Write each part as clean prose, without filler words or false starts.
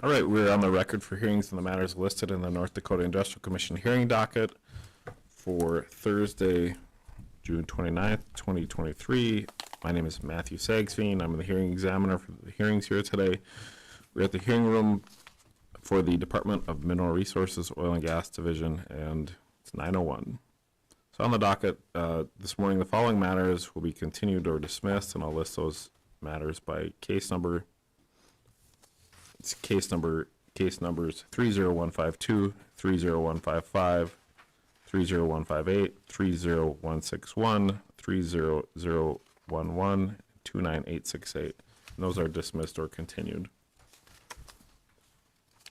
All right, we're on the record for hearings on the matters listed in the North Dakota Industrial Commission hearing docket for Thursday, June 29th, 2023. My name is Matthew Sagsveen. I'm the hearing examiner for the hearings here today. We're at the hearing room for the Department of Mineral Resources, Oil and Gas Division, and it's 9:01. So on the docket this morning, the following matters will be continued or dismissed, and I'll list those matters by case number. It's case numbers 30152, 30155, 30158, 30161, 30011, 29868. And those are dismissed or continued.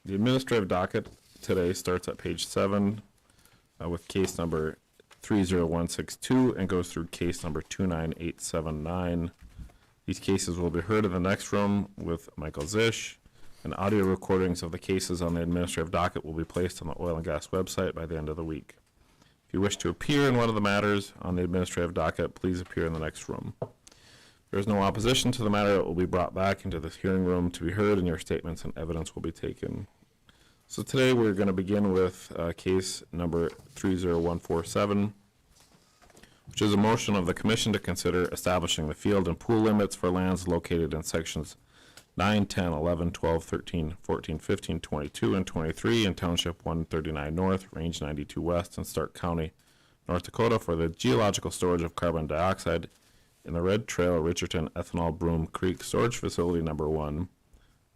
The administrative docket today starts at page 7 with case number 30162 and goes through case number 29879. These cases will be heard in the next room with Michael Zisch, and audio recordings of the cases on the administrative docket will be placed on the oil and gas website by the end of the week. If you wish to appear in one of the matters on the administrative docket, please appear in the next room. If there is no opposition to the matter, it will be brought back into this hearing room to be heard, and your statements and evidence will be taken. So today we're going to begin with case number 30147, which is a motion of the Commission to consider establishing the field and pool limits for lands located in sections 9, 10, 11, 12, 13, 14, 15, 22, and 23 in Township 139 North, Range 92 West, in Stark County, North Dakota, for the geological storage of carbon dioxide in the Red Trail Richardson Ethanol Broom Creek Storage Facility Number 1,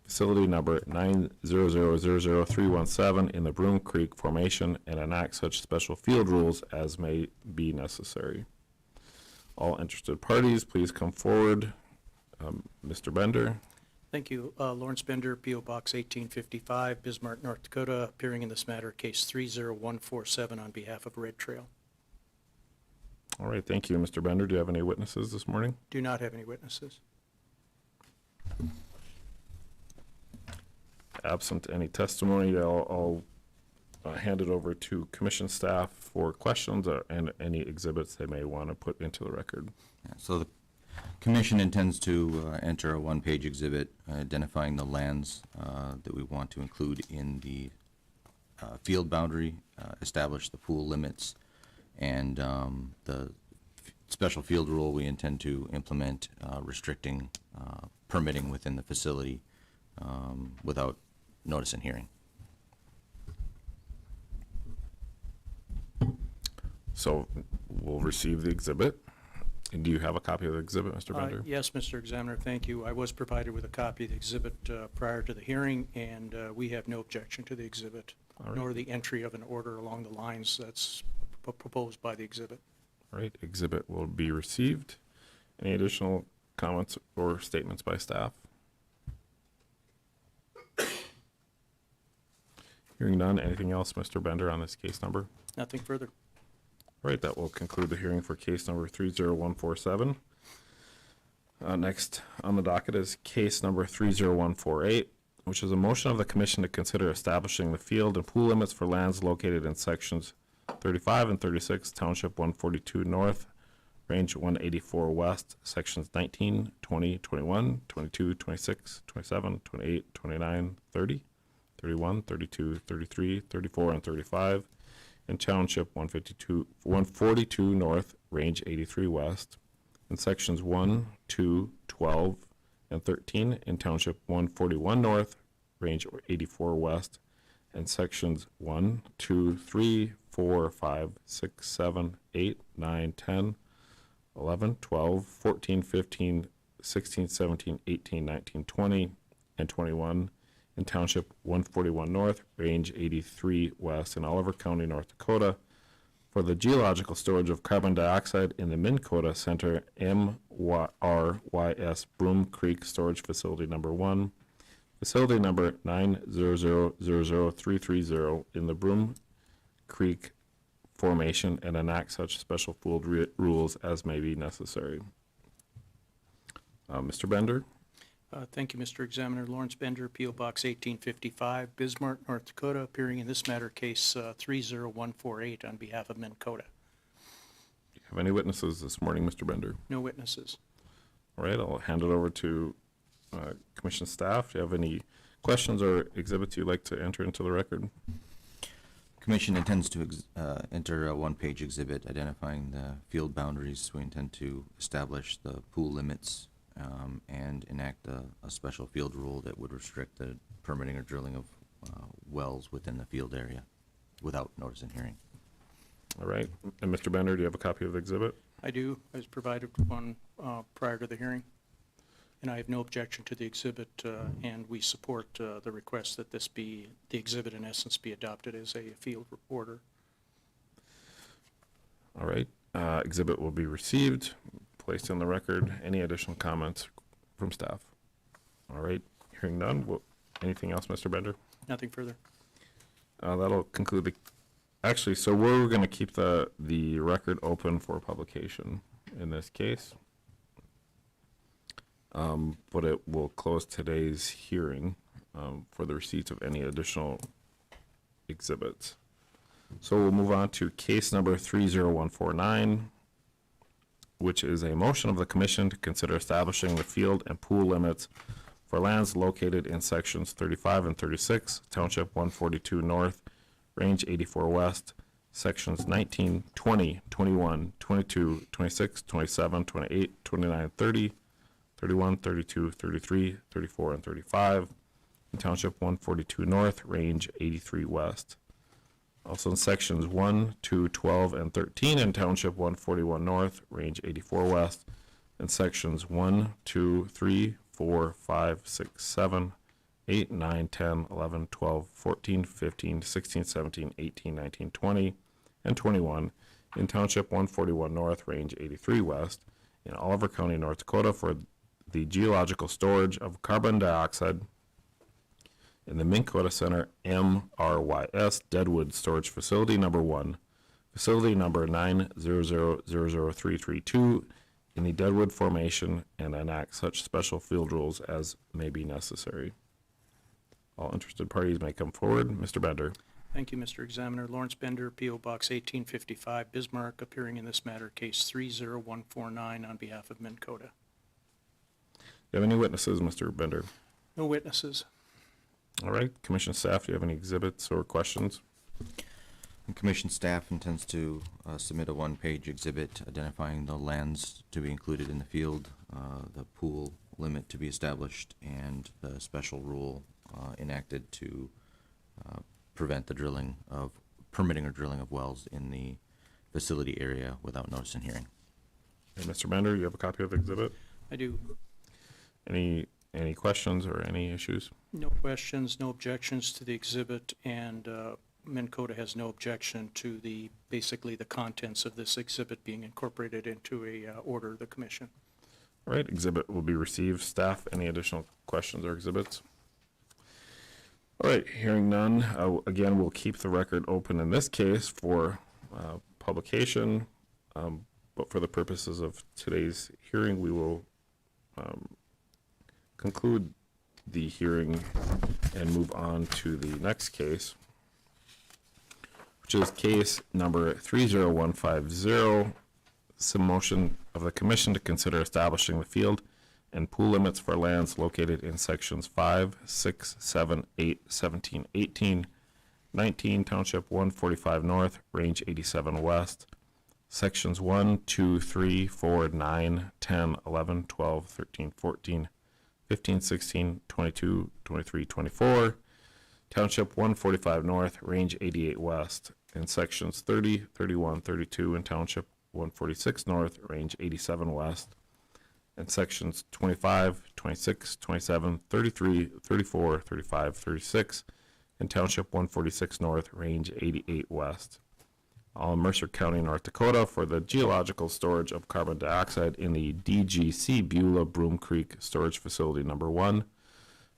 Facility Number 9000317 in the Broom Creek Formation, and enact such special field rules as may be necessary. All interested parties, please come forward. Mr. Bender. Thank you. Lawrence Bender, P.O. Box 1855, Bismarck, North Dakota, appearing in this matter, case 30147 on behalf of Red Trail. All right, thank you, Mr. Bender. Do you have any witnesses this morning? Do not have any witnesses. Absent any testimony, I'll hand it over to Commission staff for questions and any exhibits they may want to put into the record. So the Commission intends to enter a one-page exhibit identifying the lands that we want to include in the field boundary, establish the pool limits, and the special field rule we intend to implement restricting permitting within the facility without notice and hearing. So we'll receive the exhibit. And do you have a copy of the exhibit, Mr. Bender? Yes, Mr. Examiner, thank you. I was provided with a copy of the exhibit prior to the hearing, and we have no objection to the exhibit, nor the entry of an order along the lines that's proposed by the exhibit. All right, exhibit will be received. Any additional comments or statements by staff? Hearing none, anything else, Mr. Bender, on this case number? Nothing further. All right, that will conclude the hearing for case number 30147. Next on the docket is case number 30148, which is a motion of the Commission to consider establishing the field and pool limits for lands located in sections 35 and 36, Township 142 North, Range 184 West, sections 19, 20, 21, 22, 26, 27, 28, 29, 30, 31, 32, 33, 34, and 35, in Township 142 North, Range 83 West, in sections 1, 2, 12, and 13, in Township 141 North, Range 84 West, and sections 1, 2, 3, 4, 5, 6, 7, 8, 9, 10, 11, 12, 14, 15, 16, 17, 18, 19, 20, and 21, in Township 141 North, Range 83 West, in Oliver County, North Dakota, for the geological storage of carbon dioxide in the Minn Kota Center MRYS Broom Creek Storage Facility Number 1, Facility Number 9000330 in the Broom Creek Formation, and enact such special field rules as may be necessary. Mr. Bender? Thank you, Mr. Examiner. Lawrence Bender, P.O. Box 1855, Bismarck, North Dakota, appearing in this matter, case 30148 on behalf of Minn Kota. Do you have any witnesses this morning, Mr. Bender? No witnesses. All right, I'll hand it over to Commission staff. Do you have any Questions or exhibits you'd like to enter into the record? Commission intends to enter a one-page exhibit identifying the field boundaries. We intend to establish the pool limits and enact a special field rule that would restrict the permitting or drilling of wells within the field area without notice and hearing. All right. And Mr. Bender, do you have a copy of the exhibit? I do. I was provided one prior to the hearing, and I have no objection to the exhibit, and we support the request that the exhibit in essence be adopted as a field order. All right. Exhibit will be received, placed on the record. Any additional comments from staff? All right. Hearing none. Anything else, Mr. Bender? Nothing further. That'll conclude the, actually, so we're going to keep the record open for publication in this case. But it will close today's hearing for the receipt of any additional exhibits. So we'll move on to case number 30149, which is a motion of the commission to consider establishing the field and pool limits for lands located in sections 35 and 36, Township 142 North, Range 84 West, sections 19, 20, 21, 22, 26, 27, 28, 29, 30, 31, 32, 33, 34, and 35, in Township 142 North, Range 83 West. Also in sections 1, 2, 12, and 13 in Township 141 North, Range 84 West, and sections 1, 2, 3, 4, 5, 6, 7, 8, 9, 10, 11, 12, 14, 15, 16, 17, 18, 19, 20, and 21 in Township 141 North, Range 83 West, in Oliver County, North Dakota, for the geological storage of carbon dioxide in the Minn Kota Center MRYS Deadwood Storage Facility Number 1, Facility Number 9000332 in the Deadwood Formation, and enact such special field rules as may be necessary. All interested parties may come forward. Mr. Bender. Thank you, Mr. Examiner. Lawrence Bender, P.O. Box 1855, Bismarck, appearing in this matter, case 30149, on behalf of Minn Kota. Do you have any witnesses, Mr. Bender? No witnesses. All right. Commission staff, do you have any exhibits or questions? The commission staff intends to submit a one-page exhibit identifying the lands to be included in the field, the pool limit to be established, and the special rule enacted to prevent the permitting or drilling of wells in the facility area without notice and hearing. Hey, Mr. Bender, you have a copy of the exhibit? I do. Any questions or any issues? No questions, no objections to the exhibit, and Minn Kota has no objection to basically the contents of this exhibit being incorporated into a order of the commission. All right, exhibit will be received. Staff, any additional questions or exhibits? All right, hearing none, again, we'll keep the record open in this case for publication, but for the purposes of today's hearing, we will conclude the hearing and move on to the next case, which is case number 30150. Some motion of the commission to consider establishing the field and pool limits for lands located in sections 5, 6, 7, 8, 17, 18, 19, Township 145 North, Range 87 West, sections 1, 2, 3, 4, 9, 10, 11, 12, 13, 14, 15, 16, 22, 23, 24, Township 145 North, Range 88 West, and sections 30, 31, 32, and Township 146 North, Range 87 West, and sections 25, 26, 27, 33, 34, 35, 36, and Township 146 North, Range 88 West, all in Mercer County, North Dakota, for the geological storage of carbon dioxide in the DGC Beulah Broom Creek Storage Facility Number 1,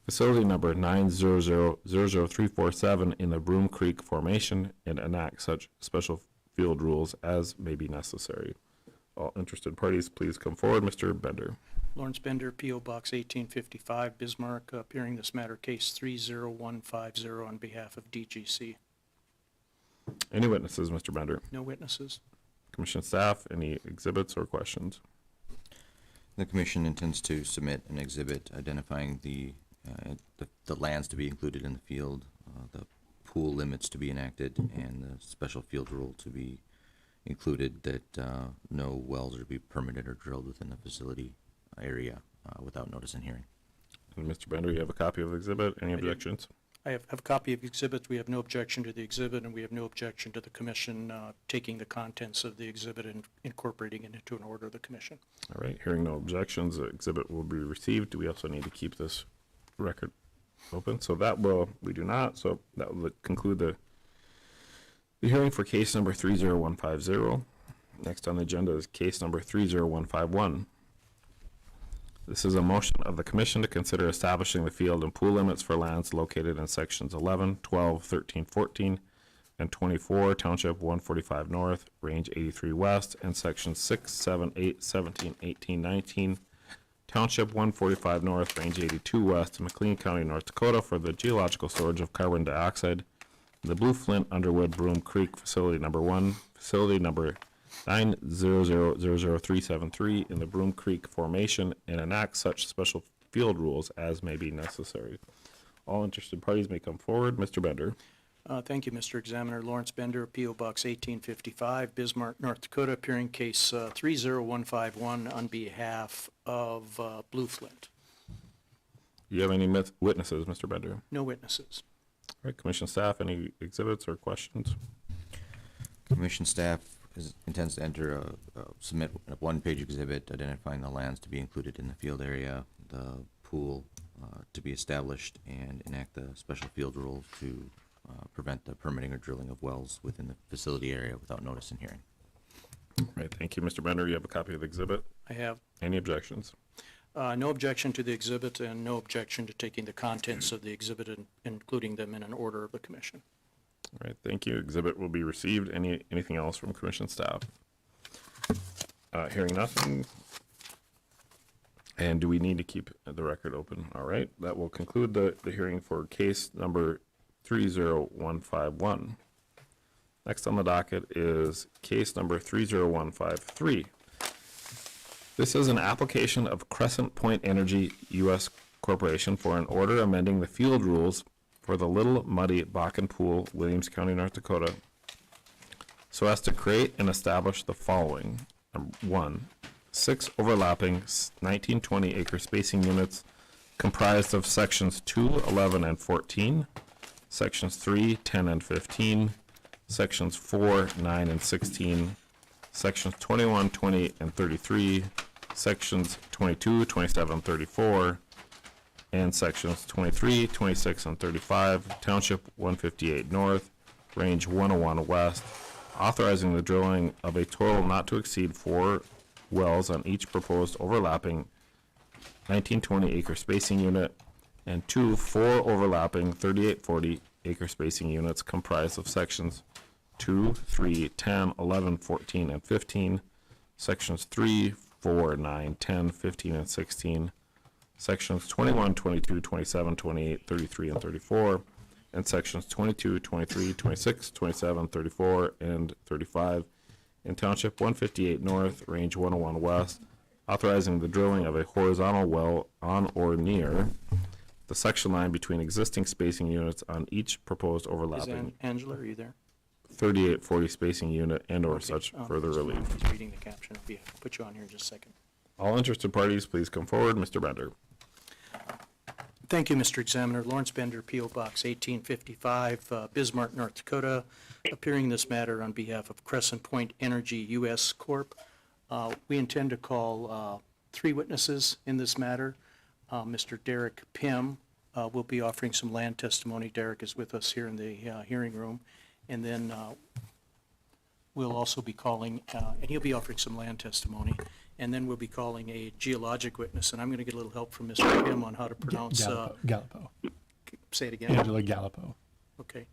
Facility Number 9000347 in the Broom Creek Formation, and enact such special field rules as may be necessary. All interested parties, please come forward. Mr. Bender. Lawrence Bender, P.O. Box 1855, Bismarck, appearing this matter, case 30150, on behalf of DGC. Any witnesses, Mr. Bender? No witnesses. Commission staff, any exhibits or questions? The commission intends to submit an exhibit identifying the the lands to be included in the field, the pool limits to be enacted, and the special field rule to be included that no wells are to be permitted or drilled within the facility area without notice and hearing. And Mr. Bender, you have a copy of the exhibit. Any do. objections? I have a copy of the exhibit. We have no objection to the exhibit, and we have no objection to the commission taking the contents of the exhibit and incorporating it into an order of the commission. All right, hearing no objections, the exhibit will be received. Do we also need to keep this record open? So we do not, so that will conclude the hearing for case number 30150. Next on the agenda is case number 30151. This is a motion of the commission to consider establishing the field and pool limits for lands located in sections 11, 12, 13, 14, and 24, Township 145 North, Range 83 West, and sections 6, 7, 8, 17, 18, 19, Township 145 North, Range 82 West, McLean County, North Dakota, for the geological storage of carbon dioxide in the Blue Flint Underwood Broom Creek Facility Number 1, Facility Number 9000373 in the Broom Creek Formation, and enact such special field rules as may be necessary. All interested parties may come forward. Mr. Bender. Thank you, Mr. Examiner. Lawrence Bender, P.O. Box 1855, Bismarck, North Dakota, appearing case 30151 on behalf of Blue Flint. Do you have any witnesses, Mr. Bender? No witnesses. All right, commission staff, any exhibits or questions? Commission staff intends to submit a one-page exhibit identifying the lands to be included in the field area, the pool to be established, and enact the special field rule to prevent the permitting or drilling of wells within the facility area without notice and hearing. All right, thank you, Mr. Bender. You have a copy of the exhibit. I have Any objections? no objection to the exhibit and no objection to taking the contents of the exhibit and including them in an order of the commission. All right, thank you. Exhibit will be received. Anything else from commission staff? Hearing nothing. And do we need to keep the record open? All right, that will conclude the hearing for case number 30151. Next on the docket is case number 30153. This is an application of Crescent Point Energy U.S. Corporation for an order amending the field rules for the Little Muddy Bakken Pool, Williams County, North Dakota, so as to create and establish the following. 1, 6 overlapping 1920 acre spacing units comprised of sections 2, 11, and 14, sections 3, 10, and 15, sections 4, 9, and 16, sections 21, 20, and 33, sections 22, 27, 34, and sections 23, 26, and 35, Township 158 North, Range 101 West, authorizing the drilling of a total not to exceed 4 wells on each proposed overlapping 1920 acre spacing unit, and 2 4 overlapping 3840 acre spacing units comprised of sections 2, 3, 10, 11, 14, and 15, sections 3, 4, 9, 10, 15, and 16, sections 21, 22, 27, 28, 33, and 34, and sections 22, 23, 26, 27, 34, and 35 in Township 158 North, Range 101 West, authorizing the drilling of a horizontal well on or near the section line between existing spacing units on each proposed Is overlapping Angela, are you there? 3840 spacing unit and or such further so relief. He's reading the caption. I'll put you on here in just a second. All interested parties, please come forward. Mr. Bender. Thank you, Mr. Examiner. Lawrence Bender, P.O. Box 1855, Bismarck, North Dakota, appearing in this matter on behalf of Crescent Point Energy U.S. Corp. We intend to call 3 witnesses in this matter. Mr. Derek Pym will be offering some land testimony. Derek is with us here in the hearing room. And then we'll also be calling, and he'll be offering some land testimony. And then we'll be calling a geologic witness, and I'm going to get a little help from Mr. Pym on how to pronounce. Gallipo. Say it again. Angela Gallipo. Okay.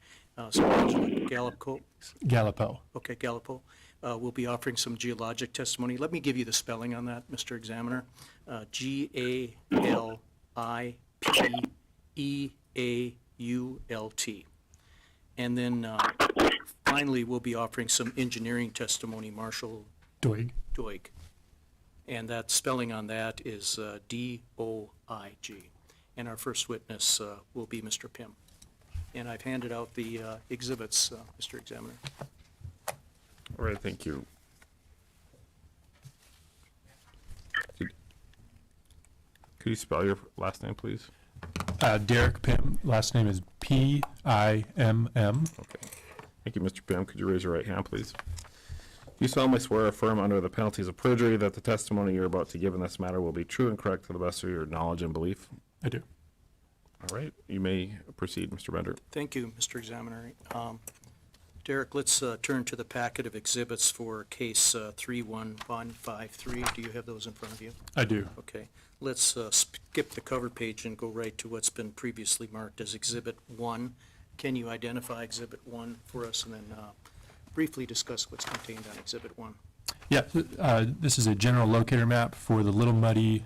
So Angela Gallipo. Gallipo. Okay, Gallipo. Will be offering some geologic testimony. Let me give you the spelling on that, Mr. Examiner. Gallipeault. And then finally, we'll be offering some engineering testimony, Marshall Doig. Doig. And that spelling on that is D-O-I-G. And our first witness will be Mr. Pym. And I've handed out the exhibits, Mr. Examiner. All right, thank you. Could you spell your last name, please? Derek Pym, last name is Pimm. Okay. Thank you, Mr. Pym. Could you raise your right hand, please? You solemnly swear or affirm under the penalties of perjury that the testimony you're about to give in this matter will be true and correct to the best of your knowledge and belief? I do. All right, you may proceed, Mr. Bender. Thank you, Mr. Examiner. Derek, let's turn to the packet of exhibits for case 31153. Do you have those in front of you? I do. Okay. Let's skip the cover page and go right to what's been previously marked as Exhibit 1. Can you identify Exhibit 1 for us and then briefly discuss what's contained on Exhibit 1? Yeah, this is a general locator map for the Little Muddy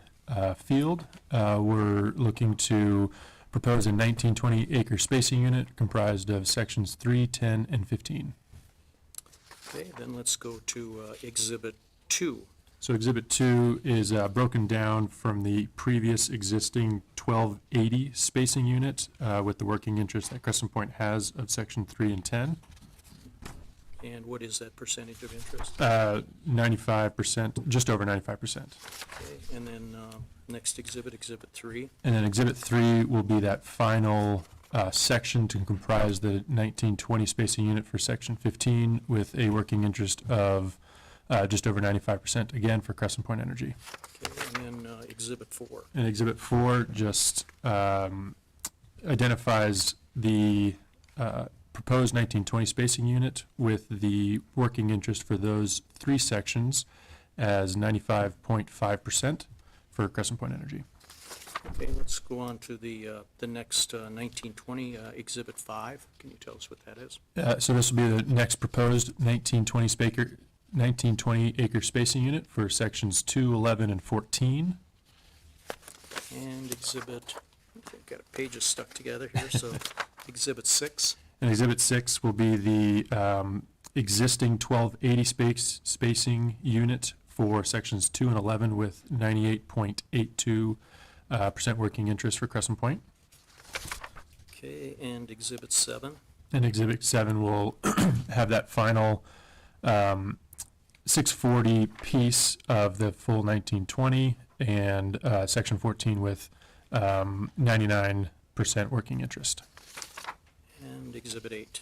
field. We're looking to propose a 1920 acre spacing unit comprised of sections 3, 10, and 15. Okay, then let's go to Exhibit 2. So Exhibit 2 is broken down from the previous existing 1280 spacing unit with the working interest that Crescent Point has of section 3 and 10. And what is that percentage of interest? 95%, just over 95%. Okay, and then next exhibit, Exhibit 3. And then Exhibit 3 will be that final section to comprise the 1920 spacing unit for section 15 with a working interest of just over 95%, again, for Crescent Point Energy. Okay, and then Exhibit 4. And Exhibit 4 just identifies the proposed 1920 spacing unit with the working interest for those three sections as 95.5% for Crescent Point Energy. Okay, let's go on to the next 1920, Exhibit 5. Can you tell us what that is? So this will be the next proposed 1920 acre spacing unit for sections 2, 11, and 14. And Exhibit, okay, got pages stuck together here, so Exhibit 6. And Exhibit 6 will be the existing 1280 spacing unit for sections 2 and 11 with 98.82% working interest for Crescent Point. Okay, and Exhibit 7. And Exhibit 7 will have that final 640 piece of the full 1920 and section 14 with 99% working interest. And Exhibit 8.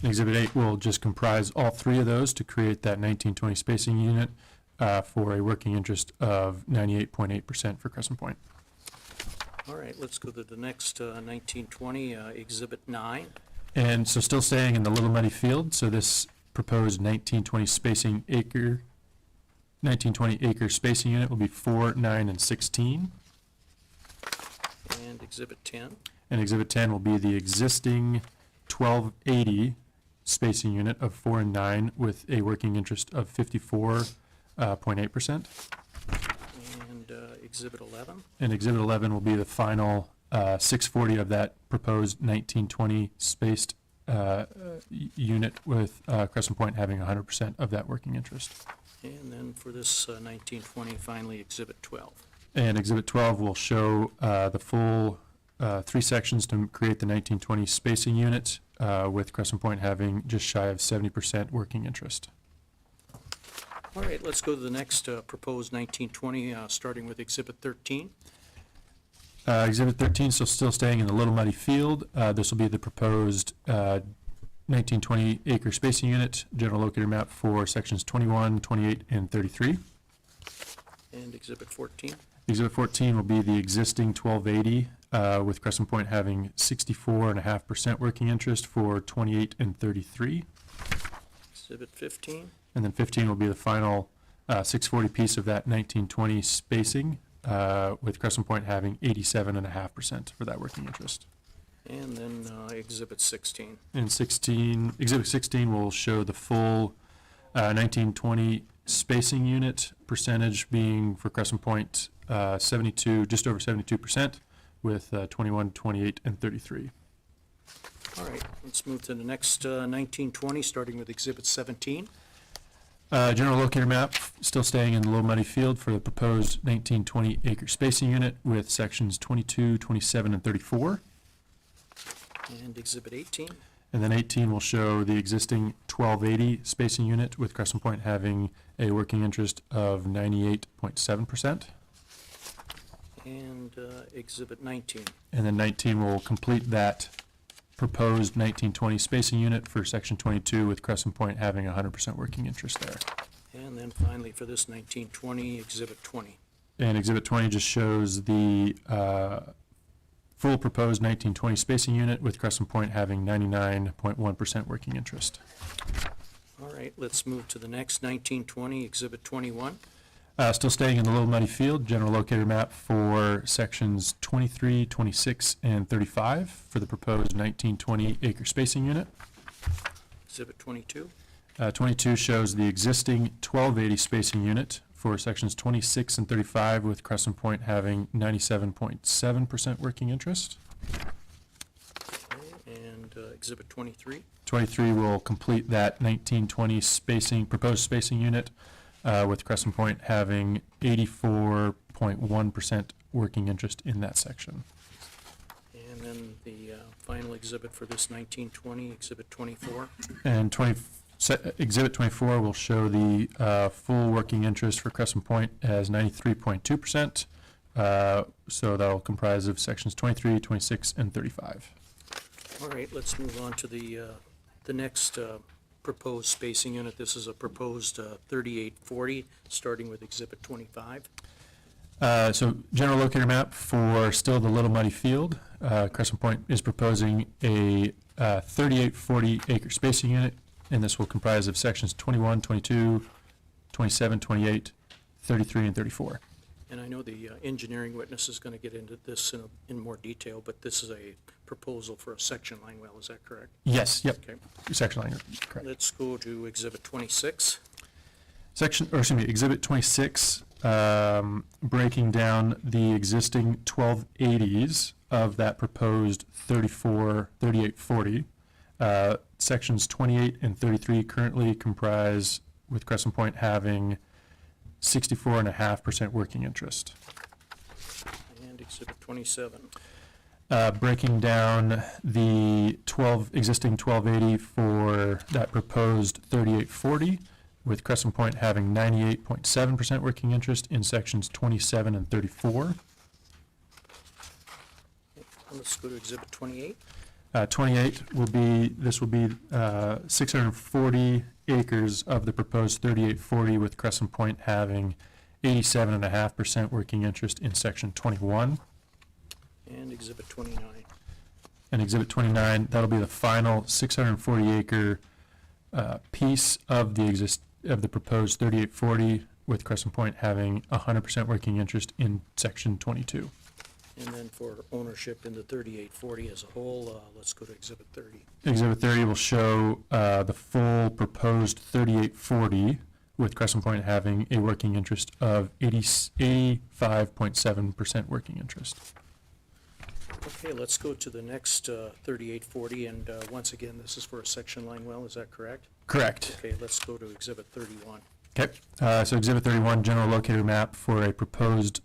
And Exhibit 8 will just comprise all three of those to create that 1920 spacing unit for a working interest of 98.8% for Crescent Point. All right, let's go to the next 1920, Exhibit 9. And so still staying in the Little Muddy field, so this proposed 1920 acre spacing unit will be 4, 9, and 16. And Exhibit 10. And Exhibit 10 will be the existing 1280 spacing unit of 4 and 9 with a working interest of 54.8%. And Exhibit 11. And Exhibit 11 will be the final 640 of that proposed 1920 spaced unit with Crescent Point having 100% of that working interest. And then for this 1920, finally, Exhibit 12. And Exhibit 12 will show the full three sections to create the 1920 spacing unit with Crescent Point having just shy of 70% working interest. All right, let's go to the next proposed 1920, starting with Exhibit 13. Exhibit 13, so still staying in the Little Muddy field. This will be the proposed 1920 acre spacing unit, general locator map for sections 21, 28, and 33. And Exhibit 14. Exhibit 14 will be the existing 1280 with Crescent Point having 64.5% working interest for 28 and 33. Exhibit 15. And then 15 will be the final 640 piece of that 1920 spacing with Crescent Point having 87.5% for that working interest. And then Exhibit 16. And Exhibit 16 will show the full 1920 spacing unit percentage being for Crescent Point 72, just over 72% with 21, 28, and 33. All right, let's move to the next 1920, starting with Exhibit 17. General locator map, still staying in the low muddy field for the proposed 1920 acre spacing unit with sections 22, 27, and 34. And Exhibit 18. And then 18 will show the existing 1280 spacing unit with Crescent Point having a working interest of 98.7%. And Exhibit 19. And then 19 will complete that proposed 1920 spacing unit for section 22 with Crescent Point having 100% working interest there. And then finally, for this 1920, Exhibit 20. And Exhibit 20 just shows the full proposed 1920 spacing unit with Crescent Point having 99.1% working interest. All right, let's move to the next 1920, Exhibit 21. Still staying in the Little Muddy Field, general locator map for sections 23, 26, and 35 for the proposed 1920 acre spacing unit. Exhibit 22. 22 shows the existing 1280 spacing unit for sections 26 and 35 with Crescent Point having 97.7% working interest. Okay, and Exhibit 23. 23 will complete that 1920 spacing, proposed spacing unit with Crescent Point having 84.1% working interest in that section. And then the final exhibit for this 1920, Exhibit 24. And Exhibit 24 will show the full working interest for Crescent Point as 93.2%. So that'll comprise of sections 23, 26, and 35. All right, let's move on to the next proposed spacing unit. This is a proposed 3840, starting with Exhibit 25. So general locator map for still the Little Muddy Field. Crescent Point is proposing a 3840 acre spacing unit, and this will comprise of sections 21, 22, 27, 28, 33, and 34. And I know the engineering witness is going to get into this in more detail, but this is a proposal for a section line well, is that correct? Yes, yep, Okay, section line, correct. let's go to Exhibit 26. Exhibit 26, breaking down the existing 1280s of that proposed 3840. Sections 28 and 33 currently comprise, with Crescent Point having 64.5% working interest. And Exhibit 27. Breaking down the existing 1280 for that proposed 3840, with Crescent Point having 98.7% working interest in sections 27 and 34. Let's go to Exhibit 28. 28 will be 640 acres of the proposed 3840, with Crescent Point having 87.5% working interest in section 21. And Exhibit 29. And Exhibit 29, that'll be the final 640 acre piece of the proposed 3840, with Crescent Point having 100% working interest in section 22. And then for ownership in the 3840 as a whole, let's go to Exhibit 30. Exhibit 30 will show the full proposed 3840, with Crescent Point having a working interest of 85.7% working interest. Okay, let's go to the next 3840, and once again, this is for a section line well, is that correct? Correct. Okay, let's go to Exhibit 31. Okay, so Exhibit 31, general locator map for a proposed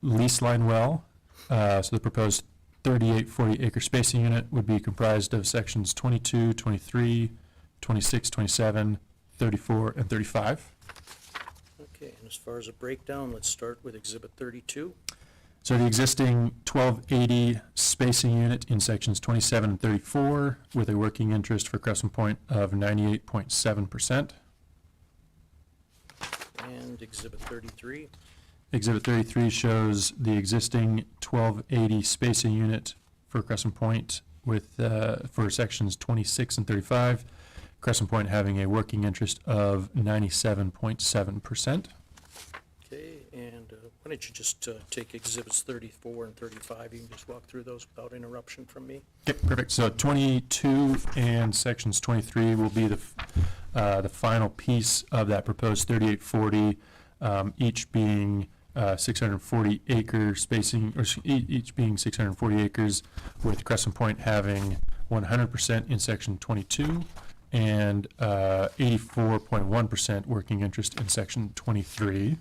lease line well. So the proposed 3840 acre spacing unit would be comprised of sections 22, 23, 26, 27, 34, and 35. Okay, and as far as a breakdown, let's start with Exhibit 32. So the existing 1280 spacing unit in sections 27 and 34 with a working interest for Crescent Point of 98.7%. And Exhibit 33. Exhibit 33 shows the existing 1280 spacing unit for Crescent Point with, for sections 26 and 35, Crescent Point having a working interest of 97.7%. Okay, and why don't you just take Exhibits 34 and 35, you can just walk through those without interruption from me. Yep, perfect. So 22 and sections 23 will be the final piece of that proposed 3840, each being 640 acre spacing, or each being 640 acres, with Crescent Point having 100% in section 22 and 84.1% working interest in section 23.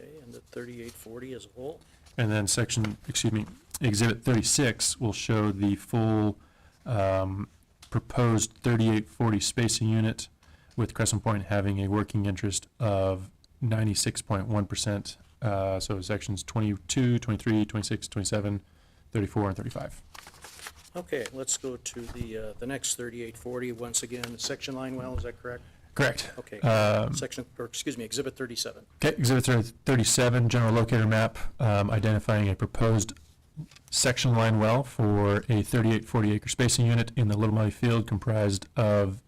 Okay, and the 3840 as a whole? And then Exhibit 36 will show the full proposed 3840 spacing unit, with Crescent Point having a working interest of 96.1%. So sections 22, 23, 26, 27, 34, and 35. Okay, let's go to the next 3840, once again, section line well, is that correct? Correct. Okay, Exhibit 37. Okay, Exhibit 37, general locator map, identifying a proposed section line well for a 3840 acre spacing unit in the Little Muddy Field, comprised of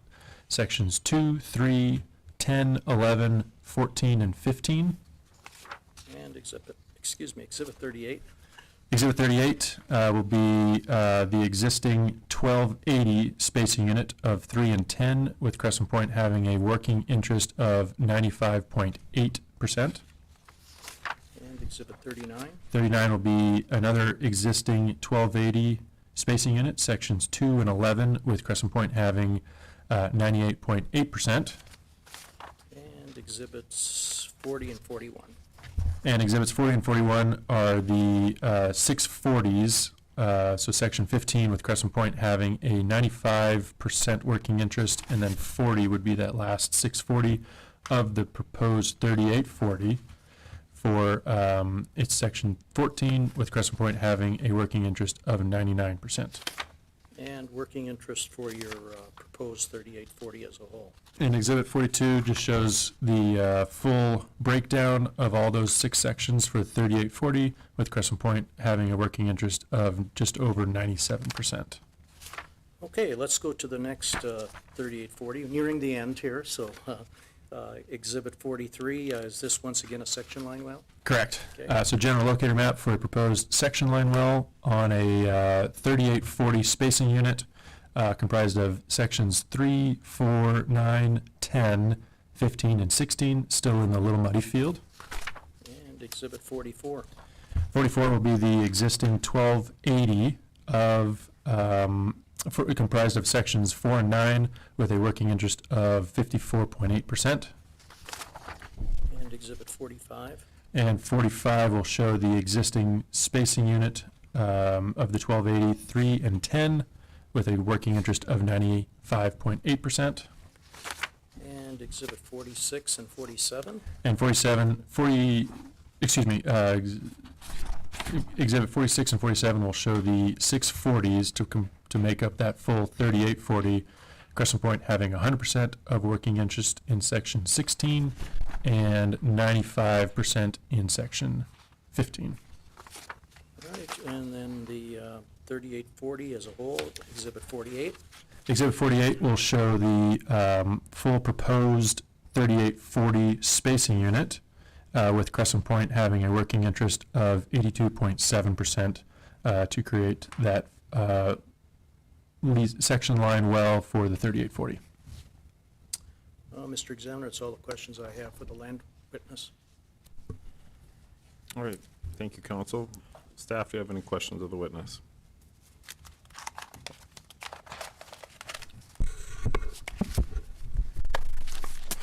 sections 2, 3, 10, 11, 14, and 15. And Exhibit 38. Exhibit 38 will be the existing 1280 spacing unit of 3 and 10, with Crescent Point having a working interest of 95.8%. And Exhibit 39. 39 will be another existing 1280 spacing unit, sections 2 and 11, with Crescent Point having 98.8%. And Exhibits 40 and 41. And Exhibits 40 and 41 are the 640s, so section 15, with Crescent Point having a 95% working interest, and then 40 would be that last 640 of the proposed 3840 for its section 14, with Crescent Point having a working interest of 99%. And working interest for your proposed 3840 as a whole. And Exhibit 42 just shows the full breakdown of all those 6 sections for 3840, with Crescent Point having a working interest of just over 97%. Okay, let's go to the next 3840, nearing the end here, so Exhibit 43, is this once again a section line well? Correct. Okay. So general locator map for a proposed section line well on a 3840 spacing unit, comprised of sections 3, 4, 9, 10, 15, and 16, still in the Little Muddy Field. And Exhibit 44. 44 will be the existing 1280 comprised of sections 4 and 9, with a working interest of 54.8%. And Exhibit 45. And 45 will show the existing spacing unit of the 1280, 3 and 10, with a working interest of 95.8%. And Exhibit 46 and 47. And Exhibit 46 and 47 will show the 640s to make up that full 3840, Crescent Point having 100% of working interest in section 16 and 95% in section 15. All right, and then the 3840 as a whole, Exhibit 48. Exhibit 48 will show the full proposed 3840 spacing unit, with Crescent Point having a working interest of 82.7% to create that section line well for the 3840. Mr. Examiner, that's all the questions I have for the land witness. All right, thank you, counsel. Staff, do you have any questions of the witness?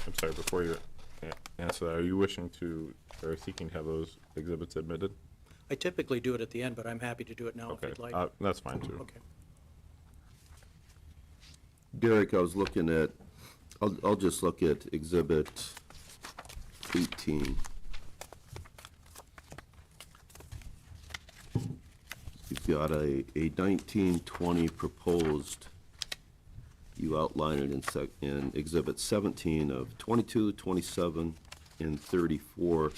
I'm sorry, before you answer that, are you wishing to, or seeking to have those exhibits admitted? I typically do it at the end, but I'm happy to do it now if Okay, you'd like. that's fine too. Okay. Derek, I was looking at, I'll just look at Exhibit 18. You've got a 1920 proposed, you outline it in Exhibit 17 of 22, 27, and 34.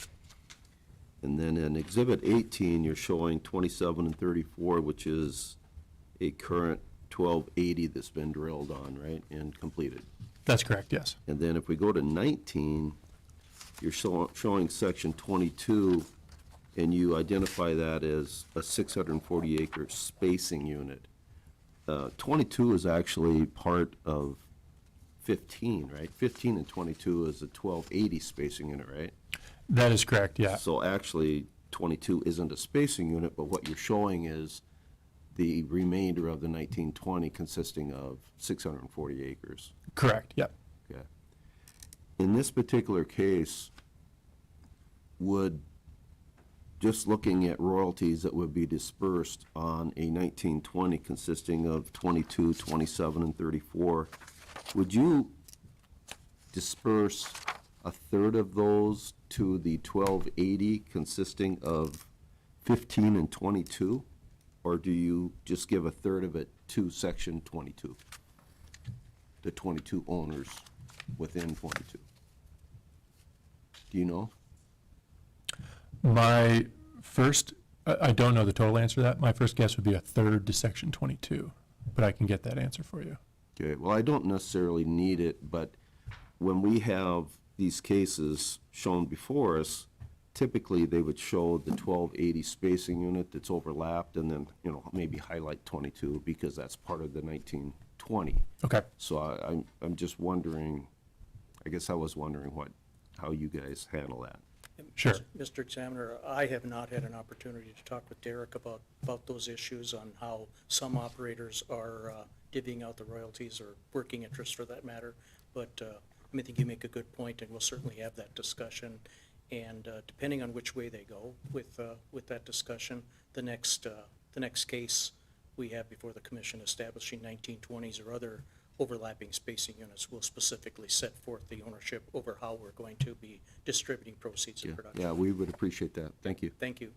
And then in Exhibit 18, you're showing 27 and 34, which is a current 1280 that's been drilled on, right, and completed. That's correct, yes. And then if we go to 19, you're showing section 22, and you identify that as a 640-acre spacing unit. 22 is actually part of 15, right? 15 and 22 is a 1280 spacing unit, right? That is correct, yeah. So actually, 22 isn't a spacing unit, but what you're showing is the remainder of the 1920 consisting of 640 acres. Correct, yep. Okay. In this particular case, would, just looking at royalties that would be dispersed on a 1920 consisting of 22, 27, and 34, would you disperse a third of those to the 1280 consisting of 15 and 22? Or do you just give a third of it to section 22? The 22 owners within 22? Do you know? My first, I don't know the total answer to that. My first guess would be a third to section 22, but I can get that answer for you. Okay, well, I don't necessarily need it, but when we have these cases shown before us, typically they would show the 1280 spacing unit that's overlapped and then, you know, maybe highlight 22 because that's part of the 1920. Okay, So I'm just wondering, I guess I was wondering how you guys handle that. sure. Mr. Examiner, I have not had an opportunity to talk with Derek about those issues on how some operators are divvying out the royalties or working interest for that matter. But I think you make a good point, and we'll certainly have that discussion. And depending on which way they go with that discussion, the next case we have before the commission establishing 1920s or other overlapping spacing units will specifically set forth the ownership over how we're going to be distributing proceeds of production. Yeah, we would appreciate that. Thank you. Thank you.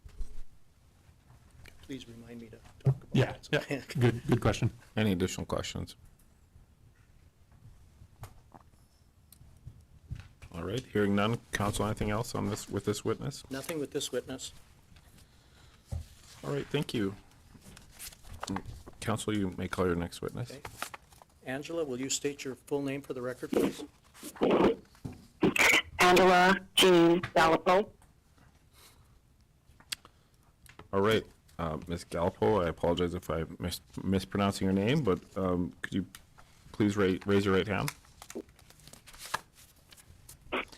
Please remind me to talk about Yeah, that. yeah, good question. Any additional questions? All right, hearing none. Counsel, anything else on this, with this witness? Nothing with this witness. All right, thank you. Counsel, you may call your next witness. Okay. Angela, will you state your full name for the record, please? Angela Jean Gallipo. All right, Ms. Galpo, I apologize if I'm mispronouncing your name, but could you please raise your right hand?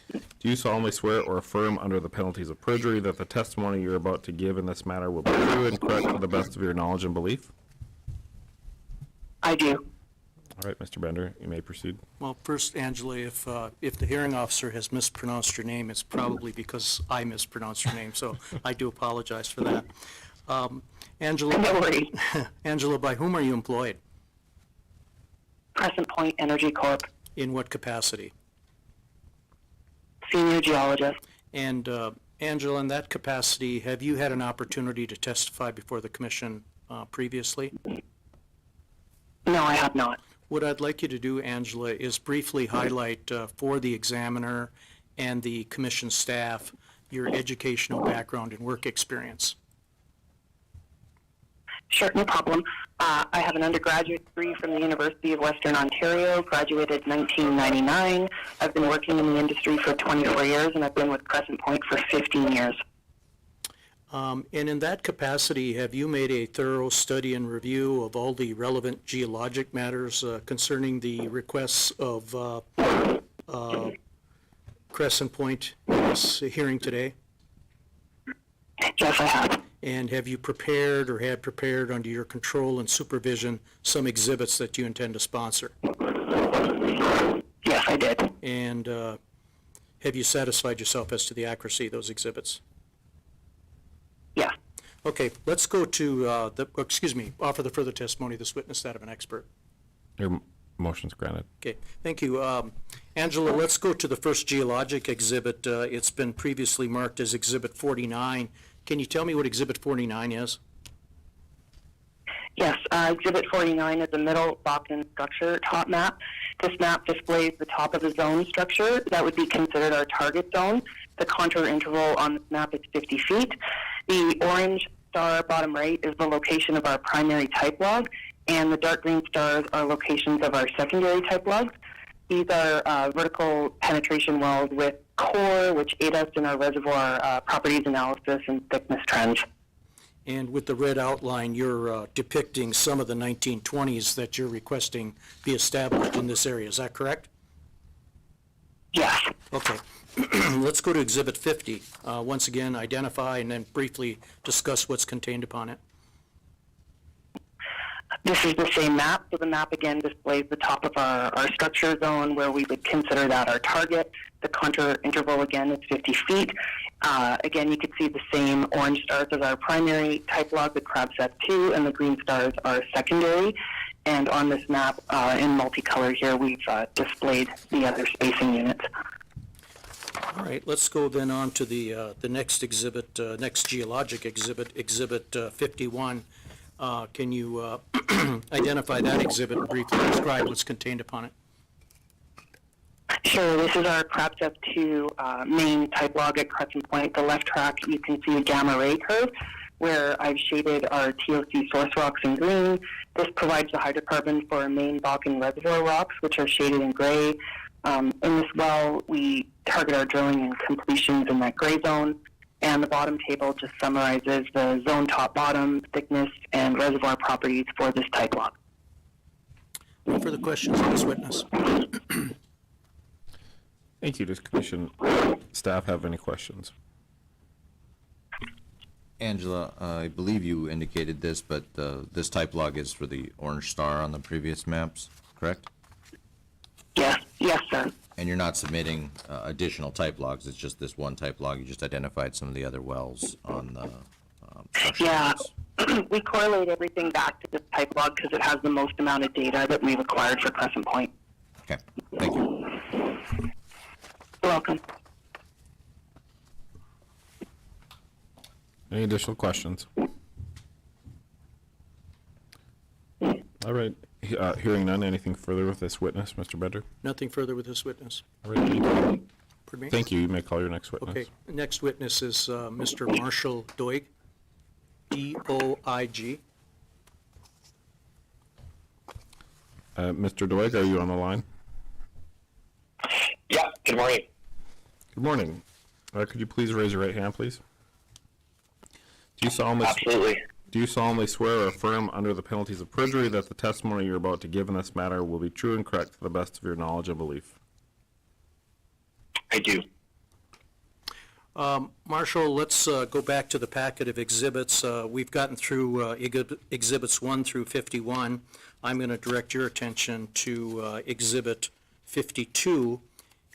Do you solemnly swear or affirm under the penalties of perjury that the testimony you're about to give in this matter will be true and correct to the best of your knowledge and belief? I do. All right, Mr. Bender, you may proceed. Well, first, Angela, if the hearing officer has mispronounced your name, it's probably because I mispronounced your name, so I do apologize for that. No Angela, worries. Angela, by whom are you employed? Crescent Point Energy Corp. In what capacity? Senior geologist. And Angela, in that capacity, have you had an opportunity to testify before the commission previously? No, I have not. What I'd like you to do, Angela, is briefly highlight for the examiner and the commission staff your educational background and work experience. Sure, no problem. I have an undergraduate degree from the University of Western Ontario, graduated 1999. I've been working in the industry for 24 years, and I've been with Crescent Point for 15 years. And in that capacity, have you made a thorough study and review of all the relevant geologic matters concerning the requests of Crescent Point in this hearing today? Yes, I have. And have you prepared or had prepared under your control and supervision some exhibits that you intend to sponsor? Yes, I did. And have you satisfied yourself as to the accuracy of those exhibits? Yes. Okay, let's go to, offer the further testimony of this witness, that of an expert. Your motion's granted. Okay, thank you. Angela, let's go to the first geologic exhibit. It's been previously marked as Exhibit 49. Can you tell me what Exhibit 49 is? Yes, Exhibit 49 is a middle Bakken structure top map. This map displays the top of the zone structure that would be considered our target zone. The contour interval on this map is 50 feet. The orange star bottom right is the location of our primary type log, and the dark green stars are locations of our secondary type logs. These are vertical penetration wells with core, which aid us in our reservoir properties analysis and thickness trends. And with the red outline, you're depicting some of the 1920s that you're requesting be established in this area. Is that correct? Yes. Okay. Let's go to Exhibit 50. Once again, identify and then briefly discuss what's contained upon it. This is the same map. So the map again displays the top of our structure zone where we would consider that our target. The contour interval again is 50 feet. Again, you can see the same orange stars as our primary type log, the crab set 2, and the green stars are secondary. And on this map in multicolor here, we've displayed the other spacing units. All right, let's go then on to the next exhibit, next geologic exhibit, Exhibit 51. Can you identify that exhibit and briefly describe what's contained upon it? Sure, this is our CRABSEP 2 main type log at Crescent Point. The left track, you can see a gamma ray curve where I've shaded our TOC source rocks in green. This provides the hydrocarbon for our main Bakken reservoir rocks, which are shaded in gray. In this well, we target our drilling and completions in that gray zone. And the bottom table just summarizes the zone top bottom, thickness, and reservoir properties for this type log. No further questions on this witness? Thank you. Does commission staff have any questions? Angela, I believe you indicated this, but this type log is for the orange star on the previous maps, correct? Yes, sir. And you're not submitting additional type logs, it's just this one type log, you just identified some of the other wells on the structure Yeah, maps. we correlate everything back to this type log because it has the most amount of data that we've acquired for Crescent Point. Okay, thank you. You're welcome. Any additional questions? All right, hearing none, anything further with this witness, Mr. Bender? Nothing further with this witness? All right, thank you. Pardon me? Thank you. You may call your next witness. Okay, next witness is Mr. Marshall Doig, D-O-I-G. Mr. Doig, are you on the line? Yeah, good morning. Good morning. Could you please raise your right hand, please? Absolutely. Do you solemnly swear or affirm under the penalties of perjury that the testimony you're about to give in this matter will be true and correct to the best of your knowledge and belief? I do. Marshall, let's go back to the packet of exhibits. We've gotten through exhibits 1 through 51. I'm going to direct your attention to exhibit 52.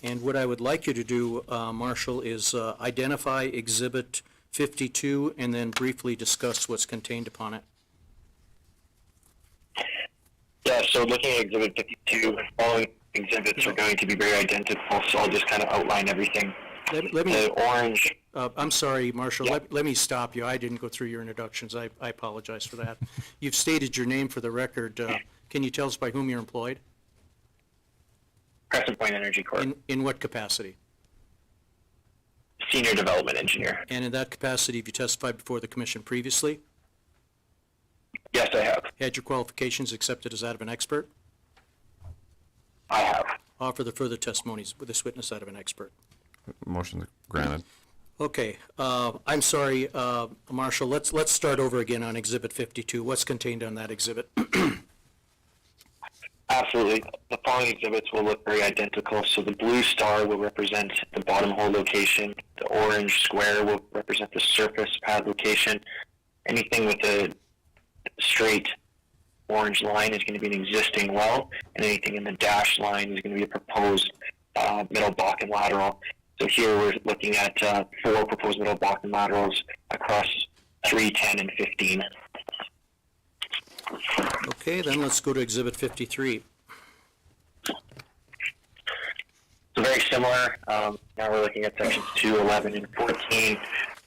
And what I would like you to do, Marshall, is identify exhibit 52 and then briefly discuss what's contained upon it. Yeah, so looking at Exhibit 52, following exhibits are going to be very identical, so I'll just kind of outline everything. Let me, The orange, I'm sorry, Marshall, Yeah. let me stop you. I didn't go through your introductions. I apologize for that. You've stated your name for the record. Can you tell us by whom you're employed? Crescent Point Energy Corp, In what capacity? Senior Development Engineer. And in that capacity, have you testified before the commission previously? Yes, I have. Had your qualifications accepted as that of an expert? I have. Offer the further testimonies with this witness that of an expert. Motion granted. Okay, I'm sorry, Marshall, let's start over again on Exhibit 52. What's contained on that exhibit? Absolutely. The following exhibits will look very identical. So the blue star will represent the bottom hole location. The orange square will represent the surface pad location. Anything with a straight orange line is going to be an existing well, and anything in the dashed line is going to be a proposed middle Bakken lateral. So here we're looking at 4 proposed middle Bakken laterals across 3, 10, and 15. Okay, then let's go to Exhibit 53. So very similar. Now we're looking at sections 2, 11, and 14.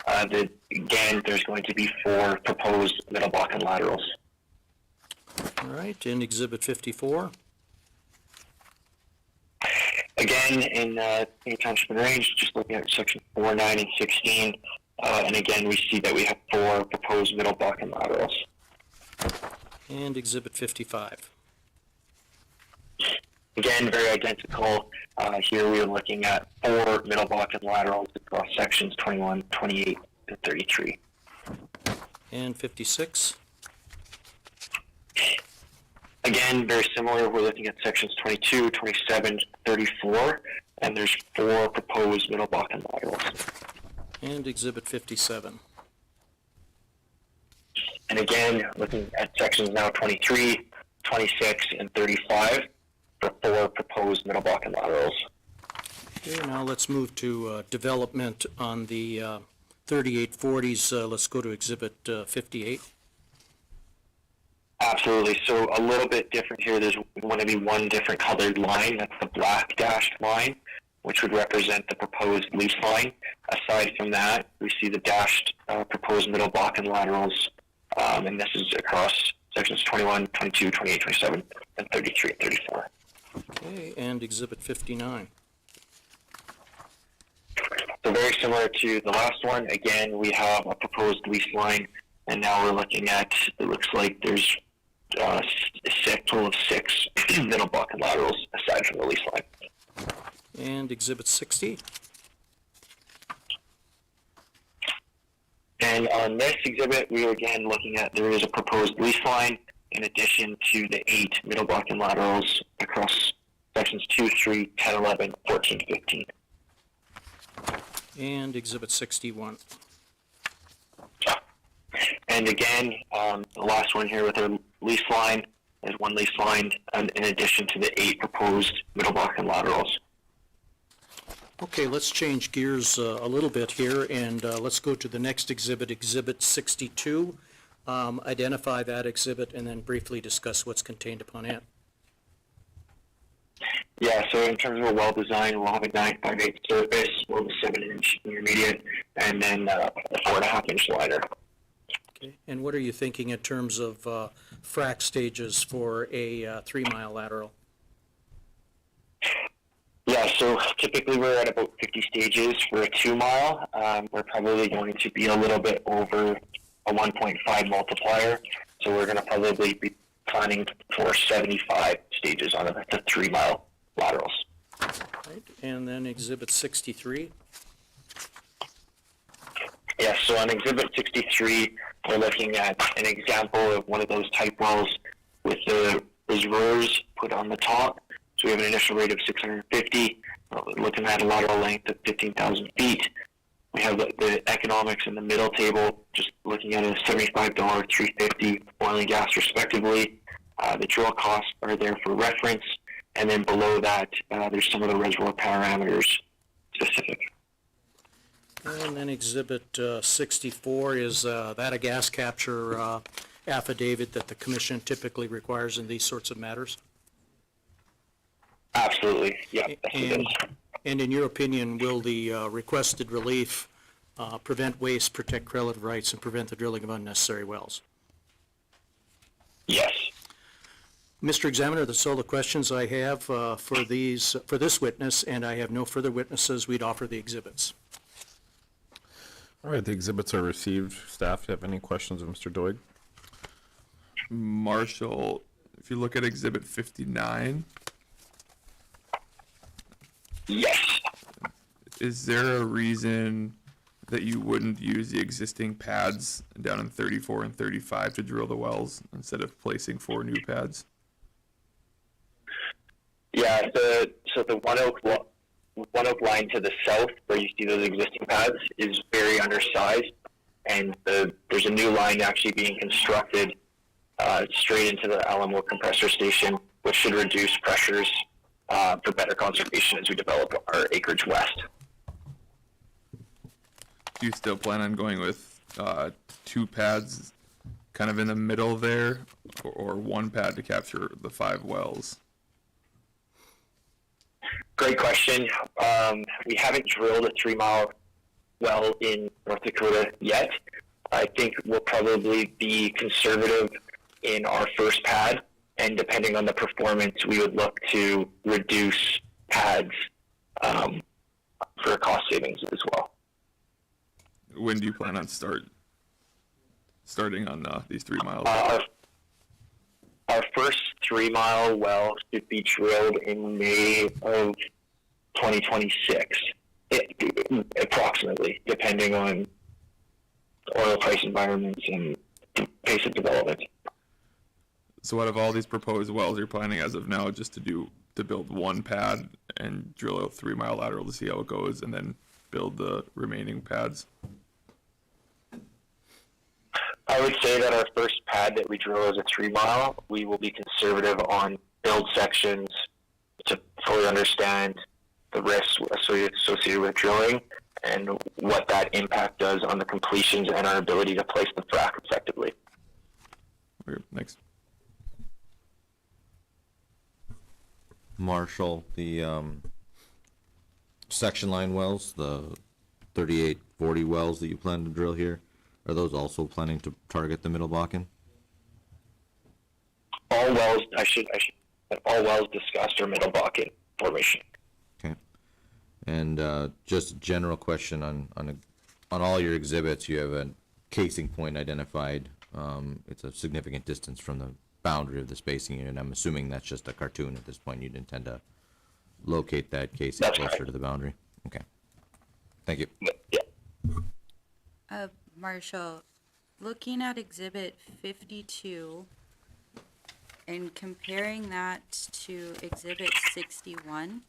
Again, there's going to be 4 proposed middle Bakken laterals. All right, in Exhibit 54. Again, in Township and Range, just looking at section 4, 9, and 16. And again, we see that we have 4 proposed middle Bakken laterals. And Exhibit 55. Again, very identical. Here we are looking at 4 middle Bakken laterals across sections 21, 28, and 33. And 56. Again, very similar. We're looking at sections 22, 27, 34, and there's 4 proposed middle Bakken laterals. And Exhibit 57. And again, looking at sections now 23, 26, and 35 for 4 proposed middle Bakken laterals. Okay, now let's move to development on the 3840s. Let's go to Exhibit 58. Absolutely. So a little bit different here. There's going to be one different colored line. That's the black dashed line, which would represent the proposed lease line. Aside from that, we see the dashed proposed middle Bakken laterals, and this is across sections 21, 22, 28, 27, and 33 and 34. Okay, and Exhibit 59. So very similar to the last one. Again, we have a proposed lease line, and now we're looking at, it looks like there's a total of 6 middle Bakken laterals aside from the lease line. And Exhibit 60. And on this exhibit, we are again looking at, there is a proposed lease line in addition to the 8 middle Bakken laterals across sections 2, 3, 10, 11, 14, 15. And Exhibit 61. And again, the last one here with our lease line is one lease line in addition to the 8 proposed middle Bakken laterals. Okay, let's change gears a little bit here, and let's go to the next exhibit, Exhibit 62. Identify that exhibit and then briefly discuss what's contained upon it. Yeah, so in terms of a well design, we'll have a 9.8 surface, we'll have a 7-inch intermediate, and then a 4.5-inch liner. Okay, and what are you thinking in terms of frac stages for a 3-mile lateral? Yeah, so typically we're at about 50 stages for a 2-mile. We're probably going to be a little bit over a 1.5 multiplier, so we're going to probably be planning for 75 stages on the 3-mile laterals. Right, and then Exhibit 63. Yeah, so on Exhibit 63, we're looking at an example of one of those type wells with the reservoirs put on the top. So we have an initial rate of 650, looking at a lateral length of 15,000 feet. We have the economics in the middle table, just looking at a $75, $350 oil and gas respectively. The drill costs are there for reference. And then below that, there's some of the reservoir parameters specific. And then Exhibit 64, is that a gas capture affidavit that the commission typically requires in these sorts of matters? Absolutely, yeah. Yes, it is. And in your opinion, will the requested relief prevent waste, protect relative rights, and prevent the drilling of unnecessary wells? Yes. Mr. Examiner, that's all the questions I have for this witness, and I have no further witnesses. We'd offer the exhibits. All right, the exhibits are received. Staff, do you have any questions of Mr. Doig? Marshall, if you look at Exhibit 59, Yes. is there a reason that you wouldn't use the existing pads down in 34 and 35 to drill the wells instead of placing 4 new pads? Yeah, so the One Oak line to the south, where you see those existing pads, is very undersized, and there's a new line actually being constructed straight into the Alamo compressor station, which should reduce pressures for better conservation as we develop our acreage west. Do you still plan on going with 2 pads kind of in the middle there, or 1 pad to capture the 5 wells? Great question. We haven't drilled a 3-mile well in North Dakota yet. I think we'll probably be conservative in our first pad, and depending on the performance, we would look to reduce pads for cost savings as well. When do you plan on starting on these 3 miles? Our first 3-mile well should be drilled in May of 2026, approximately, depending on oil price environments and pace of development. So out of all these proposed wells, you're planning as of now just to build 1 pad and drill a 3-mile lateral to see how it goes, and then build the remaining pads? I would say that our first pad that we drill is a 3 mile. We will be conservative on build sections to fully understand the risks associated with drilling and what that impact does on the completions and our ability to place the frac effectively. Okay, next. Marshall, the section line wells, the 3840 wells that you plan to drill here, are those also planning to target the Middle Bakken? All wells, all wells discussed are Middle Bakken formation. Okay. And just a general question on all your exhibits, you have a casing point identified. It's a significant distance from the boundary of the spacing unit. I'm assuming that's just a cartoon at this point. You'd intend to locate that casing That's closer right. to the boundary. Okay. Thank you. Yeah. Marshall, looking at Exhibit 52 and comparing that to Exhibit 61,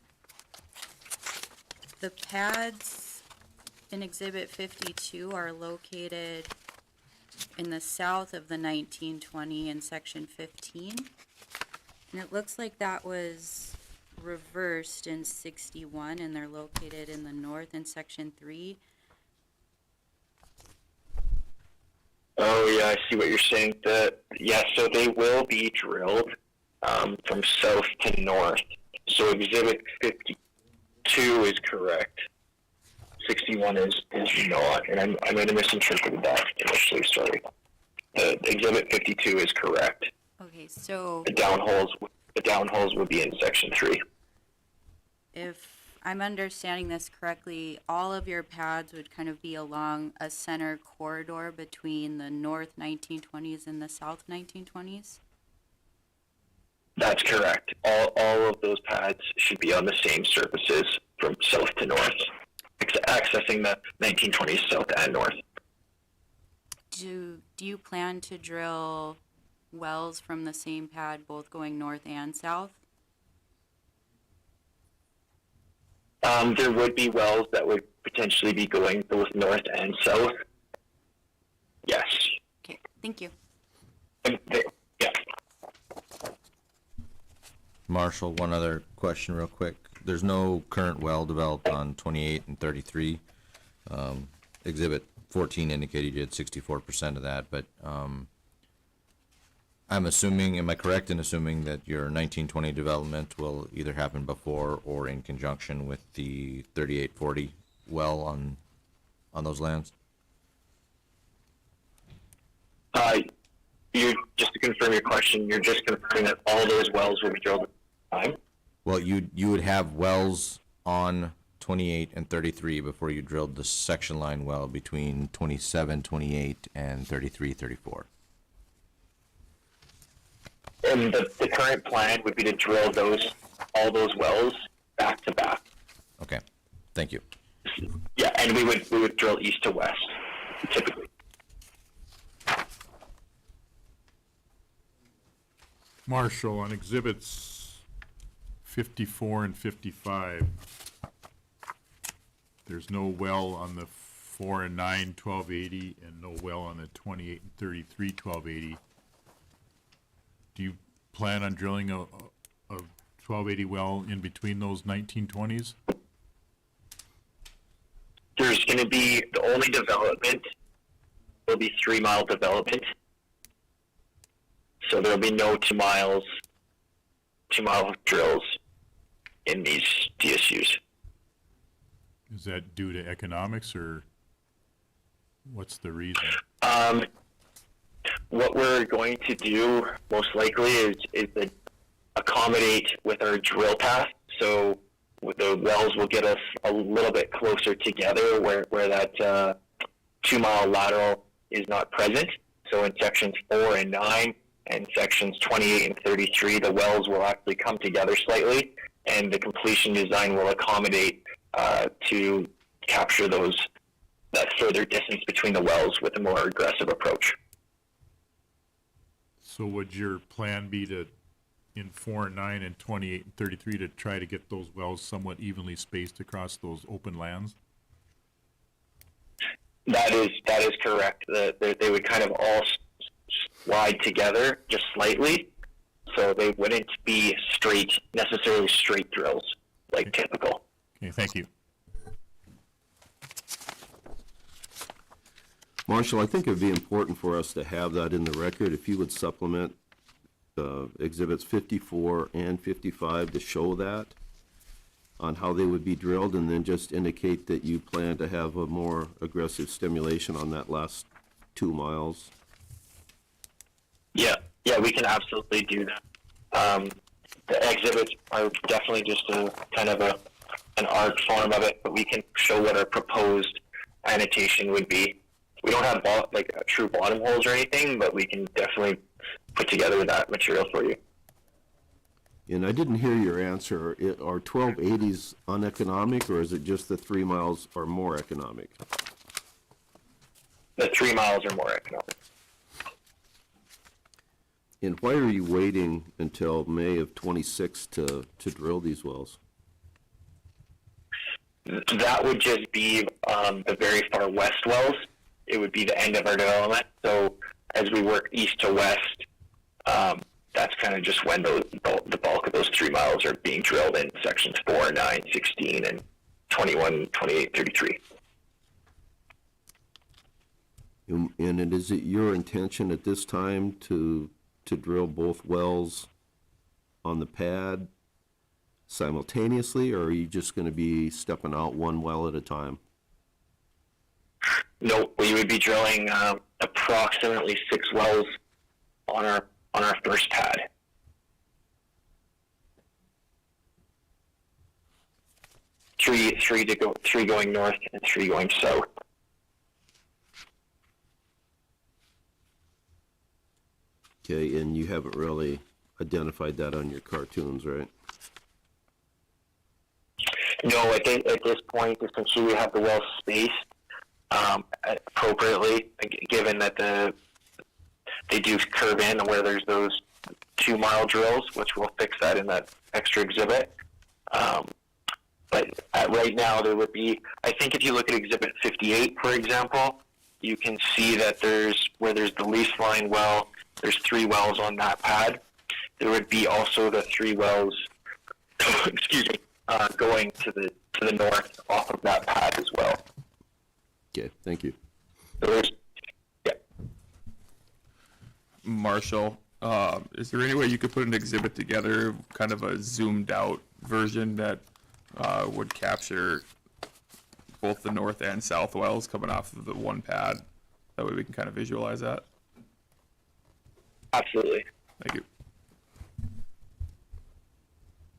the pads in Exhibit 52 are located in the south of the 1920 in Section 15. And it looks like that was reversed in 61, and they're located in the north in Section 3. Oh yeah, I see what you're saying. So they will be drilled from south to north. So Exhibit 52 is correct. 61 is not, and I might have misinterpreted that initially. Sorry. The Exhibit 52 is correct. Okay, so The downholes will be in Section 3. if I'm understanding this correctly, all of your pads would kind of be along a center corridor between the north 1920s and the south 1920s? That's correct. All of those pads should be on the same surfaces from south to north, accessing the 1920s south and north. Do you plan to drill wells from the same pad, both going north and south? There would be wells that would potentially be going both north and south. Yes. Okay, thank you. Yeah. Marshall, one other question real quick. There's no current well developed on 28 and 33. Exhibit 14 indicated you had 64% of that, but I'm assuming, am I correct in assuming that your 1920 development will either happen before or in conjunction with the 3840 well on those lands? You just to confirm your question, you're just confirming that all those wells will be drilled at the same time? Well, you would have wells on 28 and 33 before you drilled the section line well between 27, 28, and 33, 34. And the current plan would be to drill all those wells back to back. Okay, thank you. Yeah, and we would drill east to west, typically. Marshall, on exhibits 54 and 55, there's no well on the 4 and 9 1280 and no well on the 28 and 33 1280. Do you plan on drilling a 1280 well in between those 1920s? There's going to be, the only development will be 3 mile development. So there'll be no 2 mile drills in these DSUs. Is that due to economics or what's the reason? What we're going to do most likely is to accommodate with our drill path. So the wells will get us a little bit closer together where that 2 mile lateral is not present. So in sections 4 and 9 and sections 28 and 33, the wells will actually come together slightly, and the completion design will accommodate to capture that further distance between the wells with a more aggressive approach. So would your plan be to, in 4 and 9 and 28 and 33, to try to get those wells somewhat evenly spaced across those open lands? That is correct. They would kind of all slide together just slightly, so they wouldn't be necessarily straight drills like typical. Okay, thank you. Marshall, I think it'd be important for us to have that in the record, if you would supplement exhibits 54 and 55 to show that on how they would be drilled, and then just indicate that you plan to have a more aggressive stimulation on that last 2 miles. Yeah, we can absolutely do that. The exhibits are definitely just a kind of an art form of it, but we can show what our proposed annotation would be. We don't have true bottom holes or anything, but we can definitely put together that material for you. And I didn't hear your answer. Are 1280s uneconomic, or is it just the 3 miles are more economic? The 3 miles are more economic. And why are you waiting until May of 26 to drill these wells? That would just be the very far west wells. It would be the end of our development. So as we work east to west, that's kind of just when the bulk of those 3 miles are being drilled in sections 4, 9, 16, and 21, 28, 33. And is it your intention at this time to drill both wells on the pad simultaneously, or are you just going to be stepping out one well at a time? No, we would be drilling approximately 6 wells on our first pad. Three going north and 3 going south. Okay, and you haven't really identified that on your cartoons, right? No, at this point, essentially we have the wells spaced appropriately, given that they do curve in where there's those 2 mile drills, which we'll fix that in that extra exhibit. But right now there would be, I think if you look at exhibit 58, for example, you can see that where there's the lease line well, there's 3 wells on that pad. There would be also the 3 wells, excuse me, going to the north off of that pad as well. Okay, thank you. So there's, yeah. Marshall, is there any way you could put an exhibit together, kind of a zoomed out version that would capture both the north and south wells coming off of the one pad? That way we can kind of visualize that. Absolutely. Thank you.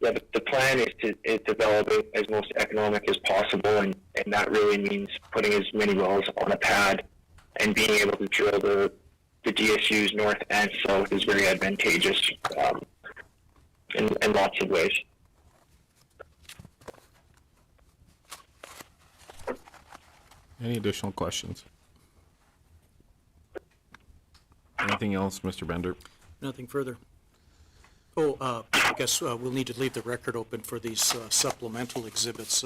Yeah, the plan is to develop it as most economic as possible, and that really means putting as many wells on a pad and being able to drill the DSUs north and south is very advantageous in lots of ways. Any additional questions? Anything else, Mr. Bender? Nothing further. Oh, I guess we'll need to leave the record open for these supplemental exhibits.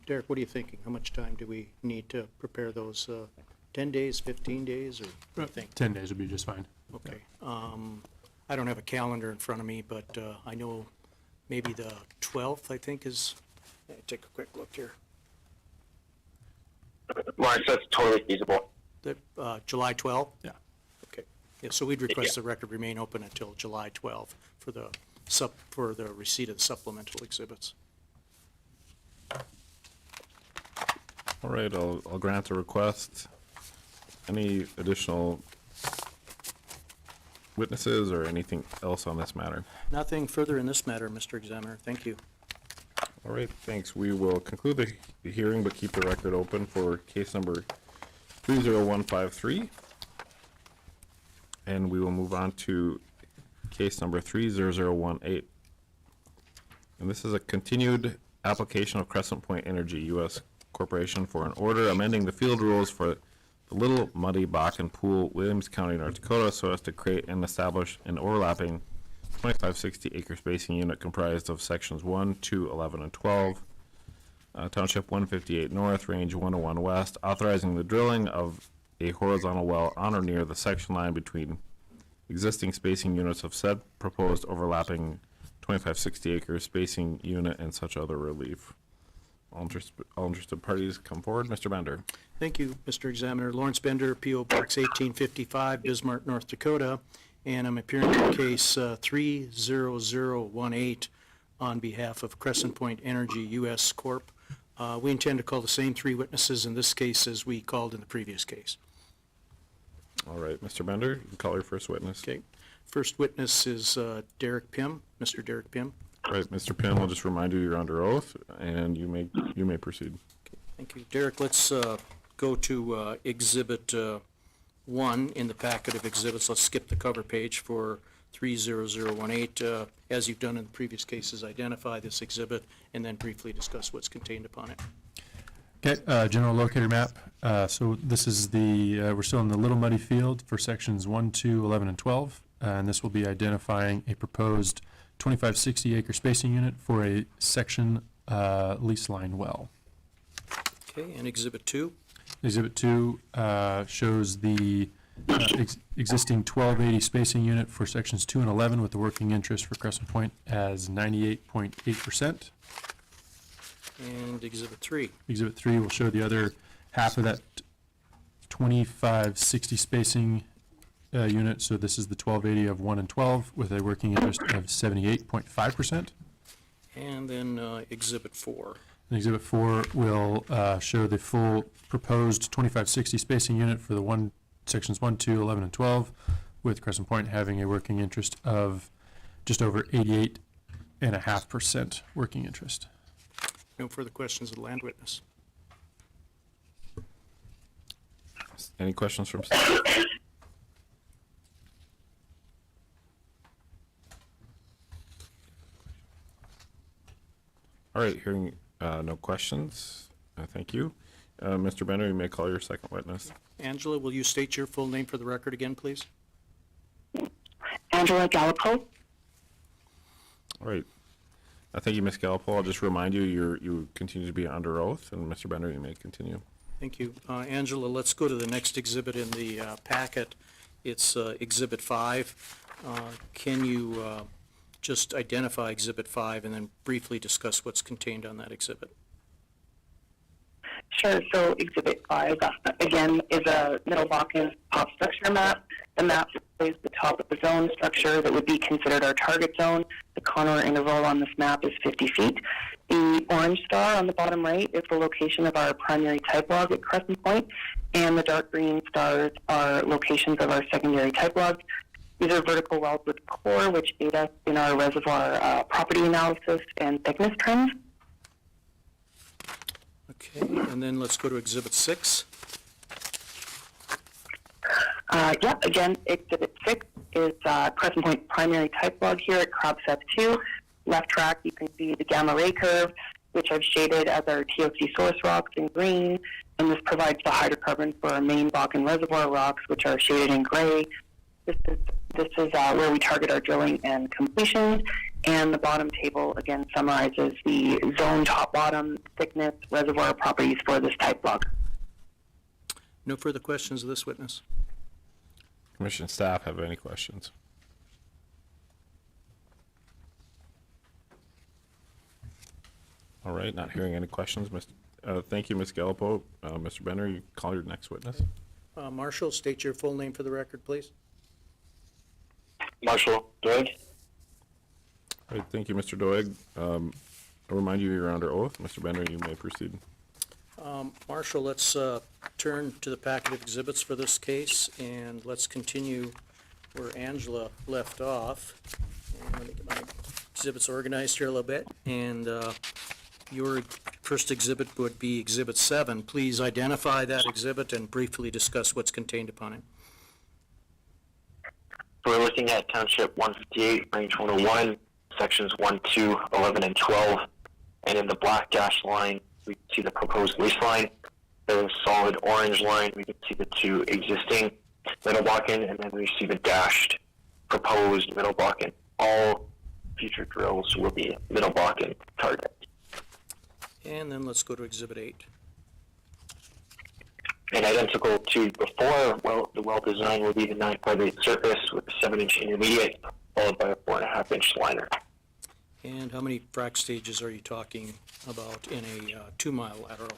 Derek, what are you thinking? How much time do we need to prepare those? 10 days, 15 days, or what do you think? 10 days would be just fine. Okay. I don't have a calendar in front of me, but I know maybe the 12th, I think, is, take a quick look here. Lawrence, that's totally feasible. The, July 12th? Yeah. Okay. Yeah, so we'd request the record remain open until July 12th for the receipt of the supplemental exhibits. All right, I'll grant the request. Any additional witnesses or anything else on this matter? Nothing further in this matter, Mr. Examiner. Thank you. All right, thanks. We will conclude the hearing, but keep the record open for case number 30153. And we will move on to case number 30018. And this is a continued application of Crescent Point Energy U.S. Corporation for an order amending the field rules for the Little Muddy Bakken Pool, Williams County, North Dakota, so as to create and establish an overlapping 2560 acre spacing unit comprised of sections 1, 2, 11, and 12 Township 158 North, Range 101 West, authorizing the drilling of a horizontal well on or near the section line between existing spacing units of said proposed overlapping 2560 acre spacing unit and such other relief. All interested parties come forward. Mr. Bender. Thank you, Mr. Examiner. Lawrence Bender, P.O. Box 1855, Bismarck, North Dakota, and I'm appearing in case 30018 on behalf of Crescent Point Energy U.S. Corp. We intend to call the same three witnesses in this case as we called in the previous case. All right, Mr. Bender, you can call your first witness. Okay. First witness is Derek Pym. Mr. Derek Pym. All right, Mr. Pym, I'll just remind you you're under oath, and you may proceed. Thank you. Derek, let's go to Exhibit 1 in the packet of exhibits. Let's skip the cover page for 30018. As you've done in the previous cases, identify this exhibit and then briefly discuss what's contained upon it. Okay, general locator map. So this is we're still in the Little Muddy Field for sections 1, 2, 11, and 12. And this will be identifying a proposed 2560 acre spacing unit for a section lease line well. Okay, and Exhibit 2. Exhibit 2 shows the existing 1280 spacing unit for sections 2 and 11 with the working interest for Crescent Point as 98.8%. And Exhibit 3. Exhibit 3 will show the other half of that 2560 spacing unit. So this is the 1280 of 1 and 12 with a working interest of 78.5%. And then Exhibit 4. And Exhibit 4 will show the full proposed 2560 spacing unit for the sections 1, 2, 11, and 12, with Crescent Point having a working interest of just over 88.5% working interest. No further questions of the land witness. Any questions from staff? All right, hearing no questions, thank you. Mr. Bender, you may call your second witness. Angela, will you state your full name for the record again, please? Angela Gallipo. All right. Thank you, Ms. Gallipo. I'll just remind you, you continue to be under oath, and Mr. Bender, you may continue. Thank you. Angela, let's go to the next exhibit in the packet. It's Exhibit 5. Can you just identify Exhibit 5 and then briefly discuss what's contained on that exhibit? Sure. So Exhibit 5, again, is a Middle Bakken top structure map. The map displays the top of the zone structure that would be considered our target zone. The contour interval on this map is 50 feet. The orange star on the bottom right is the location of our primary type log at Crescent Point, and the dark green stars are locations of our secondary type logs. These are vertical wells with core, which aid us in our reservoir property analysis and thickness trends. Okay, and then let's go to Exhibit 6. Again, Exhibit 6 is Crescent Point primary type log here at Crabset 2. Left track, you can see the gamma ray curve, which I've shaded as our TOC source rocks in green, and this provides the hydrocarbons for our main Bakken reservoir rocks, which are shaded in gray. This is where we target our drilling and completions, and the bottom table, again, summarizes the zone top-bottom thickness reservoir properties for this type log. No further questions of this witness. Commission staff have any questions? All right, not hearing any questions. Thank you, Ms. Gallipo. Mr. Bender, you call your next witness. Marshall, state your full name for the record, please. Marshall Doig. All right, thank you, Mr. Doig. I'll remind you you're under oath. Mr. Bender, you may proceed. Marshall, let's turn to the packet of exhibits for this case, and let's continue where Angela left off. And let me get my exhibits organized here a little bit. And your first exhibit would be Exhibit 7. Please identify that exhibit and briefly discuss what's contained upon it. We're looking at Township 158, Range 101, Sections 1, 2, 11, and 12. And in the black dashed line, we can see the proposed lease line. The solid orange line, we can see the two existing Middle Bakken, and then we see the dashed proposed Middle Bakken. All future drills will be Middle Bakken target. And then let's go to Exhibit 8. And identical to before, well, the well design will be the 9.8 surface with a 7-inch intermediate, followed by a 4.5-inch liner. And how many frac stages are you talking about in a 2-mile lateral?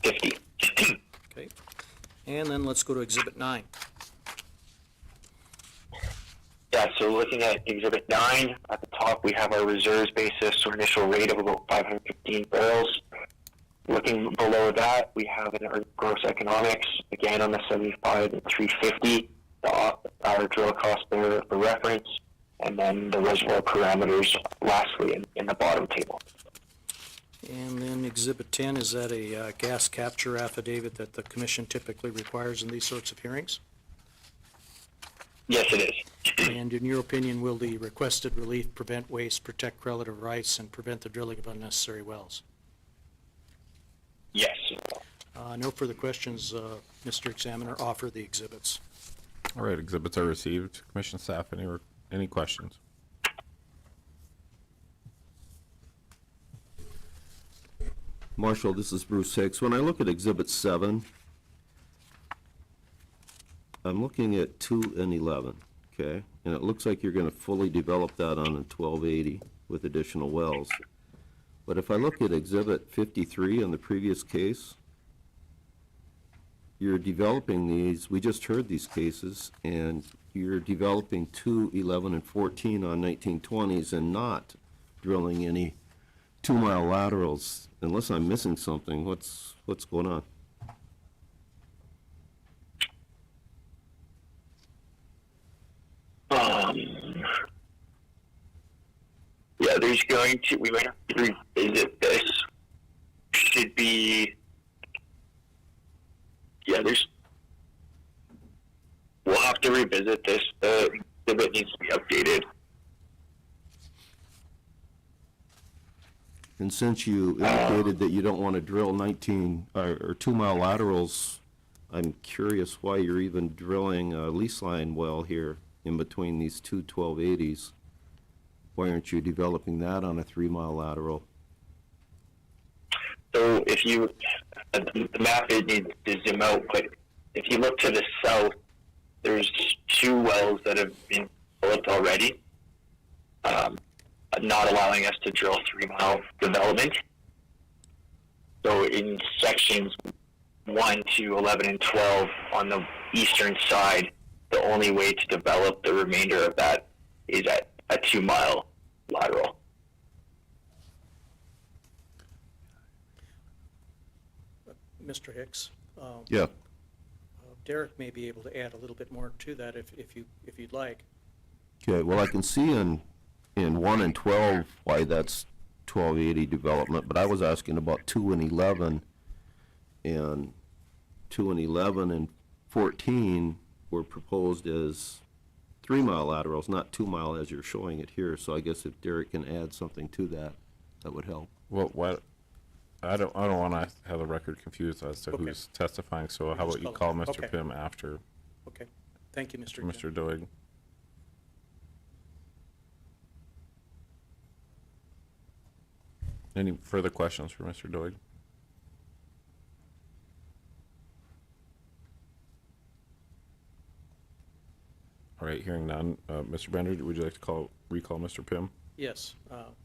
50. Okay. And then let's go to Exhibit 9. Yeah, so looking at Exhibit 9, at the top we have our reserves basis or initial rate of about 515 barrels. Looking below that, we have our gross economics, again on the 75 and 350, our drill cost there for reference, and then the reservoir parameters lastly in the bottom table. And then Exhibit 10, is that a gas capture affidavit that the commission typically requires in these sorts of hearings? Yes, it is. And in your opinion, will the requested relief prevent waste, protect relative rights, and prevent the drilling of unnecessary wells? Yes. No further questions, Mr. Examiner. Offer the exhibits. All right, exhibits are received. Commission staff, any questions? Marshall, this is Bruce Hicks. When I look at Exhibit 7, I'm looking at 2 and 11, okay? And it looks like you're going to fully develop that on a 1280 with additional wells. But if I look at Exhibit 53 in the previous case, you're developing these, we just heard these cases, and you're developing 2, 11, and 14 on 1920s and not drilling any 2-mile laterals. Unless I'm missing something, what's going on? Yeah, there's going to, we might have to revisit this. Should be, yeah, we'll have to revisit this. The exhibit needs to be updated. And since you indicated that you don't want to drill 19 or 2-mile laterals, I'm curious why you're even drilling a lease line well here in between these two 1280s. Why aren't you developing that on a 3-mile lateral? So if you, the map, it needs to zoom out, but if you look to the south, there's 2 wells that have been developed already, not allowing us to drill 3-mile development. So in sections 1 to 11 and 12 on the eastern side, the only way to develop the remainder of that is at a 2-mile lateral. Mr. Hicks? Yeah. Derek may be able to add a little bit more to that if you'd like. Okay, well, I can see in 1 and 12 why that's 1280 development, but I was asking about 2 and 11, and 2 and 11 and 14 were proposed as 3-mile laterals, not 2-mile as you're showing it here. So I guess if Derek can add something to that, that would help. Well, what, I don't want to have the record confused as to Okay. who's testifying, so how Just about you call call it. Mr. Okay. Pym after Okay. Thank you, Mr. Mr. Doig? Any further questions for Mr. Doig? All right, hearing none. Mr. Bender, would you like to recall Mr. Pym? Yes,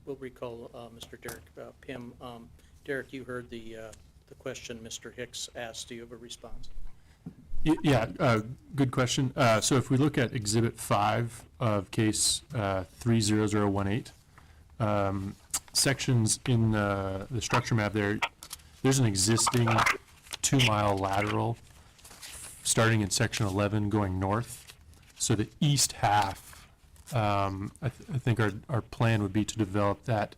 we'll recall Mr. Derek Pym. Derek, you heard the question Mr. Hicks asked. Do you have a response? Yeah, good question. So if we look at Exhibit 5 of case 30018, sections in the structure map there, there's an existing 2-mile lateral starting in section 11 going north. So the east half, I think our plan would be to develop that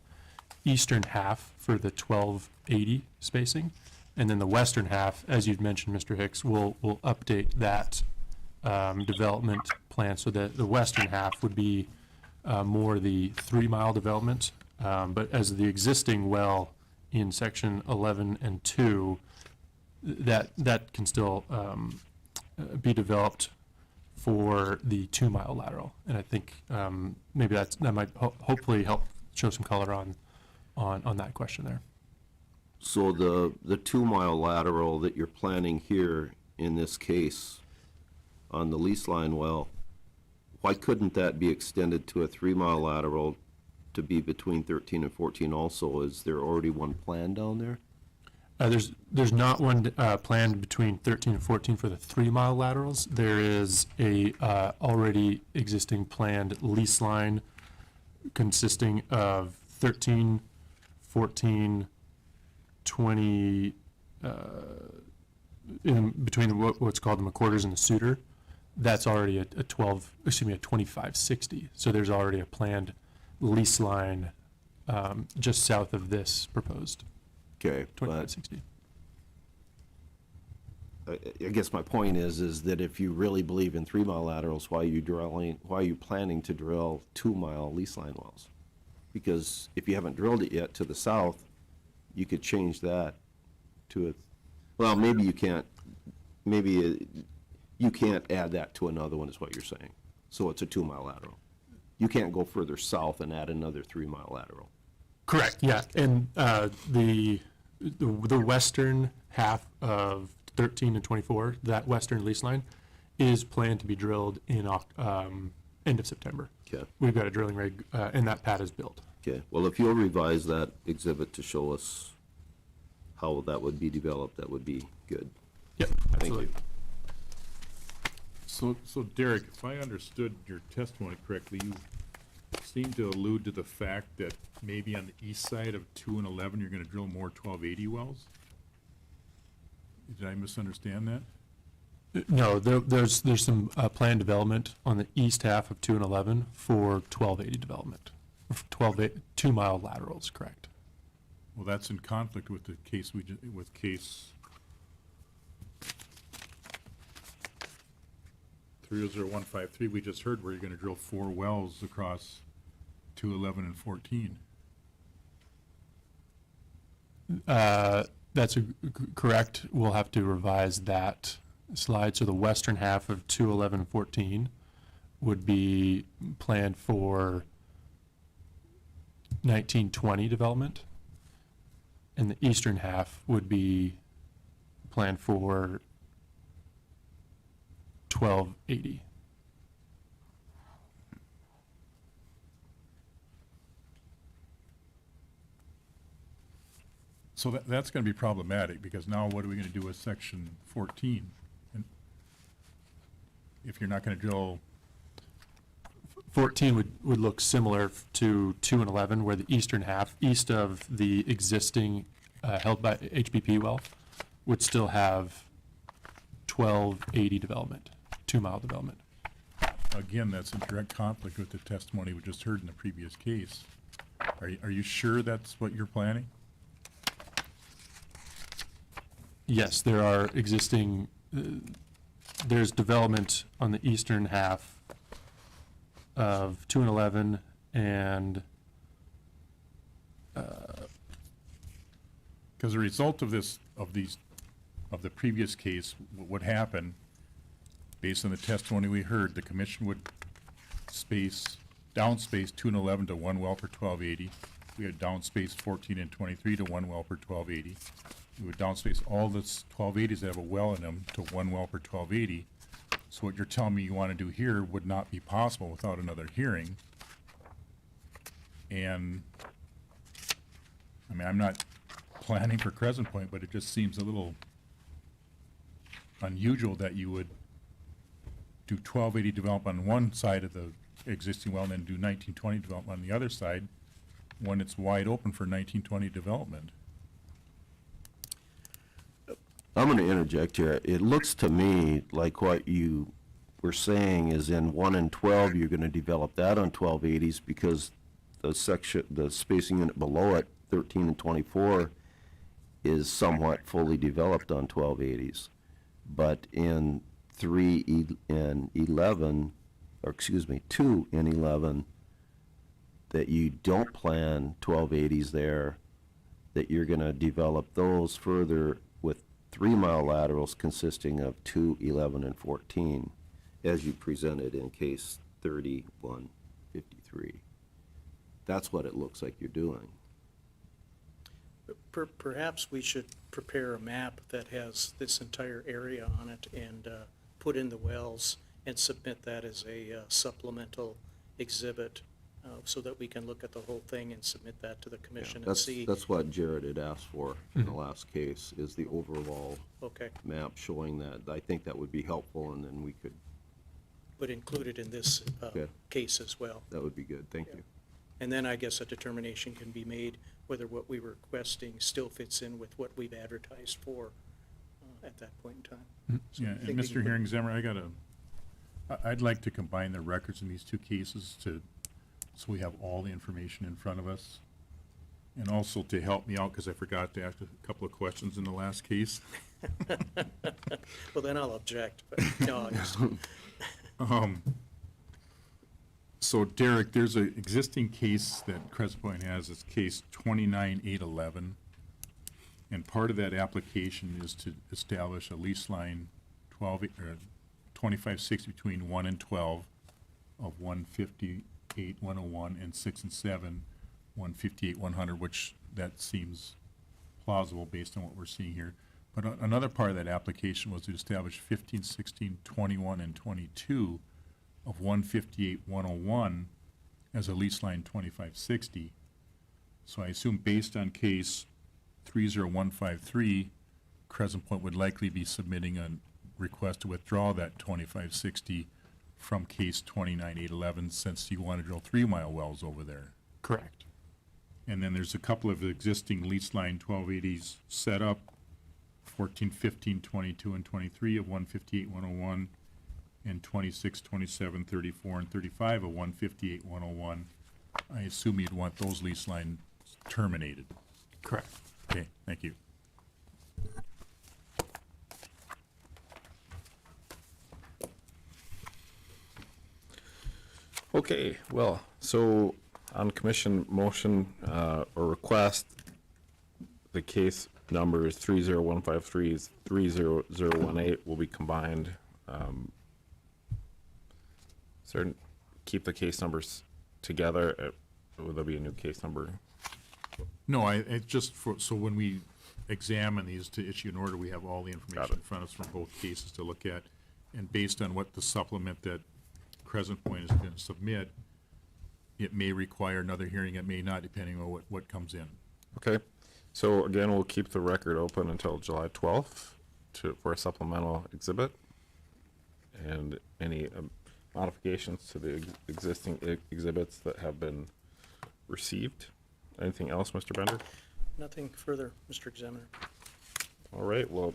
eastern half for the 1280 spacing. And then the western half, as you'd mentioned, Mr. Hicks, will update that development plan so that the western half would be more the 3-mile development. But as the existing well in section 11 and 2, that can still be developed for the 2-mile lateral. And I think maybe that might hopefully help show some color on on that question there. So the 2-mile lateral that you're planning here in this case on the lease line well, why couldn't that be extended to a 3-mile lateral to be between 13 and 14 also? Is there already one plan down there? There's not one planned between 13 and 14 for the 3-mile laterals. There is a already existing planned lease line consisting of 13, 14, 20, in between what's called the McQuarters and the Suitor. That's already a 2560. So there's already a planned lease line just south of this proposed Okay, but 2560. I guess my point is that if you really believe in 3-mile laterals, why are you planning to drill 2-mile lease line wells? Because if you haven't drilled it yet to the south, you could change that to well, maybe you can't, you can't add that to another one is what you're saying. So it's a 2-mile lateral. You can't go further south and add another 3-mile lateral. Correct, yeah, and the western half of 13 and 24, that western lease line, is planned to be drilled in end of September. Okay. We've got a drilling rig, and that pad is built. Okay, well, if you'll revise that exhibit to show us how that would be developed, that would be good. Yep, Thank absolutely. you. So Derek, if I understood your testimony correctly, you seem to allude to the fact that maybe on the east side of 2 and 11, you're gonna drill more 1280 wells? Did I misunderstand that? No, there's some planned development on the east half of 2 and 11 for 1280 development. 2-mile laterals, correct. Well, that's in conflict with the case with case 30153 we just heard, where you're gonna drill 4 wells across 2, 11, and 14. That's correct. We'll have to revise that slide. So the western half of 2, 11, and 14 would be planned for 1920 development. And the eastern half would be planned for 1280. So that's gonna be problematic, because now what are we gonna do with section 14? And if you're not gonna drill, 14 would look similar to 2 and 11, where the eastern half, east of the existing held by HBP well, would still have 1280 development, 2-mile development. again, that's in direct conflict with the testimony we just heard in the previous case. Are you sure that's what you're planning? Yes, there are existing, there's development on the eastern half of 2 and 11 and Because the result of this, of the previous case, what happened, based on the testimony we heard, the commission would downspace 2 and 11 to 1 well per 1280. We had downspace 14 and 23 to 1 well per 1280. We would downspace all the 1280s that have a well in them to 1 well per 1280. So what you're telling me you want to do here would not be possible without another hearing. And, I mean, I'm not planning for Crescent Point, but it just seems a little unusual that you would do 1280 development on one side of the existing well and then do 1920 development on the other side when it's wide open for 1920 development. I'm going to interject here. It looks to me like what you were saying is in 1 and 12, you're going to develop that on 1280s because the spacing unit below it, 13 and 24, is somewhat fully developed on 1280s. But in 3 and 11, or excuse me, 2 and 11, that you don't plan 1280s there, that you're going to develop those further with 3-mile laterals consisting of 2, 11, and 14, as you presented in case 3153. That's what it looks like you're doing. Perhaps we should prepare a map that has this entire area on it and put in the wells and submit that as a supplemental exhibit so that we can look at the whole thing and submit that to the commission and see. That's what Jared had asked for in the last case, is the overall Okay, map showing that. I think that would be helpful, and then we could, but include it in this Okay. case as well. that would be good, thank you. And then I guess a determination can be made whether what we were requesting still fits in with what we've advertised for at that point in time. So Yeah, I and think we Mr. can put- Herring-Zimmer, I'd like to combine the records in these two cases so we have all the information in front of us. And also to help me out, because I forgot to ask a couple of questions in the last case. Well, then I'll object, but no, So Derek, there's an existing case that Crescent Point has, it's case 29811. And part of that application is to establish a lease line 2560 between 1 and 12 of 158, 101, and 6 and 7, 158, 100, which that seems plausible based on what we're seeing here. But another part of that application was to establish 15, 16, 21, and 22 of 158, 101 as a lease line 2560. So I assume based on case 30153, Crescent Point would likely be submitting a request to withdraw that 2560 from case 29811 since you want to drill 3-mile wells over there. Correct. And then there's a couple of existing lease line 1280s set up, 14, 15, 22, and 23 of 158, 101, and 26, 27, 34, and 35 of 158, 101. I assume you'd want those lease lines terminated. Correct. Okay, thank you. Okay, well, so on commission motion or request, the case numbers 30153, 30018 will be combined. Keep the case numbers together. Will there be a new case number? No, it's just for, so when we examine these to issue an order, we have all the information in front of us from both cases to look at. And based on what the supplement that Crescent Point is going to submit, it may require another hearing, it may not, depending on what comes in. Okay, so again, we'll keep the record open until July 12th for a supplemental exhibit. And any modifications to the existing exhibits that have been received. Anything else, Mr. Bender? nothing further, Mr. Examiner. All right, well,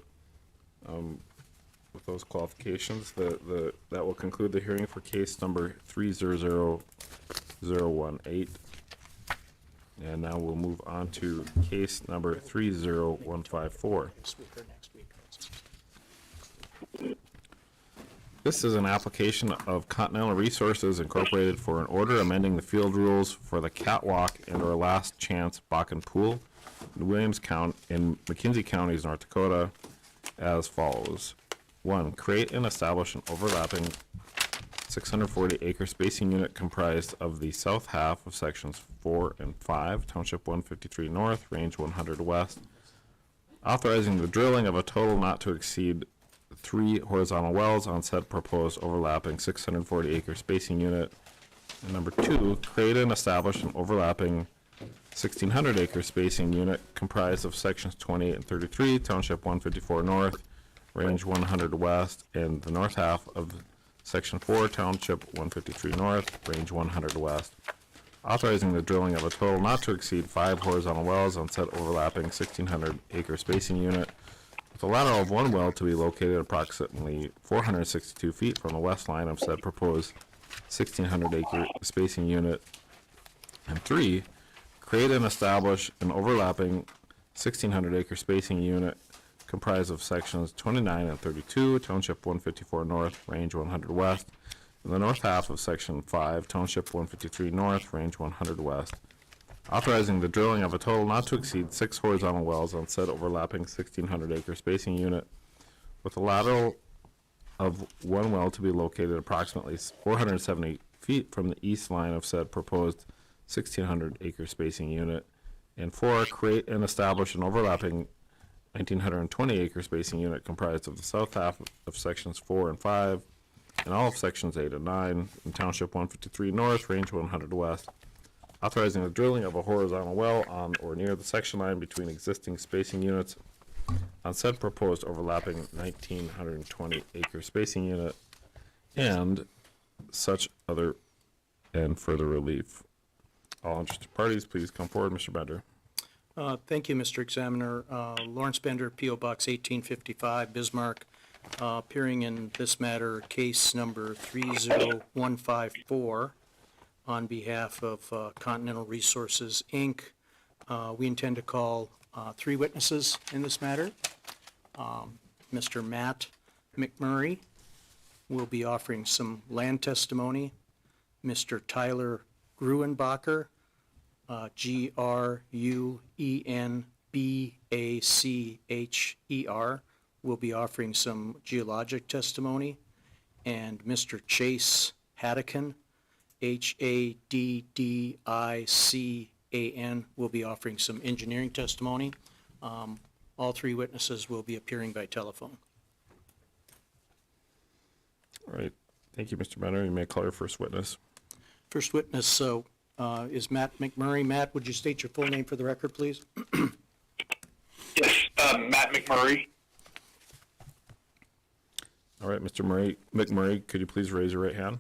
with those qualifications, that will conclude the hearing for case number 300018. And now we'll move on to case number 30154. This week or next week. This is an application of Continental Resources Incorporated for an order amending the field rules for the catwalk and/or last chance Bakken Pool in Williams County, in McKenzie Counties, North Dakota, as follows. 1, create and establish an overlapping 640-acre spacing unit comprised of the south half of sections 4 and 5, Township 153 North, Range 100 West, authorizing the drilling of a total not to exceed 3 horizontal wells on said proposed overlapping 640-acre spacing unit. And number 2, create and establish an overlapping 1,600-acre spacing unit comprised of sections 28 and 33, Township 154 North, Range 100 West, and the north half of Section 4, Township 153 North, Range 100 West, authorizing the drilling of a total not to exceed 5 horizontal wells on said overlapping 1,600-acre spacing unit, with a lateral of 1 well to be located approximately 462 feet from the west line of said proposed 1,600-acre spacing unit. And 3, create and establish an overlapping 1,600-acre spacing unit comprised of sections 29 and 32, Township 154 North, Range 100 West, and the north half of Section 5, Township 153 North, Range 100 West, authorizing the drilling of a total not to exceed 6 horizontal wells on said overlapping 1,600-acre spacing unit, with a lateral of 1 well to be located approximately 470 feet from the east line of said proposed 1,600-acre spacing unit. And 4, create and establish an overlapping 1,920 acre spacing unit comprised of the south half of sections 4 and 5 and all of sections 8 and 9 in Township 153 North, Range 100 West, authorizing the drilling of a horizontal well on or near the section line between existing spacing units on said proposed overlapping 1,920 acre spacing unit and such other and further relief. All interested parties, please come forward. Mr. Bender. Thank you, Mr. Examiner. Lawrence Bender, P.O. Box 1855, Bismarck, appearing in this matter, case number 30154, on behalf of Continental Resources, Inc. We intend to call 3 witnesses in this matter. Mr. Matt McMurray will be offering some land testimony. Mr. Tyler Gruenbacher, Gruenbacher, will be offering some geologic testimony. And Mr. Chase Haddican, Haddican, will be offering some engineering testimony. All 3 witnesses will be appearing by telephone. All right. Thank you, Mr. Bender. You may call your first witness. First witness is Matt McMurray. Matt, would you state your full name for the record, please? Yes, Matt McMurray. All right, Mr. McMurray, could you please raise your right hand?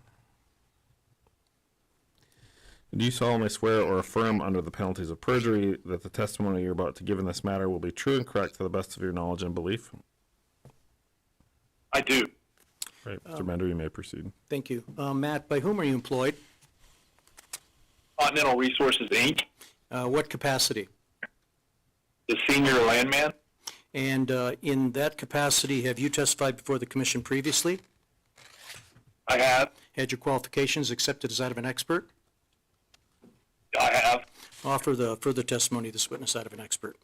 Do you solemnly swear or affirm under the penalties of perjury that the testimony you're about to give in this matter will be true and correct to the best of your knowledge and belief? I do. All right, Mr. Bender, you may proceed. Thank you. Matt, by whom are you employed? Continental Resources, Inc., What capacity? the senior landman. And in that capacity, have you testified before the commission previously? I have. Had your qualifications accepted as that of an expert? I have. Offer the further testimony of this witness that of an expert.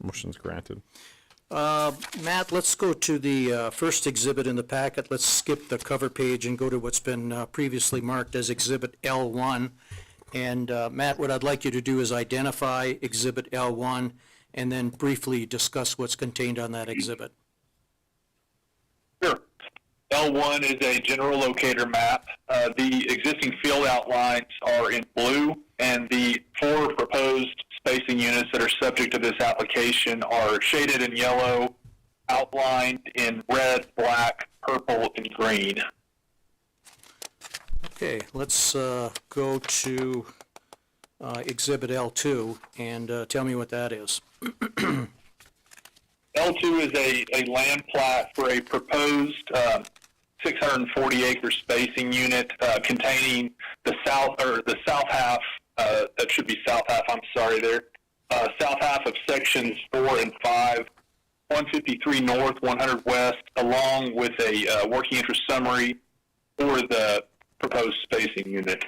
Motion's granted. Matt, let's go to the first exhibit in the packet. Let's skip the cover page and go to what's been previously marked as Exhibit L1. And Matt, what I'd like you to do is identify Exhibit L1 and then briefly discuss what's contained on that exhibit. Sure. L1 is a general locator map. The existing field outlines are in blue, and the 4 proposed spacing units that are subject to this application are shaded in yellow, outlined in red, black, purple, and green. Okay, let's go to Exhibit L2 and tell me what that is. L2 is a land plat for a proposed 640 acre spacing unit containing the south half, that should be south half, I'm sorry there, south half of sections 4 and 5, 153 north, 100 west, along with a working interest summary for the proposed spacing unit.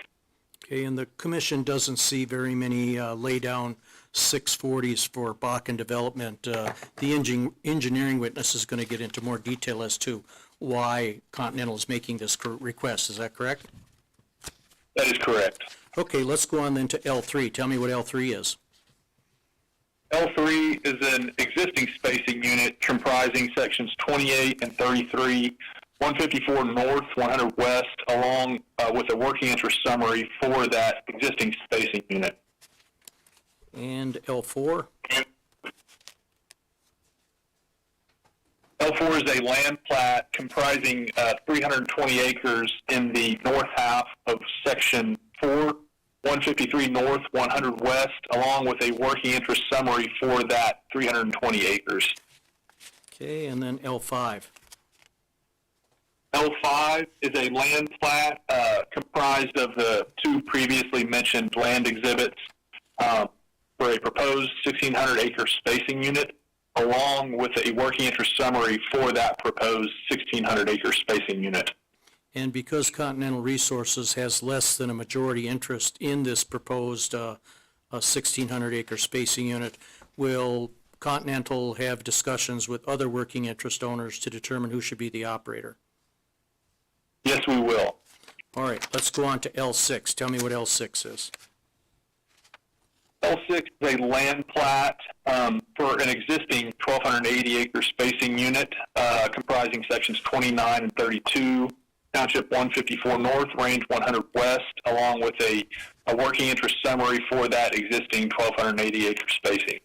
Okay, and the commission doesn't see very many lay-down 640s for Bakken development. The engineering witness is going to get into more detail as to why Continental is making this request. Is that correct? That is correct. Okay, let's go on then to L3. Tell me what L3 is. L3 is an existing spacing unit comprising sections 28 and 33, 154 north, 100 west, along with a working interest summary for that existing spacing unit. And L4? L4 is a land plat comprising 320 acres in the north half of section 4, 153 north, 100 west, along with a working interest summary for that 320 acres. Okay, and then L5. L5 is a land plat comprised of the 2 previously mentioned land exhibits for a proposed 1,600 acre spacing unit, along with a working interest summary for that proposed 1,600 acre spacing unit. And because Continental Resources has less than a majority interest in this proposed 1,600 acre spacing unit, will Continental have discussions with other working interest owners to determine who should be the operator? Yes, we will. All right, let's go on to L6. Tell me what L6 is. L6 is a land plat for an existing 1,280 acre spacing unit comprising sections 29 and 32, Township 154 North, Range 100 West, along with a working interest summary for that existing 1,280 acre spacing.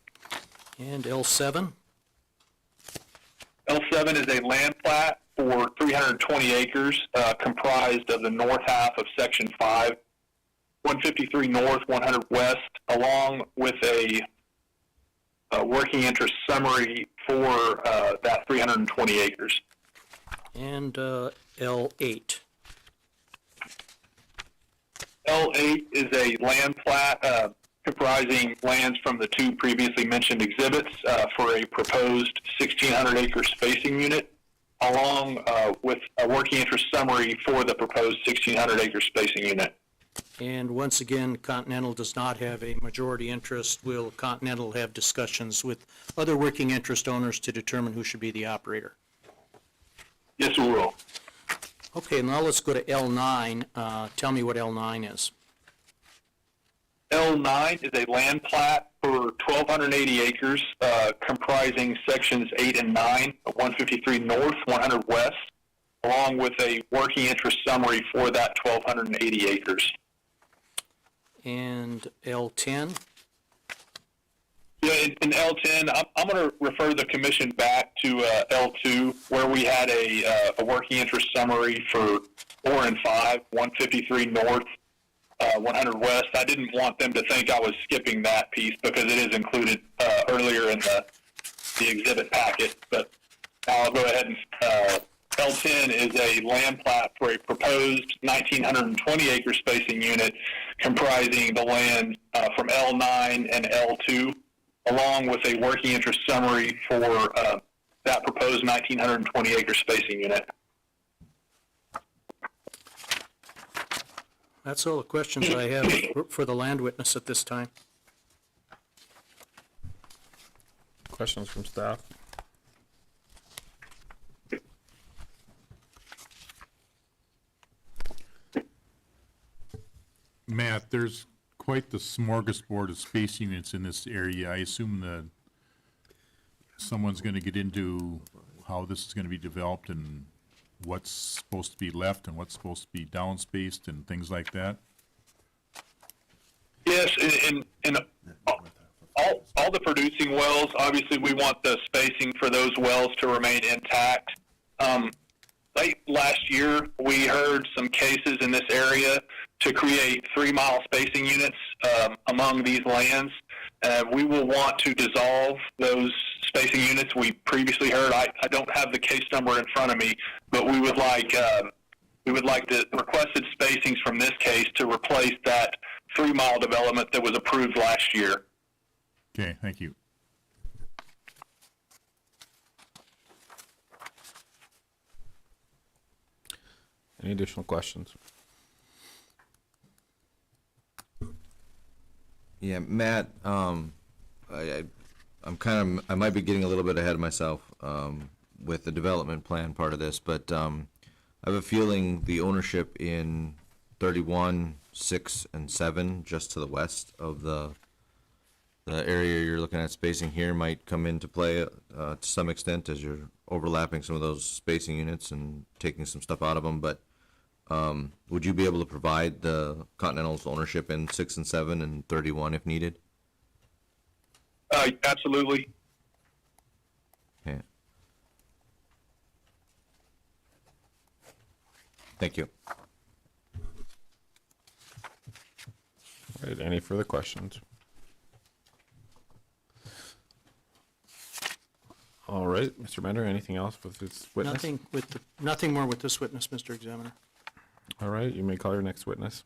And L7? L7 is a land plat for 320 acres comprised of the north half of Section 5, 153 North, 100 West, along with a working interest summary for that 320 acres. And L8? L8 is a land plat comprising lands from the two previously mentioned exhibits for a proposed 1,600 acre spacing unit, along with a working interest summary for the proposed 1,600 acre spacing unit. And once again, Continental does not have a majority interest. Will Continental have discussions with other working interest owners to determine who should be the operator? Yes, we will. Okay, now let's go to L9. Tell me what L9 is. L9 is a land plat for 1,280 acres comprising sections 8 and 9 of 153 North, 100 West, along with a working interest summary for that 1,280 acres. And L10? Yeah, in L10, I'm going to refer the commission back to L2, where we had a working interest summary for 4 and 5, 153 North, 100 West. I didn't want them to think I was skipping that piece because it is included earlier in the exhibit packet. But now I'll go ahead and L10 is a land plat for a proposed 1,920 acre spacing unit comprising the land from L9 and L2, along with a working interest summary for that proposed 1,920 acre spacing unit. That's all the questions I have for the land witness at this time. Questions from staff? Matt, there's quite the smorgasbord of space units in this area. I assume that someone's gonna get into how this is gonna be developed and what's supposed to be left and what's supposed to be downspaced and things like that? Yes, and all the producing wells, obviously we want the spacing for those wells to remain intact. Late last year, we heard some cases in this area to create 3-mile spacing units among these lands. We will want to dissolve those spacing units. We previously heard, I don't have the case number in front of me, but we would like the requested spacings from this case to replace that 3-mile development that was approved last year. Okay, thank you. Any additional questions? Yeah, Matt, I'm I might be getting a little bit ahead of myself with the development plan part of this, but I have a feeling the ownership in 31, 6, and 7, just to the west of the area you're looking at spacing here, might come into play to some extent as you're overlapping some of those spacing units and taking some stuff out of them, but would you be able to provide the Continental's ownership in 6 and 7 and 31 if needed? Absolutely. Okay. Thank you. All right, any further questions? All right, Mr. Bender, anything else with this witness? Nothing more with this witness, Mr. Examiner. All right, you may call your next witness.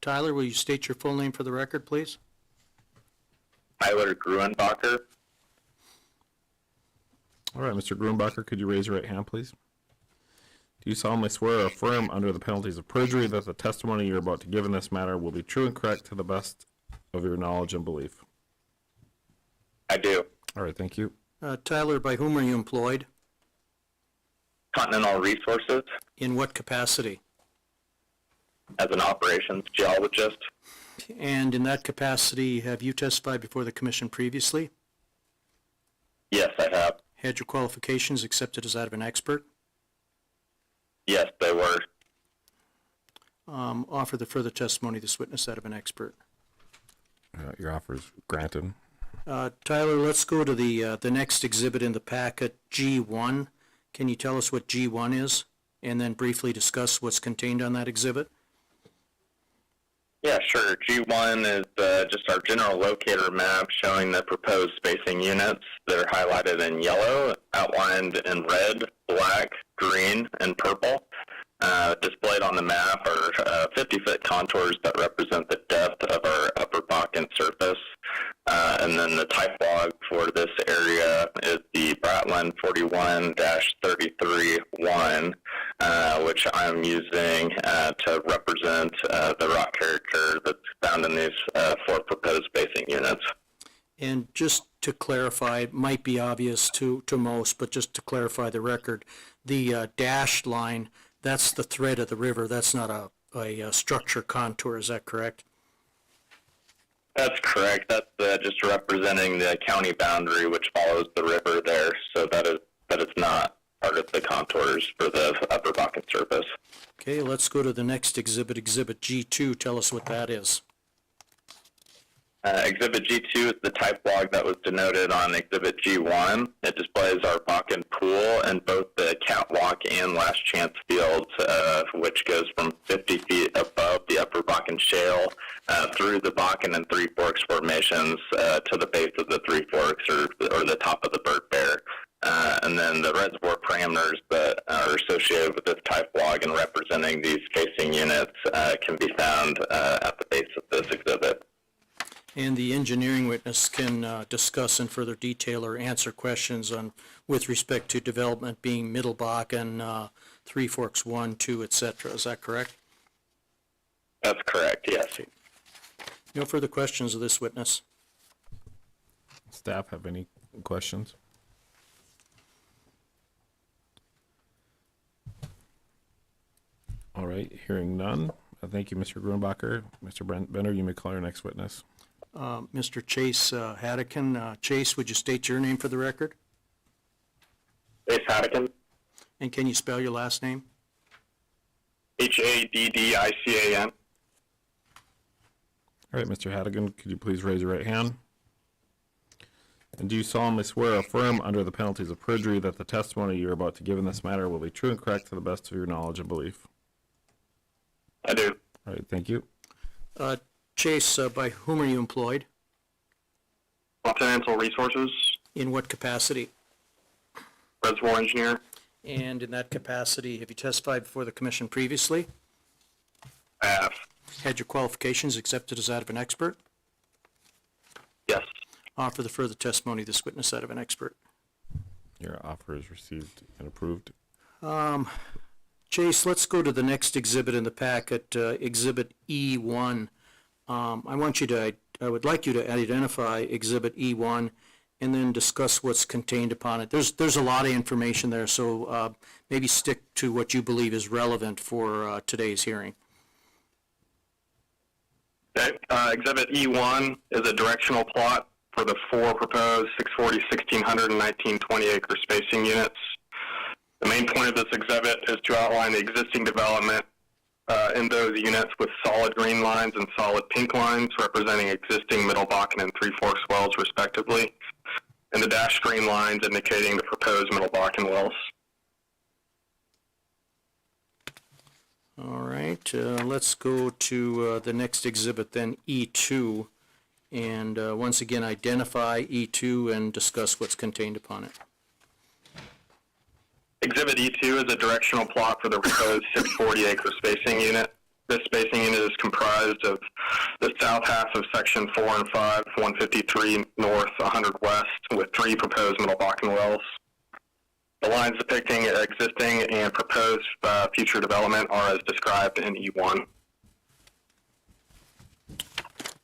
Tyler, will you state your full name for the record, please? Tyler Gruenbacher. All right, Mr. Grunbacher, could you raise your right hand, please? Do you solemnly swear or affirm under the penalties of perjury that the testimony you're about to give in this matter will be true and correct to the best of your knowledge and belief? I do. All right, thank you. Tyler, by whom are you employed? Continental Resources In what capacity? as an operations geologist. And in that capacity, have you testified before the commission previously? Yes, I have. Had your qualifications accepted as that of an expert? Yes, they were. Offer the further testimony of this witness that of an expert. Your offer is granted. Tyler, let's go to the next exhibit in the packet, G1. Can you tell us what G1 is? And then briefly discuss what's contained on that exhibit? Yeah, sure. G1 is just our general locator map showing the proposed spacing units. They're highlighted in yellow, outlined in red, black, green, and purple. Displayed on the map are 50-foot contours that represent the depth of our upper Bakken surface. And then the type log for this area is the Bratland 41-33-1, which I'm using to represent the rock character that's found in these 4 proposed spacing units. And just to clarify, it might be obvious to most, but just to clarify the record, the dashed line, that's the thread of the river. That's not a structure contour. Is that correct? That's correct. That's just representing the county boundary, which follows the river there. So that is not part of the contours for the upper Bakken surface. Okay, let's go to the next exhibit, Exhibit G2. Tell us what that is. Exhibit G2 is the type log that was denoted on Exhibit G1. It displays our Bakken pool and both the catwalk and last chance fields, which goes from 50 feet above the upper Bakken shale through the Bakken and Three Forks formations to the base of the Three Forks or the top of the Bird Bear. And then the reservoir parameters that are associated with this type log and representing these spacing units can be found at the base of this exhibit. And the engineering witness can discuss in further detail or answer questions on with respect to development being Middle Bakken, Three Forks 1, 2, et cetera. Is that correct? That's correct, yes. No further questions of this witness. Staff have any questions? All right, hearing none. Thank you, Mr. Grunbacher. Mr. Bender, you may call your next witness. Mr. Chase Haddican. Chase, would you state your name for the record? Chase Haddican, And can you spell your last name? Haddican. All right, Mr. Haddigan, could you please raise your right hand? And do you solemnly swear or affirm under the penalties of perjury that the testimony you're about to give in this matter will be true and correct to the best of your knowledge and belief? I do. All right, thank you. Chase, by whom are you employed? Continental Resources, In what capacity? Reservoir Engineer. And in that capacity, have you testified before the commission previously? I have. Had your qualifications accepted as that of an expert? Yes. Offer the further testimony of this witness that of an expert. Your offer is received and approved. Chase, let's go to the next exhibit in the packet, Exhibit E1. I would like you to identify Exhibit E1 and then discuss what's contained upon it. There's a lot of information there, so maybe stick to what you believe is relevant for today's hearing. Okay. Exhibit E1 is a directional plot for the 4 proposed 640, 1600, and 1920 acre spacing units. The main point of this exhibit is to outline the existing development in those units with solid green lines and solid pink lines representing existing Middle Bakken and Three Forks wells respectively, and the dashed green lines indicating the proposed Middle Bakken wells. All right, let's go to the next exhibit then, E2, and once again identify E2 and discuss what's contained upon it. Exhibit E2 is a directional plot for the proposed 640 acre spacing unit. This spacing unit is comprised of the south half of section 4 and 5, 153 north, 100 west, with 3 proposed Middle Bakken wells. The lines depicting existing and proposed future development are as described in E1.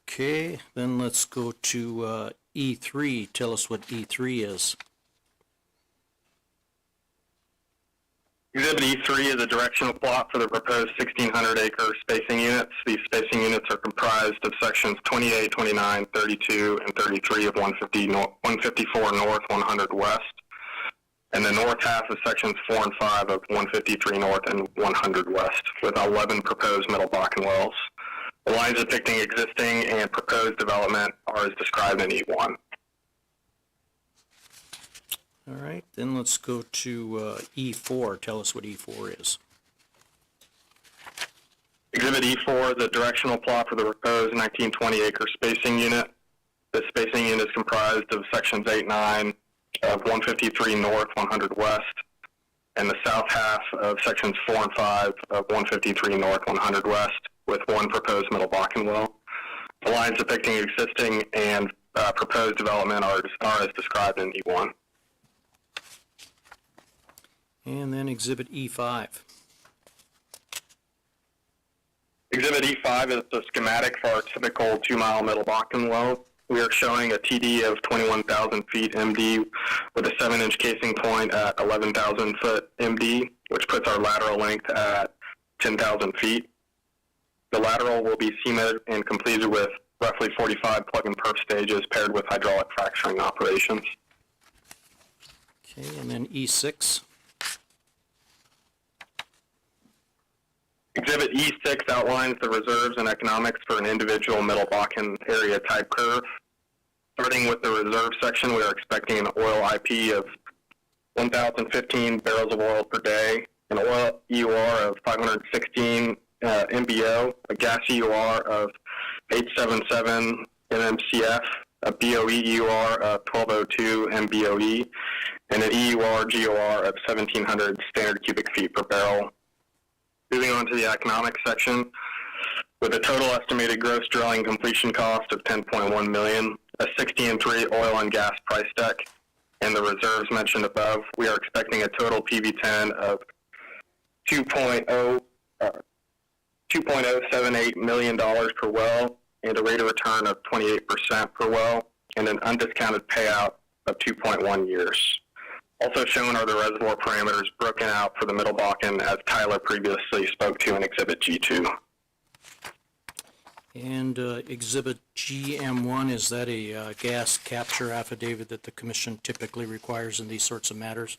Okay, then let's go to E3. Tell us what E3 is. Exhibit E3 is a directional plot for the proposed 1,600-acre spacing units. These spacing units are comprised of sections 28, 29, 32, and 33 of 154 North, 100 West, and the north half of sections 4 and 5 of 153 North and 100 West, with 11 proposed middle Bakken wells. The lines depicting existing and proposed development are as described in E1. All right, then let's go to E4. Tell us what E4 is. Exhibit E4 is a directional plot for the proposed 1920-acre spacing unit. This spacing unit is comprised of sections 8, 9 of 153 North, 100 West, and the south half of sections 4 and 5 of 153 North, 100 West, with one proposed middle Bakken well. The lines depicting existing and proposed development are as described in E1. And then Exhibit E5. Exhibit E5 is the schematic for our typical 2-mile middle Bakken well. We are showing a TD of 21,000 feet MD with a 7-inch casing point at 11,000 foot MD, which puts our lateral length at 10,000 feet. The lateral will be cemented and completed with roughly 45 plug-and-perf stages paired with hydraulic fracturing operations. Okay, and then E6. Exhibit E6 outlines the reserves and economics for an individual middle Bakken area type curve. Starting with the reserve section, we are expecting an oil IP of 1,015 barrels of oil per day, an oil EUR of 516 MBO, a gas EUR of 877 MMCF, a BOE EUR of 1202 MBOE, and an EUR GOR of 1,700 standard cubic feet per barrel. Moving on to the economic section, with a total estimated gross drilling completion cost of $10.1 million, a 60-3 oil and gas price deck, and the reserves mentioned above, we are expecting a total PV10 of $2.078 million per well, and a rate of return of 28% per well, and an undiscounted payout of 2.1 years. Also shown are the reservoir parameters broken out for the Middle Bakken, as Tyler previously spoke to in Exhibit G2. And Exhibit GM1, is that a gas capture affidavit that the commission typically requires in these sorts of matters?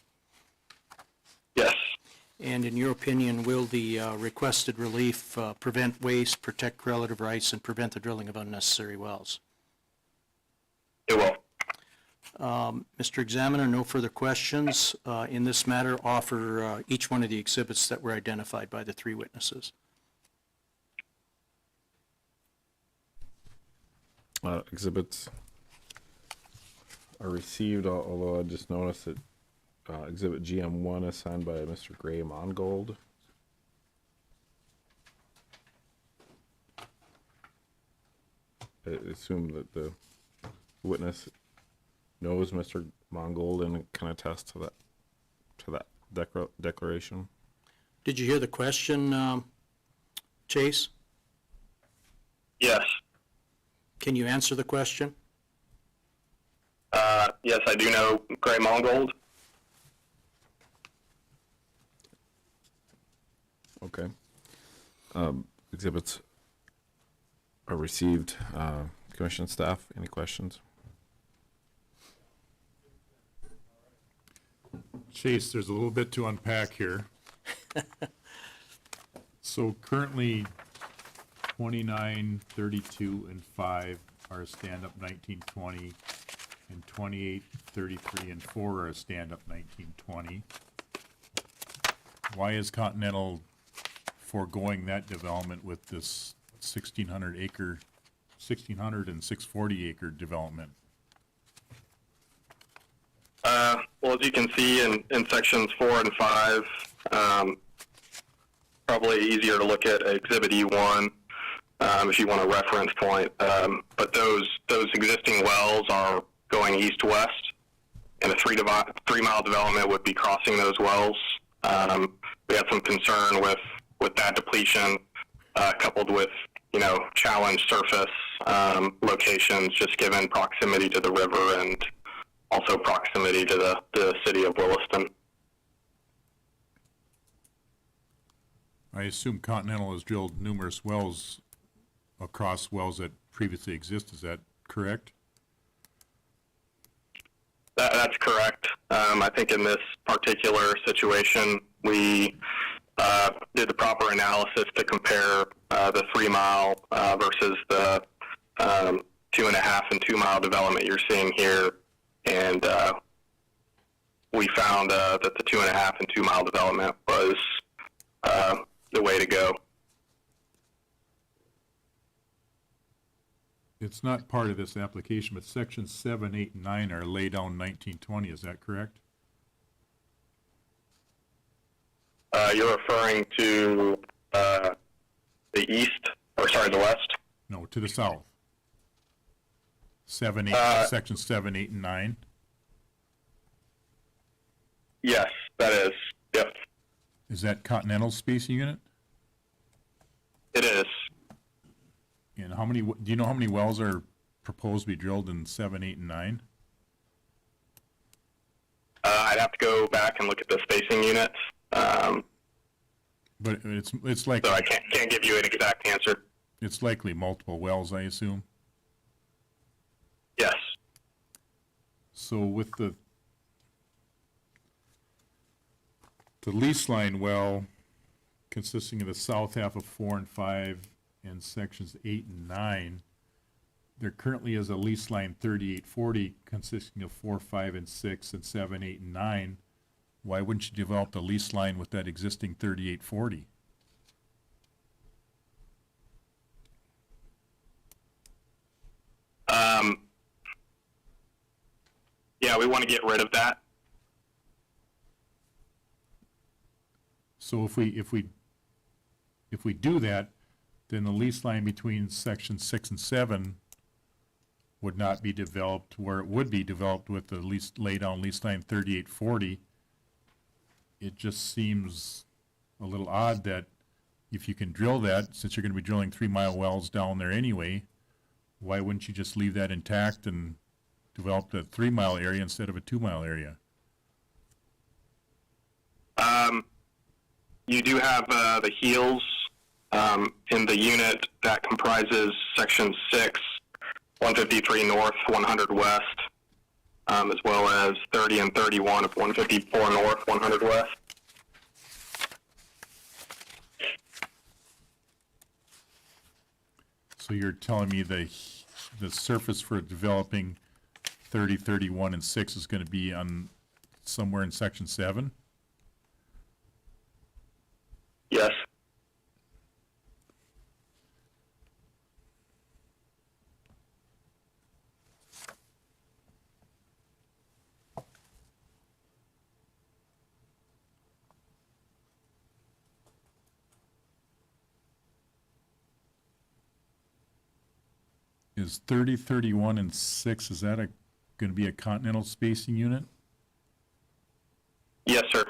Yes. And in your opinion, will the requested relief prevent waste, protect correlative rights, and prevent the drilling of unnecessary wells? It will. Mr. Examiner, no further questions in this matter. Offer each one of the exhibits that were identified by the three witnesses. Exhibits are received, although I just noticed that Exhibit GM1 is signed by Mr. Gray Mongold. I assume that the witness knows Mr. Mongold and can attest to that declaration. Did you hear the question, Chase? Yes. Can you answer the question? Yes, I do know Gray Mongold. Okay. Exhibits are received. Commission staff, any questions? Chase, there's a little bit to unpack here. So currently, 29, 32, and 5 are a stand-up 1920, and 28, 33, and 4 are a stand-up 1920. Why is Continental foregoing that development with this 1,600 and 640 acre development? Well, as you can see in sections 4 and 5, probably easier to look at Exhibit E1 if you want a reference point. But those existing wells are going east-west, and a 3-mile development would be crossing those wells. We had some concern with that depletion, coupled with challenged surface locations, just given proximity to the river and also proximity to the city of Williston. I assume Continental has drilled numerous wells across wells that previously exist, is that correct? That's correct. I think in this particular situation, we did the proper analysis to compare the 3 mile versus the 2.5 and 2 mile development you're seeing here, and we found that the 2.5 and 2 mile development was the way to go. It's not part of this application, but sections 7, 8, and 9 are laid down 1920, is that correct? You're referring to the east, or sorry, the west? No, to the south. 7, 8, section 7, 8, and 9. Yes, that is. Yep, Is that Continental spacing unit? it is. And how many, do you know how many wells are proposed to be drilled in 7, 8, and 9? I'd have to go back and look at the spacing units, But it's like, so I can't give you an exact answer. it's likely multiple wells, I assume. Yes. So with the lease line well consisting of the south half of 4 and 5 and sections 8 and 9, there currently is a lease line 3840 consisting of 4, 5, and 6, and 7, 8, and 9. Why wouldn't you develop the lease line with that existing 3840? Yeah, we want to get rid of that. So if we do that, then the lease line between section 6 and 7 would not be developed where it would be developed with the lay down lease line 3840. It just seems a little odd that if you can drill that, since you're going to be drilling 3 mile wells down there anyway, why wouldn't you just leave that intact and develop the 3 mile area instead of a 2 mile area? You do have the heels in the unit that comprises section 6, 153 north, 100 west, as well as 30 and 31 of 154 north, 100 west. So you're telling me the surface for developing 30, 31, and 6 is going to be on somewhere in section 7? Yes. Is 30, 31, and 6, is that going to be a continental spacing unit? Yes, sir.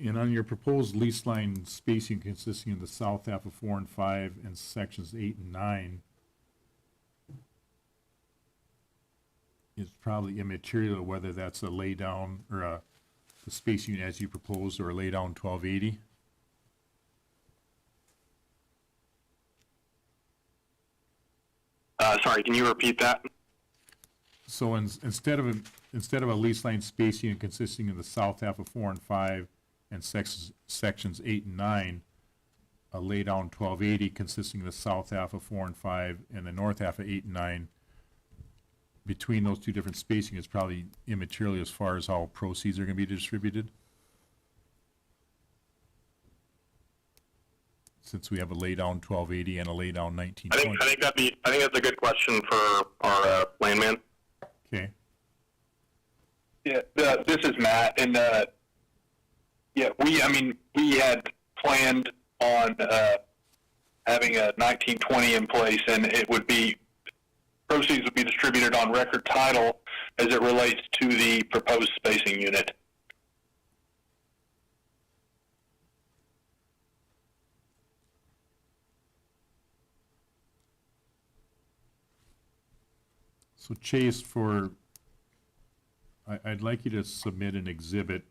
And on your proposed lease line spacing consisting of the south half of 4 and 5 and sections 8 and 9, it's probably immaterial whether that's a lay down or the spacing unit as you proposed or a lay down 1280. Sorry, can you repeat that? So instead of a lease line spacing unit consisting of the south half of 4 and 5 and sections 8 and 9, a lay down 1280 consisting of the south half of 4 and 5 and the north half of 8 and 9, between those two different spacing is probably immaterial as far as how proceeds are going to be distributed. Since we have a lay down 1280 and a lay down 1920. I think that's a good question for our landman. Okay. Yeah, this is Matt, and yeah, we had planned on having a 1920 in place, and proceeds would be distributed on record title as it relates to the proposed spacing unit. So Chase, I'd like you to submit an exhibit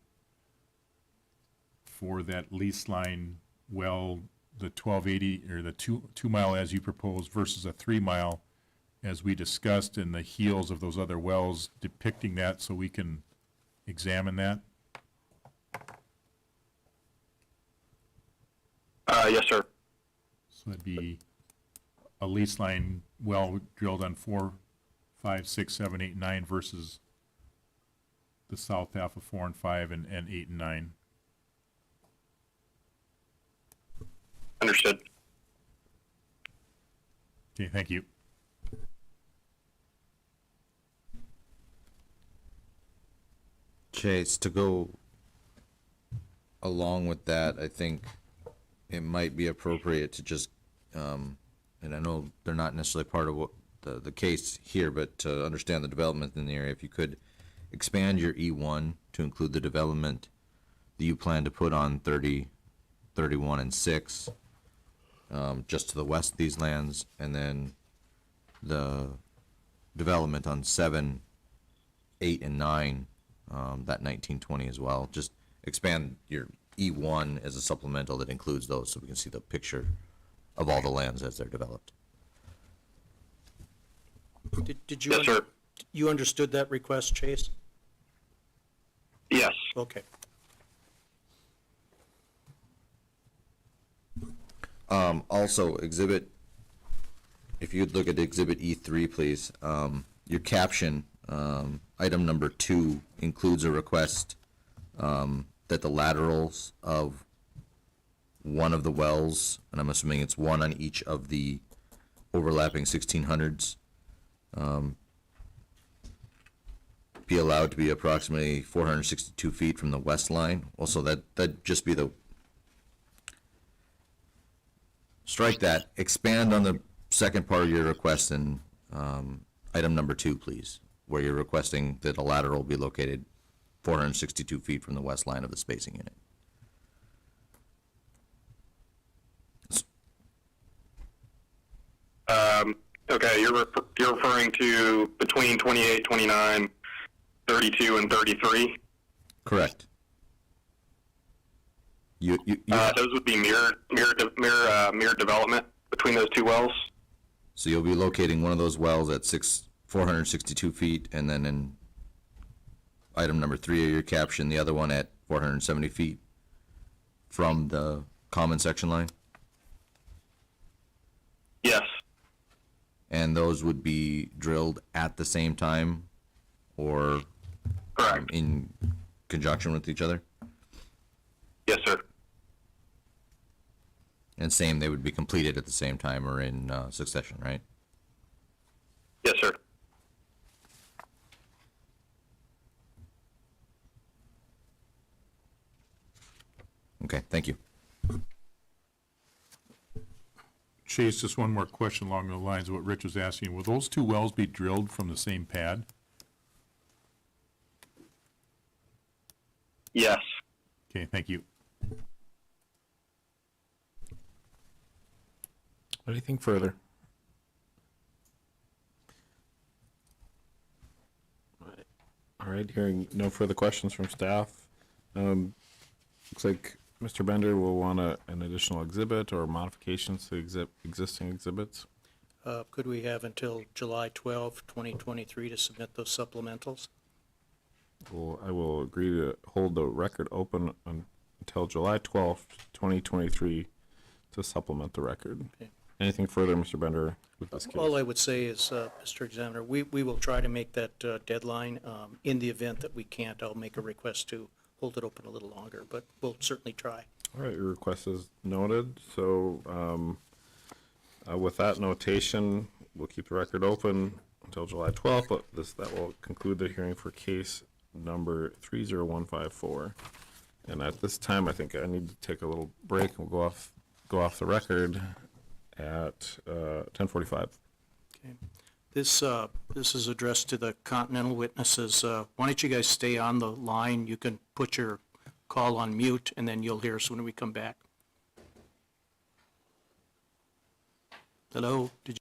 for that lease line well, the 1280, or the 2 mile as you proposed versus a 3 mile as we discussed, in the heels of those other wells, depicting that so we can examine that. Yes, sir. So that'd be a lease line well drilled on 4, 5, 6, 7, 8, 9 versus the south half of 4 and 5 and 8 and 9. Understood. Okay, thank you. Chase, to go along with that, I think it might be appropriate to just, and I know they're not necessarily part of what the case here, but to understand the development in the area, if you could expand your E1 to include the development that you plan to put on 30, 31, and 6, just to the west of these lands, and then the development on 7, 8, and 9, that 1920 as well. Just expand your E1 as a supplemental that includes those so we can see the picture of all the lands as they're developed. Did you? Yes, sir. You understood that request, Chase? Yes. Okay. Also, if you'd look at exhibit E3, please, your caption, item number 2 includes a request that the laterals of one of the wells, and I'm assuming it's one on each of the overlapping 1600s, be allowed to be approximately 462 feet from the west line. Also, that'd just be the, strike that, expand on the second part of your request in item number 2, please, where you're requesting that a lateral be located 462 feet from the west line of the spacing unit. Okay, you're referring to between 28, 29, 32, and 33. Correct. You Those would be mirror development between those two wells. So you'll be locating one of those wells at 462 feet, and then in item number 3 of your caption, the other one at 470 feet from the common section line? Yes. And those would be drilled at the same time or Correct. in conjunction with each other? Yes, sir. And same, they would be completed at the same time or in succession, right? Yes, sir. Okay, thank you. Chase, just one more question along the lines of what Rich was asking. Will those 2 wells be drilled from the same pad? Yes. Okay, thank you. Anything further? All right, hearing no further questions from staff. Looks like Mr. Bender will want an additional exhibit or modifications to existing exhibits. Could we have until July 12, 2023 to submit those supplementals? Well, I will agree to hold the record open until July 12th, 2023 to supplement the record. Okay. Anything further, Mr. Bender, with this case? All I would say is, Mr. Examiner, we will try to make that deadline. In the event that we can't, I'll make a request to hold it open a little longer, but we'll certainly try. All right, your request is noted. So with that notation, we'll keep the record open until July 12th, but that will conclude the hearing for case number 30154. And at this time, I think I need to take a little break and we'll go off the record at 10:45. Okay. This is addressed to the Continental witnesses. Why don't you guys stay on the line? You can put your call on mute, and then you'll hear us when we come back. Hello? Did you?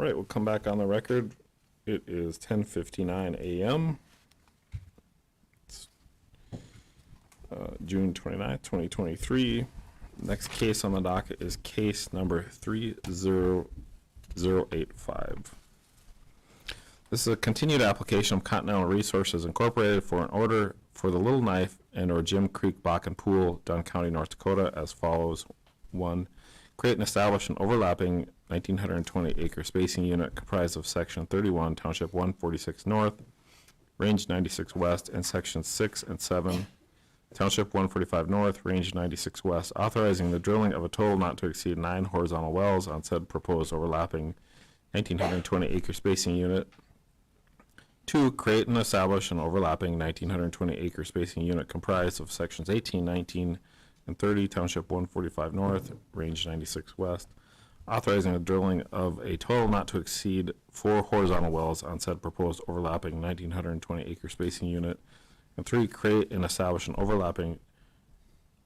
All right, we'll come back on the record. It is 10:59 a.m. It's, June 29th, 2023. Next case on the docket is case number 30085. This is a continued application of Continental Resources Incorporated for an order for the Little Knife and/or Jim Creek Bakken Pool, Dunn County, North Dakota, as follows. 1. Create and establish an overlapping 1,920-acre spacing unit comprised of Section 31, Township 146 North, Range 96 West, and Sections 6 and 7, Township 145 North, Range 96 West, authorizing the drilling of a total not to exceed 9 horizontal wells on said proposed overlapping 1,920-acre spacing unit. 2. Create and establish an overlapping 1,920-acre spacing unit comprised of Sections 18, 19, and 30, Township 145 North, Range 96 West, authorizing the drilling of a total not to exceed 4 horizontal wells on said proposed overlapping 1,920-acre spacing unit. And 3. Create and establish an overlapping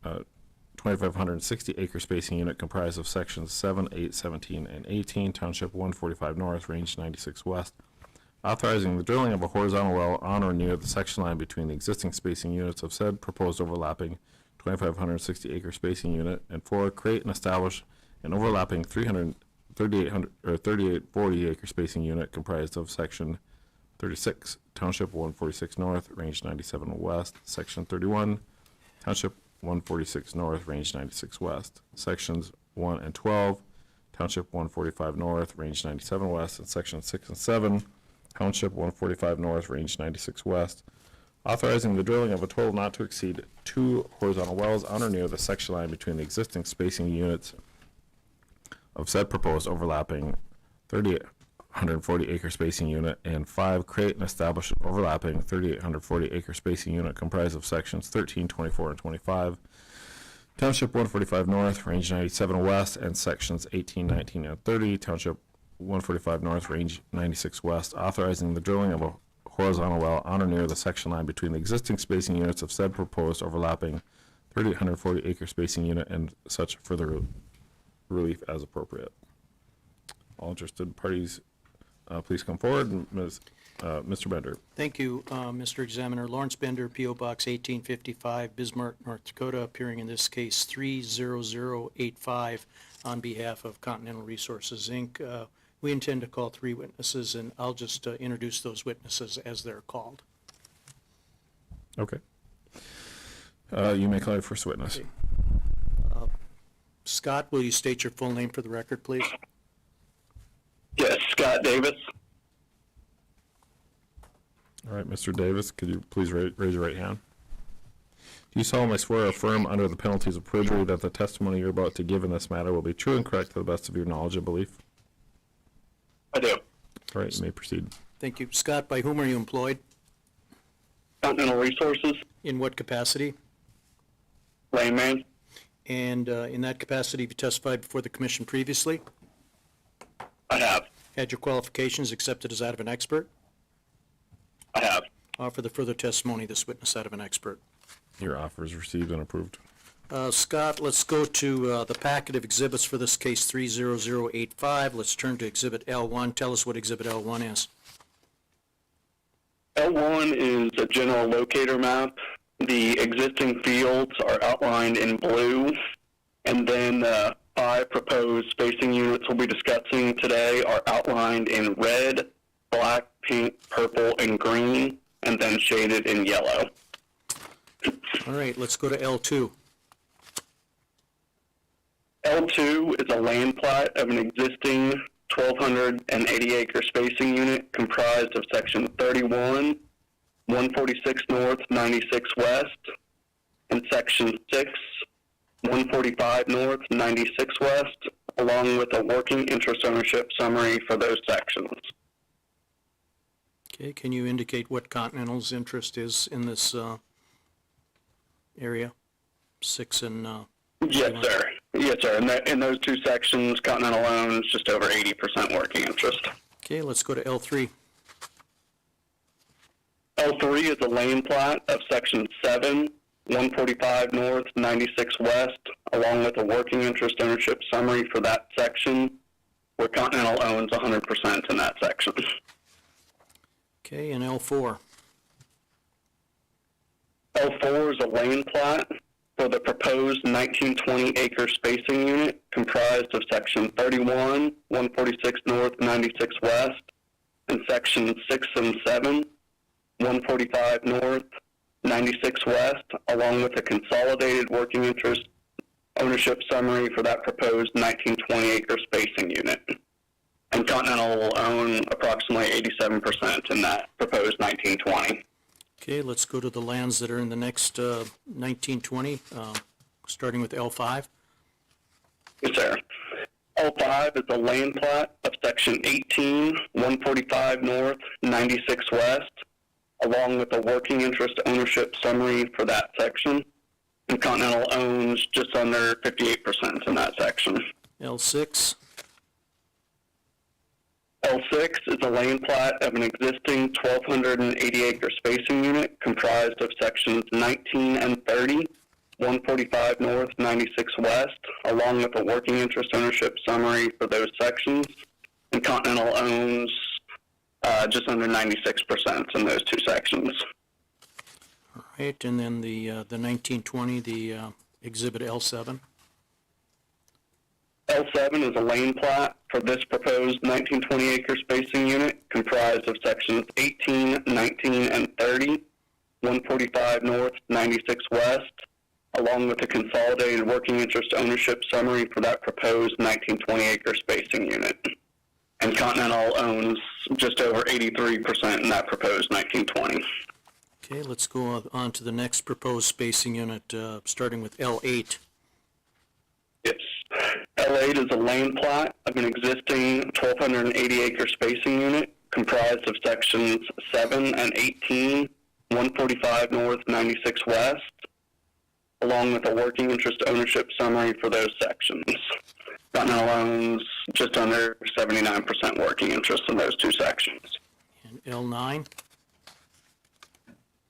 2,560-acre spacing unit comprised of Sections 7, 8, 17, and 18, Township 145 North, Range 96 West, authorizing the drilling of a horizontal well on or near the section line between the existing spacing units of said proposed overlapping 2,560-acre spacing unit. And 4. Create and establish an overlapping 3840-acre spacing unit comprised of Section 36, Township 146 North, Range 97 West, Section 31, Township 146 North, Range 96 West, Sections 1 and 12, Township 145 North, Range 97 West, and Sections 6 and 7, Township 145 North, Range 96 West, authorizing the drilling of a total not to exceed 2 horizontal wells on or near the section line between the existing spacing units of said proposed overlapping 3,840-acre spacing unit. And 5. Create and establish an overlapping 3,840-acre spacing unit comprised of Sections 13, 24, and 25, Township 145 North, Range 97 West, and Sections 18, 19, and 30, Township 145 North, Range 96 West, authorizing the drilling of a horizontal well on or near the section line between the existing spacing units of said proposed overlapping 3,840-acre spacing unit and such further relief as appropriate. All interested parties, please come forward. Mr. Bender. Thank you, Mr. Examiner. Lawrence Bender, P.O. Box 1855, Bismarck, North Dakota, appearing in this case 30085 on behalf of Continental Resources, Inc. We intend to call 3 witnesses, and I'll just introduce those witnesses as they're called. Okay. You may call your first witness. Scott, will you state your full name for the record, please? Yes, Scott Davis. All right, Mr. Davis, could you please raise your right hand? Do you solemnly swear or affirm under the penalties of perjury that the testimony you're about to give in this matter will be true and correct to the best of your knowledge and belief? I do. All right, you may proceed. Thank you. Scott, by whom are you employed? Continental Resources, In what capacity? Landman. And in that capacity, have you testified before the commission previously? I have. Had your qualifications accepted as that of an expert? I have. Offer the further testimony of this witness that of an expert. Your offer is received and approved. Scott, let's go to the packet of exhibits for this case 30085. Let's turn to Exhibit L1. Tell us what Exhibit L1 is. L1 is a general locator map. The existing fields are outlined in blue, and then 5 proposed spacing units we'll be discussing today are outlined in red, black, pink, purple, and green, and then shaded in yellow. All right, let's go to L2. L2 is a land plat of an existing 1,280-acre spacing unit comprised of Section 31, 146 North, 96 West, and Section 6, 145 North, 96 West, along with a working interest ownership summary for those sections. Okay, can you indicate what Continental's interest is in this area? 6 and... Yes, sir. Yes, sir. In those 2 sections, Continental owns just over 80% working interest. Okay, let's go to L3. L3 is a land plat of Section 7, 145 North, 96 West, along with a working interest ownership summary for that section. where Continental owns 100% in that section. Okay, and L4. L4 is a land plat for the proposed 1920 acre spacing unit comprised of section 31, 146 north, 96 west, and sections 6 and 7, 145 north, 96 west, along with a consolidated working interest ownership summary for that proposed 1920 acre spacing unit. And Continental will own approximately 87% in that proposed 1920. Okay, let's go to the lands that are in the next 1920, starting with L5. Yes, sir. L5 is a land plat of section 18, 145 north, 96 west, along with a working interest ownership summary for that section. And Continental owns just under 58% in that section. L6. L6 is a land plat of an existing 1,280 acre spacing unit comprised of sections 19 and 30, 145 north, 96 west, along with a working interest ownership summary for those sections. And Continental owns just under 96% in those two sections. All right, and then the 1920, the exhibit L7. L7 is a land plat for this proposed 1920 acre spacing unit comprised of sections 18, 19, and 30, 145 north, 96 west, along with a consolidated working interest ownership summary for that proposed 1920 acre spacing unit. And Continental owns just over 83% in that proposed 1920. Okay, let's go on to the next proposed spacing unit, starting with L8. Yes. L8 is a land plat of an existing 1,280 acre spacing unit comprised of sections 7 and 18, 145 north, 96 west, along with a working interest ownership summary for those sections. Continental owns just under 79% working interest in those two sections. And L9.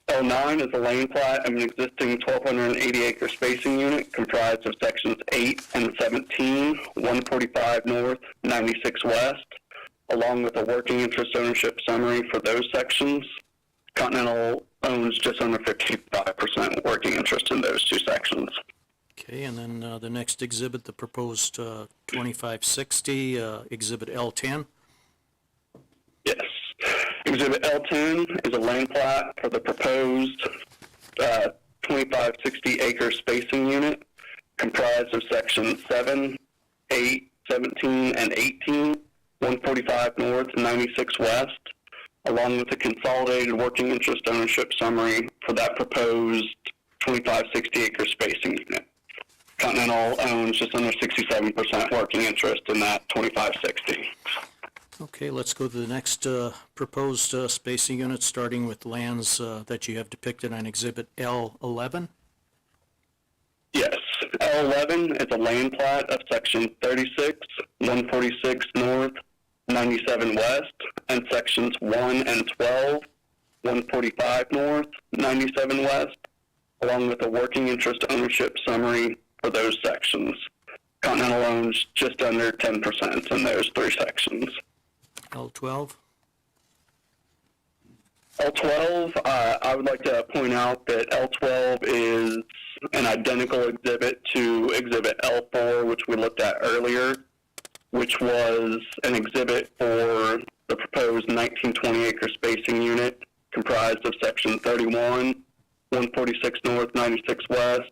L9 is a land plat of an existing 1,280 acre spacing unit comprised of sections 8 and 17, 145 north, 96 west, along with a working interest ownership summary for those sections. Continental owns just under 55% working interest in those two sections. Okay, and then the next exhibit, the proposed 2560, exhibit L10. Yes. Exhibit L10 is a land plat for the proposed 2560 acre spacing unit comprised of sections 7, 8, 17, and 18, 145 north, 96 west, along with a consolidated working interest ownership summary for that proposed 2560 acre spacing unit. Continental owns just under 67% working interest in that 2560. Okay, let's go to the next proposed spacing unit, starting with lands that you have depicted on exhibit L11. Yes. L11 is a land plat of section 36, 146 north, 97 west, and sections 1 and 12, 145 north, 97 west, along with a working interest ownership summary for those sections. Continental owns just under 10% in those three sections. L12. L12, I would like to point out that L12 is an identical exhibit to exhibit L4, which we looked at earlier, which was an exhibit for the proposed 1920 acre spacing unit comprised of section 31, 146 north, 96 west,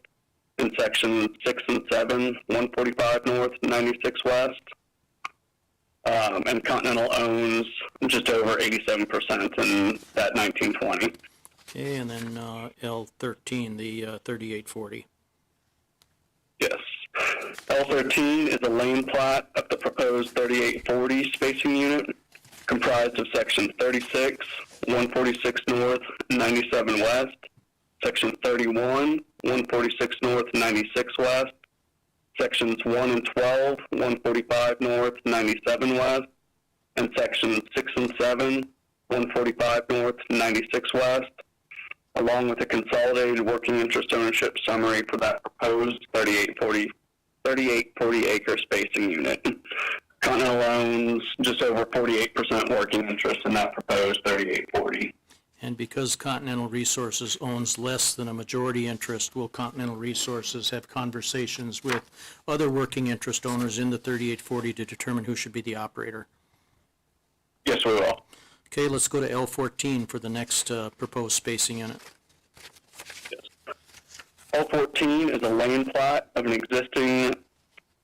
and section 6 and 7, 145 north, 96 west. And Continental owns just over 87% in that 1920. Okay, and then L13, the 3840. Yes. L13 is a land plat of the proposed 3840 spacing unit comprised of section 36, 146 north, 97 west, section 31, 146 north, 96 west, sections 1 and 12, 145 north, 97 west, and sections 6 and 7, 145 north, 96 west, along with a consolidated working interest ownership summary for that proposed 3840 acre spacing unit. Continental owns just over 48% working interest in that proposed 3840. And because Continental Resources owns less than a majority interest, will Continental Resources have conversations with other working interest owners in the 3840 to determine who should be the operator? Yes, we will. Okay, let's go to L14 for the next proposed spacing unit. L14 is a land plot of an existing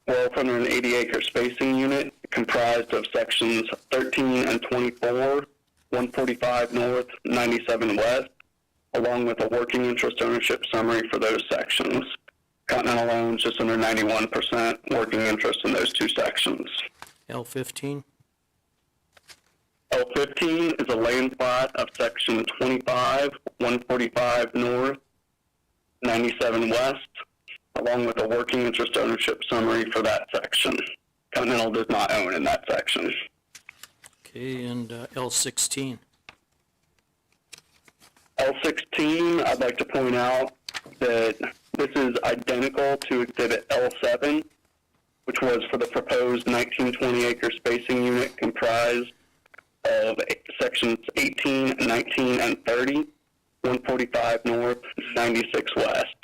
1,280 acre spacing unit comprised of sections 13 and 24, 145 north, 97 west, along with a working interest ownership summary for those sections. Continental owns just under 91% working interest in those two sections. L15? L15 is a land plot of section 25, 145 north, 97 west, along with a working interest ownership summary for that section. Continental does not own in that section. Okay, and L16? L16, I'd like to point out that this is identical to Exhibit L7, which was for the proposed 1920 acre spacing unit comprised of sections 18, 19, and 30, 145 north, 96 west.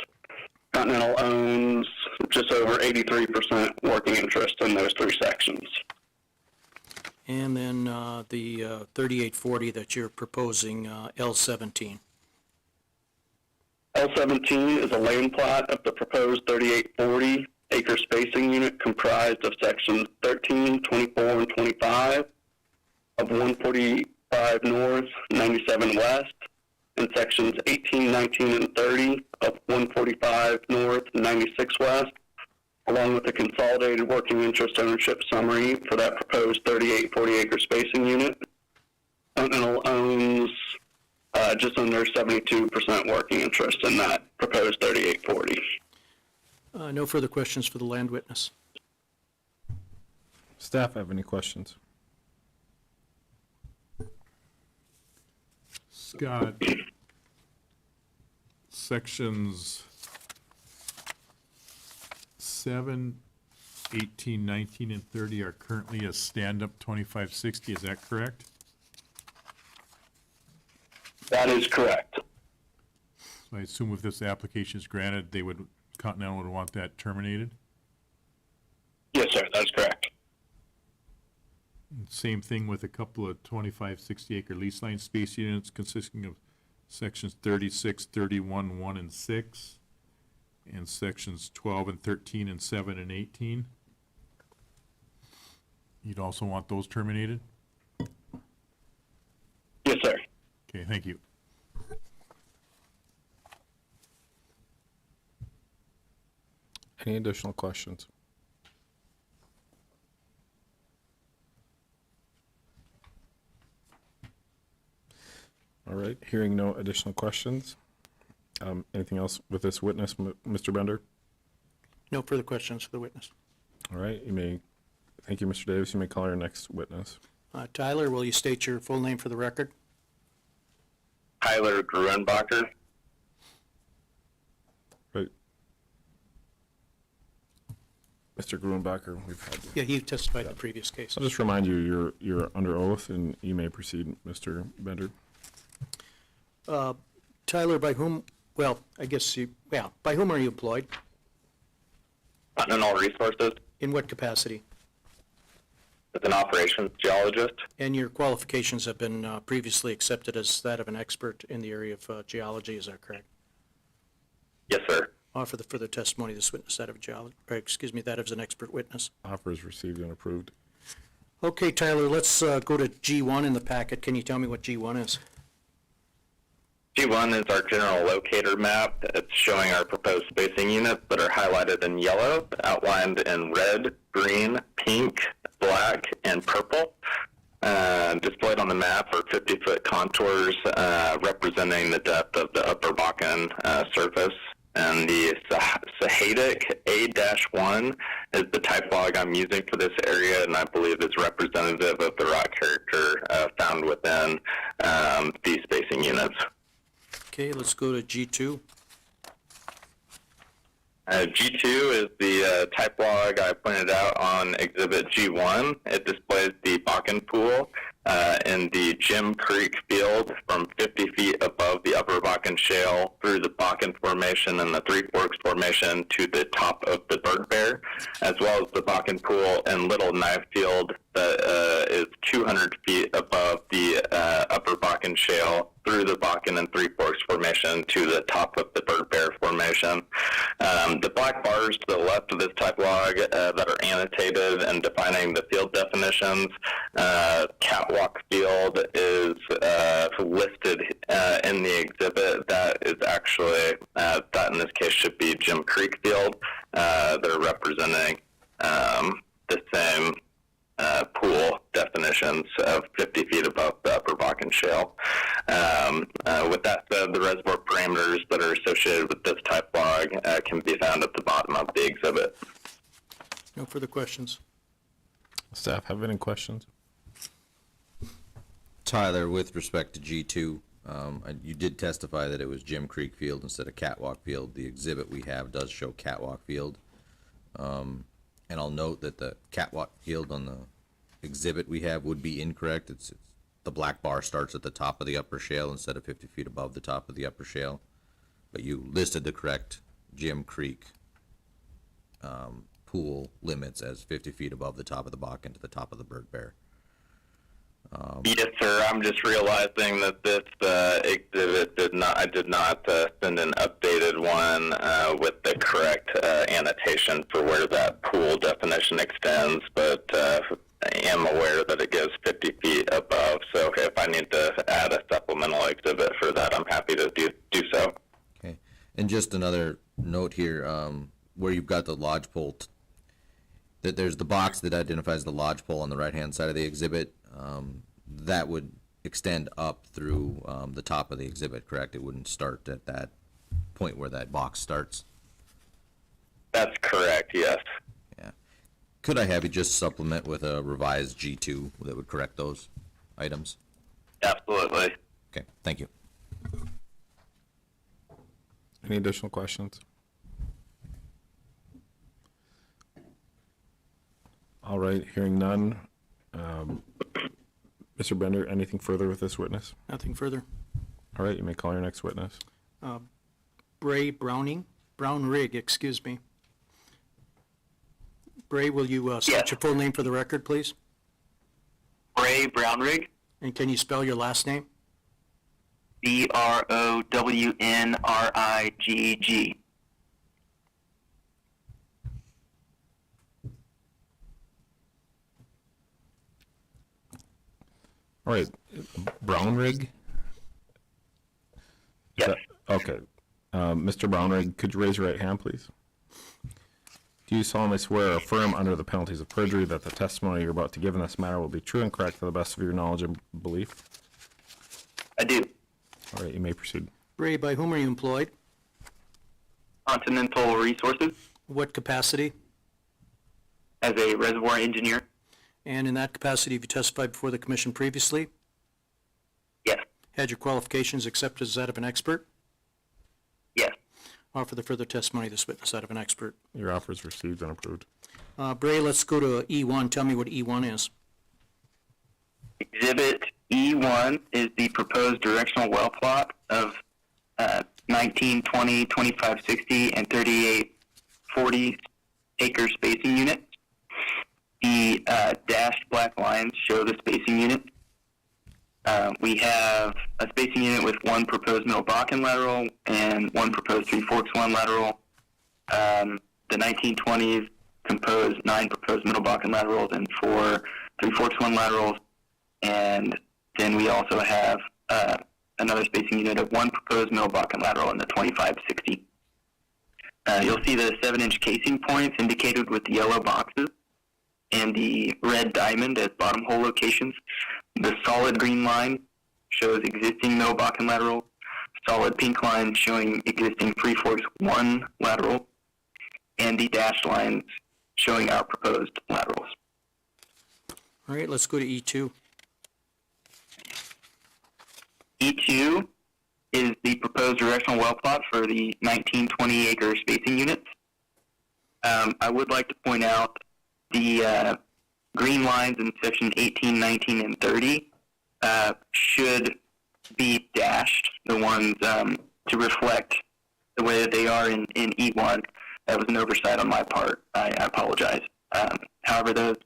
Continental owns just over 83% working interest in those three sections. And then the 3840 that you're proposing, L17? L17 is a land plot of the proposed 3840 acre spacing unit comprised of sections 13, 24, and 25 of 145 north, 97 west, and sections 18, 19, and 30 of 145 north, 96 west, along with a consolidated working interest ownership summary for that proposed 3840 acre spacing unit. Continental owns just under 72% working interest in that proposed 3840. No further questions for the land witness. Staff have any questions? Scott, sections 7, 18, 19, and 30 are currently a stand-up 2560, is that correct? That is correct. So I assume if this application is granted, Continental would want that terminated? Yes, sir, that's correct. Same thing with a couple of 2560 acre lease line space units consisting of sections 36, 31, 1, and 6, and sections 12 and 13 and 7 and 18. You'd also want those terminated? Yes, sir. Okay, thank you. Any additional questions? All right, hearing no additional questions. Anything else with this witness, Mr. Bender? No further questions for the witness. All right, thank you, Mr. Davis. You may call your next witness. Tyler, will you state your full name for the record? Tyler Gruenbacher. Right. Mr. Gruenbacher, we've had. Yeah, he testified in the previous case. I'll just remind you, you're under oath, and you may proceed, Mr. Bender. Tyler, by whom, well, I guess by whom are you employed? Continental Resources In what capacity? is an operations geologist. And your qualifications have been previously accepted as that of an expert in the area of geology, is that correct? Yes, sir. Offer the further testimony of this witness, that of geology, that of an expert witness. Offer is received and approved. Okay, Tyler, let's go to G1 in the packet. Can you tell me what G1 is? G1 is our general locator map. It's showing our proposed spacing units that are highlighted in yellow, outlined in red, green, pink, black, and purple. Displayed on the map are 50-foot contours representing the depth of the Upper Bakken surface. And the Sahadic A-1 is the type log I'm using for this area, and I believe is representative of the rock character found within these spacing units. Okay, let's go to G2. G2 is the type log I pointed out on Exhibit G1. It displays the Bakken Pool in the Jim Creek field from 50 feet above the Upper Bakken Shale through the Bakken Formation and the Three Forks Formation to the top of the Bird Bear, as well as the Bakken Pool and Little Knife Field that is 200 feet above the Upper Bakken Shale through the Bakken and Three Forks Formation to the top of the Bird Bear Formation. The black bars to the left of this type log that are annotated and defining the field definitions, Catwalk Field is listed in the exhibit. That is actually, that in this case should be Jim Creek Field. They're representing the same pool definitions of 50 feet above the Upper Bakken Shale. With that said, the reservoir parameters that are associated with this type log can be found at the bottom of the exhibit. No further questions. Staff have any questions? Tyler, with respect to G2, you did testify that it was Jim Creek Field instead of Catwalk Field. The exhibit we have does show Catwalk Field. And I'll note that the Catwalk Field on the exhibit we have would be incorrect. It's the black bar starts at the top of the upper shale instead of 50 feet above the top of the upper shale. But you listed the correct Jim Creek pool limits as 50 feet above the top of the Bakken to the top of the Bird Bear. Yes, sir. I'm just realizing that this exhibit I did not send an updated one with the correct annotation for where that pool definition extends, but I am aware that it goes 50 feet above. So if I need to add a supplemental exhibit for that, I'm happy to do so. Okay. And just another note here, where you've got the lodge pole, that there's the box that identifies the lodge pole on the right-hand side of the exhibit. That would extend up through the top of the exhibit, correct? It wouldn't start at that point where that box starts? That's correct, yes. Yeah. Could I have you just supplement with a revised G2 that would correct those items? Absolutely. Okay, thank you. Any additional questions? All right, hearing none. Mr. Bender, anything further with this witness? Nothing further. All right, you may call your next witness. Bray Brownrigg, excuse me. Bray, will you state your full name for the record, please? Bray Brownrigg, And can you spell your last name? BROWNRIGG. All right, Brownrigg? Yes. Okay. Mr. Brownrigg, could you raise your right hand, please? Do you solemnly swear or affirm under the penalties of perjury that the testimony you're about to give in this matter will be true and correct to the best of your knowledge and belief? I do. All right, you may proceed. Bray, by whom are you employed? Continental Resources What capacity? as a reservoir engineer. And in that capacity, have you testified before the commission previously? Yes. Had your qualifications accepted as that of an expert? Yes. Offer the further testimony of this witness that of an expert. Your offer is received and approved. Bray, let's go to E1. Tell me what E1 is. Exhibit E1 is the proposed directional well plot of 19, 20, 25, 60, and 38, 40 acre spacing units. The dashed black lines show the spacing unit. We have a spacing unit with one proposed Middle Bakken lateral and one proposed Three Forks 1 lateral. The 1920s composed 9 proposed Middle Bakken laterals and 4 Three Forks 1 laterals. And then we also have another spacing unit of one proposed Middle Bakken lateral in the 2560. You'll see the 7-inch casing points indicated with the yellow boxes and the red diamond as bottom hole locations. The solid green line shows existing Middle Bakken lateral. Solid pink line showing existing Three Forks 1 lateral. And the dashed lines showing our proposed laterals. All right, let's go to E2. E2 is the proposed directional well plot for the 19-20 acre spacing units. I would like to point out the green lines in section 18, 19, and 30 should be dashed, the ones to reflect the way that they are in E1. That was an oversight on my part. I apologize. However, those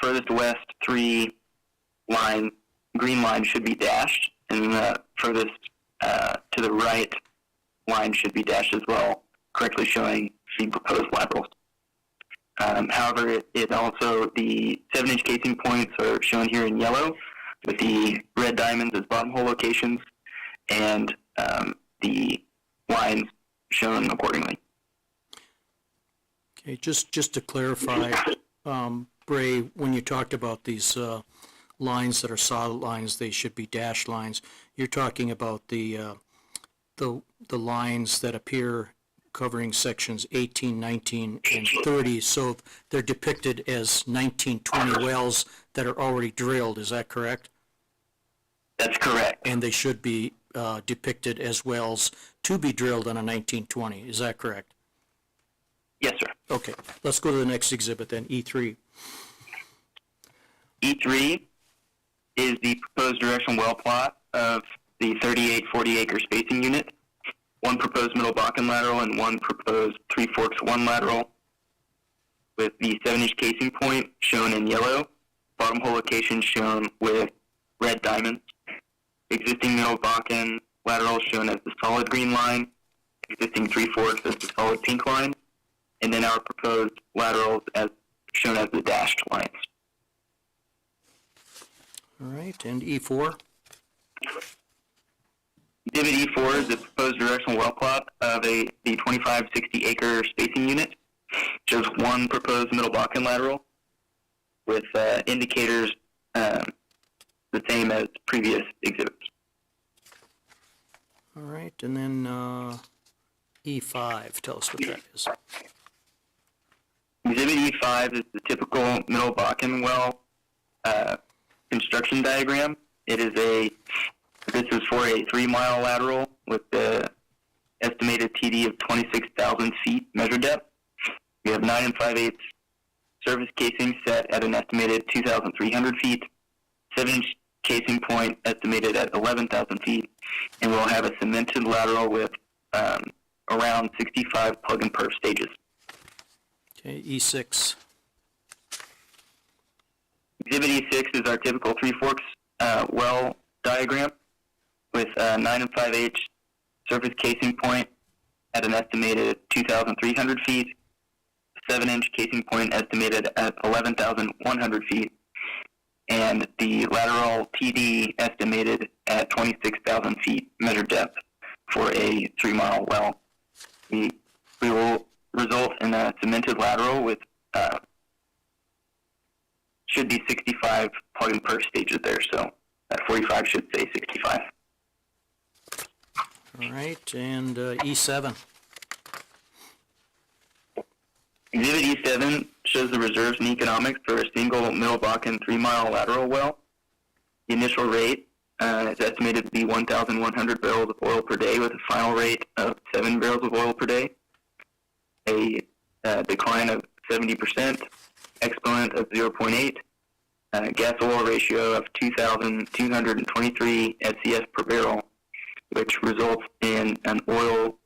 furthest west 3 line, green line should be dashed, and the furthest to the right line should be dashed as well, correctly showing the proposed laterals. However, it also, the 7-inch casing points are shown here in yellow, with the red diamonds as bottom hole locations, and the lines shown accordingly. Okay, just to clarify, Bray, when you talked about these lines that are solid lines, they should be dashed lines. You're talking about the lines that appear covering sections 18, 19, and 30. So they're depicted as 1920 wells that are already drilled. Is that correct? That's correct. And they should be depicted as wells to be drilled on a 1920. Is that correct? Yes, sir. Okay, let's go to the next exhibit then, E3. E3 is the proposed directional well plot of the 38 40-acre spacing unit, one proposed middle Bakken lateral and one proposed Three Forks 1 lateral, with the 7-inch casing point shown in yellow, bottom hole location shown with red diamonds, existing middle Bakken lateral shown as the solid green line, existing Three Forks as the solid pink line, and then our proposed laterals as shown as the dashed lines. All right, and E4? Exhibit E4 is the proposed directional well plot of the 2560 acre spacing unit. Shows one proposed middle Bakken lateral with indicators the same as previous exhibits. All right, and then E5, tell us what that is. Exhibit E5 is the typical middle Bakken well construction diagram. This is for a 3-mile lateral with the estimated TD of 26,000 feet measured depth. We have 9 5/8 surface casing set at an estimated 2,300 feet, 7-inch casing point estimated at 11,000 feet, and we'll have a cemented lateral with around 65 plug and perf stages. Okay, E6. Exhibit E6 is our typical Three Forks well diagram with 9 5/8 surface casing point at an estimated 2,300 feet, 7-inch casing point estimated at 11,100 feet, and the lateral TD estimated at 26,000 feet measured depth for a 3-mile well. We will result in a cemented lateral with should be 65 plug and perf stages there, so that 45 should say 65. All right, and E7. Exhibit E7 shows the reserves and economics for a single middle Bakken 3-mile lateral well. The initial rate is estimated to be 1,100 barrels of oil per day with a final rate of 7 barrels of oil per day. A decline of 70%, exponent of 0.8, gas oil ratio of 2,223 SCF per barrel, which results in an oil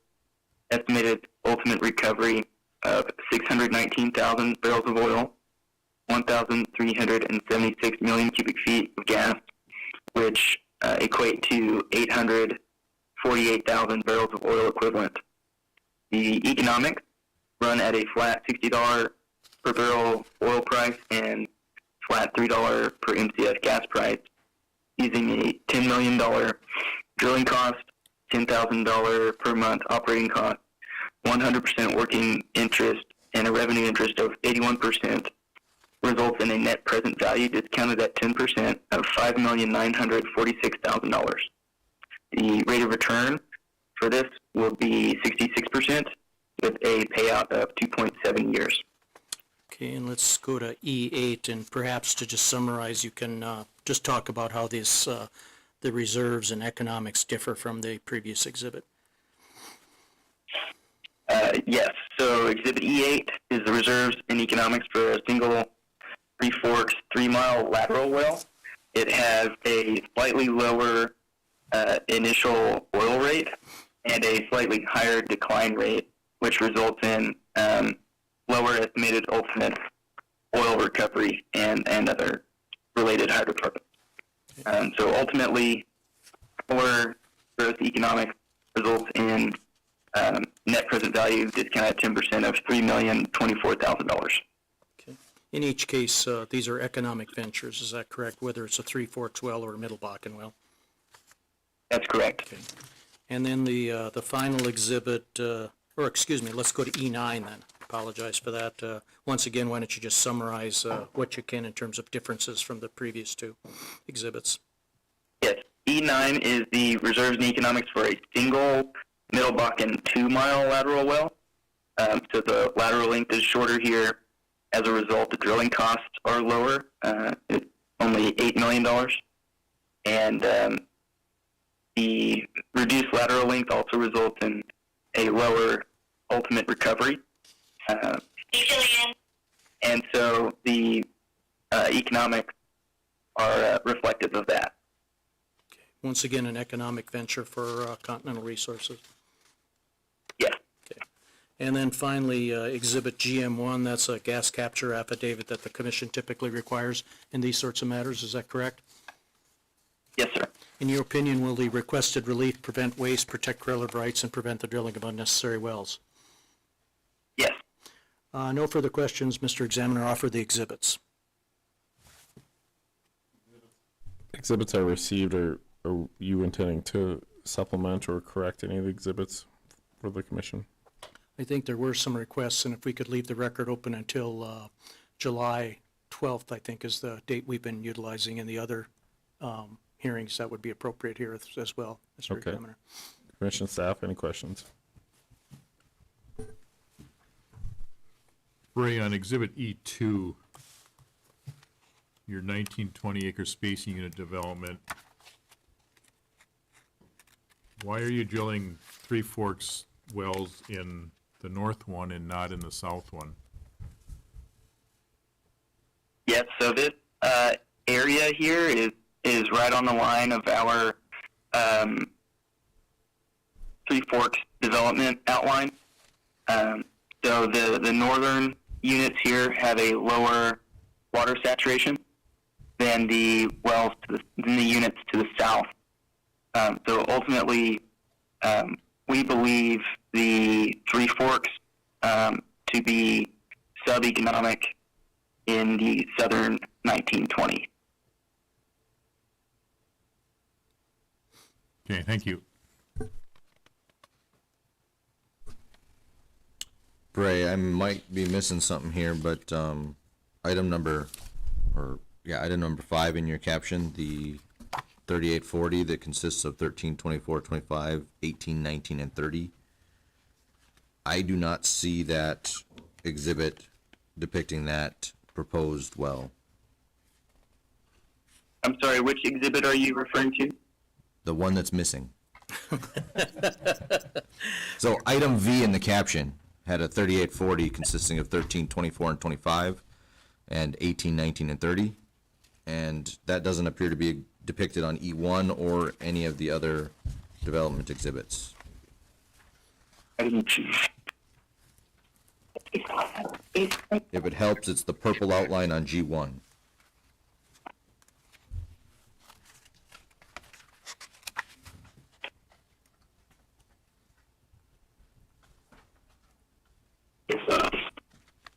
estimated ultimate recovery of 619,000 barrels of oil, 1,376 million cubic feet of gas, which equate to 848,000 barrels of oil equivalent. The economics run at a flat $60 per barrel oil price and flat $3 per MCF gas price, using a $10 million drilling cost, $10,000 per month operating cost, 100% working interest, and a revenue interest of 81%, results in a net present value discounted at 10% of $5,946,000. The rate of return for this will be 66% with a payout of 2.7 years. Okay, and let's go to E8, and perhaps to just summarize, you can just talk about how this, the reserves and economics differ from the previous exhibit. Yes. So Exhibit E8 is the reserves and economics for a single Three Forks 3-mile lateral well. It has a slightly lower initial oil rate and a slightly higher decline rate, which results in lower estimated ultimate oil recovery and other related hydrocarbons. So ultimately, lower gross economic results in net present value discount at 10% of $3,024,000. Okay. In each case, these are economic ventures, is that correct? Whether it's a Three Forks well or a Middle Bakken well? That's correct. Okay. And then the final exhibit, or excuse me, let's go to E9 then. Apologize for that. Once again, why don't you just summarize what you can in terms of differences from the previous two exhibits? Yes. E9 is the reserves and economics for a single Middle Bakken 2-mile lateral well. So the lateral length is shorter here. As a result, the drilling costs are lower. It's only $8 million. And the reduced lateral length also results in a lower ultimate recovery. And so the economics are reflective of that. Okay. Once again, an economic venture for Continental Resources. Yes. Okay. And then finally, Exhibit GM1, that's a gas capture affidavit that the commission typically requires in these sorts of matters. Is that correct? Yes, sir. In your opinion, will the requested relief prevent waste, protect relative rights, and prevent the drilling of unnecessary wells? Yes. No further questions. Mr. Examiner, offer the exhibits. Exhibits I received, are you intending to supplement or correct any of the exhibits for the commission? I think there were some requests, and if we could leave the record open until July 12th, I think is the date we've been utilizing in the other hearings, that would be appropriate here as well, Mr. Okay. Examiner. Commission staff, any questions? Ray, on Exhibit E2, your 19-20 acre spacing unit development, why are you drilling Three Forks wells in the north one and not in the south one? Yes, so this area here is right on the line of our Three Forks development outline. So the northern units here have a lower water saturation than the wells than the units to the south. So ultimately, we believe the Three Forks to be sub-economic in the southern 1920. Okay, thank you. Bray, I might be missing something here, but item number 5 in your caption, the 3840 that consists of 13, 24, 25, 18, 19, and 30. I do not see that exhibit depicting that proposed well. I'm sorry, which exhibit are you referring to? The one that's missing. So item V in the caption had a 3840 consisting of 13, 24, and 25, and 18, 19, and 30. And that doesn't appear to be depicted on E1 or any of the other development exhibits. If If it helps, it's the purple outline on G1.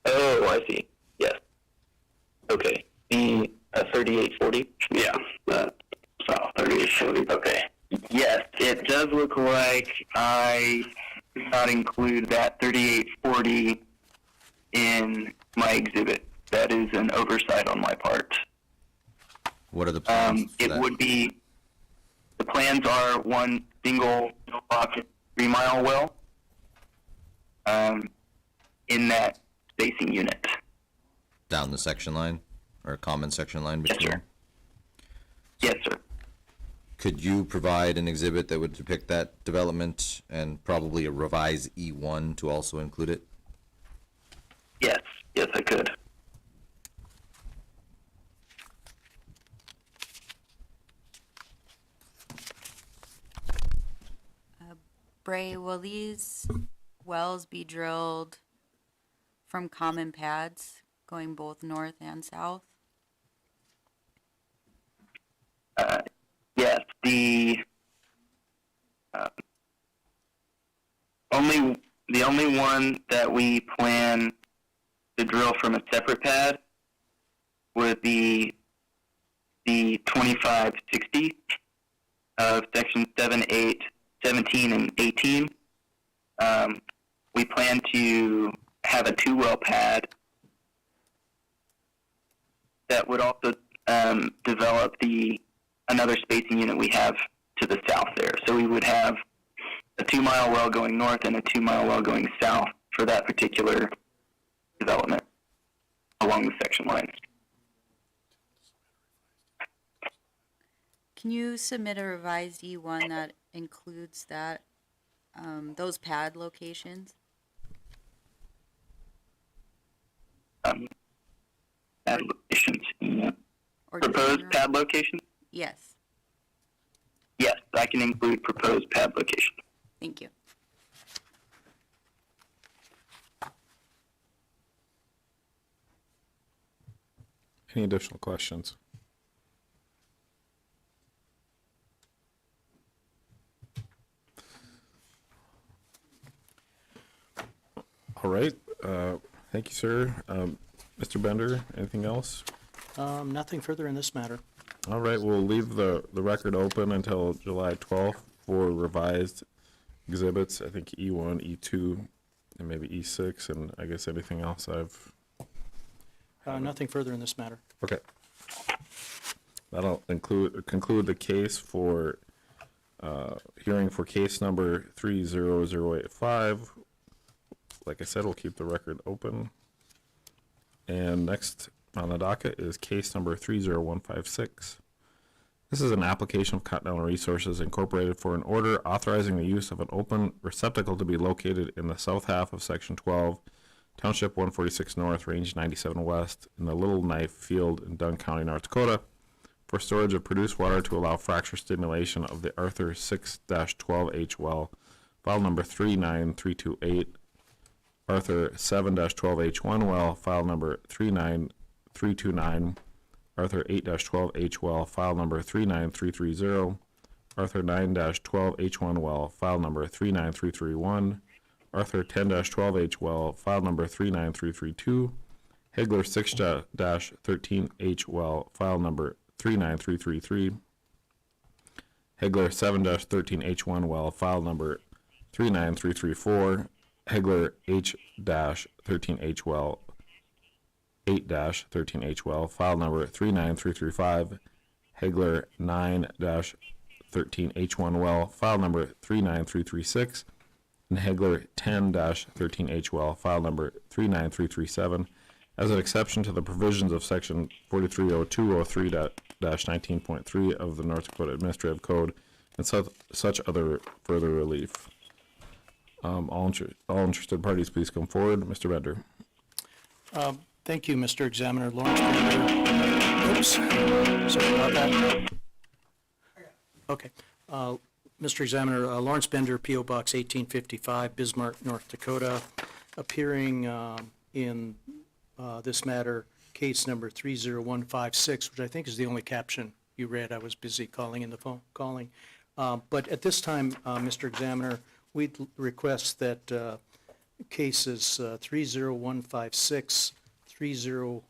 Oh, I see. Yes. Okay. The 3840? Yeah. So 3840. Okay. Yes, it does look like I did not include that 3840 in my exhibit. That is an oversight on my part. What are the plans for It that? would be, the plans are one single 3-mile well in that spacing unit. Down the section line, or a common section line Yes, between? sir. Yes, sir. Could you provide an exhibit that would depict that development and probably a revised E1 to also include it? Yes, I could. Bray, will these wells be drilled from common pads going both north and south? Yes, the only one that we plan to drill from a separate pad would be the 2560 of section 7, 8, 17, and 18. We plan to have a 2-well pad that would also develop another spacing unit we have to the south there. So we would have a 2-mile well going north and a 2-mile well going south for that particular development along the section lines. Can you submit a revised E1 that includes that, those pad locations? Pad locations. Or just Proposed general? pad locations? Yes, Yes, I can include proposed pad locations. thank you. Any additional questions? All right, thank you, sir. Mr. Bender, anything else? Nothing further in this matter. All right, we'll leave the record open until July 12th for revised exhibits. I think E1, E2, and maybe E6, and I guess anything else I've... Nothing further in this matter. Okay. That'll conclude the case for hearing for case number 30085. Like I said, we'll keep the record open. And next on the docket is case number 30156. This is an application of Continental Resources Incorporated for an order authorizing the use of an open receptacle to be located in the south half of Section 12, Township 146 North, Range 97 West, in the Little Knife Field in Dunn County, North Dakota, for storage of produced water to allow fracture stimulation of the Arthur 6-12H well, file number 39328, Arthur 7-12H1 well, file number 39329, Arthur 8-12H well, file number 39330, Arthur 9-12H1 well, file number 39331, Arthur 10-12H well, file number 39332, Hegler 6-13H well, file number 39333, Hegler 7-13H1 well, file number 39334, Hegler H-13H well, 8-13H well, file number 39335, Hegler 9-13H1 well, file number 39336, and Hegler 10-13H well, file number 39337, as an exception to the provisions of section 430203-19.3 of the North Dakota Administrative Code and such other further relief. All interested parties, please come forward. Mr. Bender. Thank you, Mr. Examiner. Lawrence Bender. Oops, sorry about that. Okay. Mr. Examiner, Lawrence Bender, P.O. Box 1855, Bismarck, North Dakota, appearing in this matter, case number 30156, which I think is the only caption you read. I was busy calling in the phone, but at this time, Mr. Examiner, we'd request that cases 30156, 30,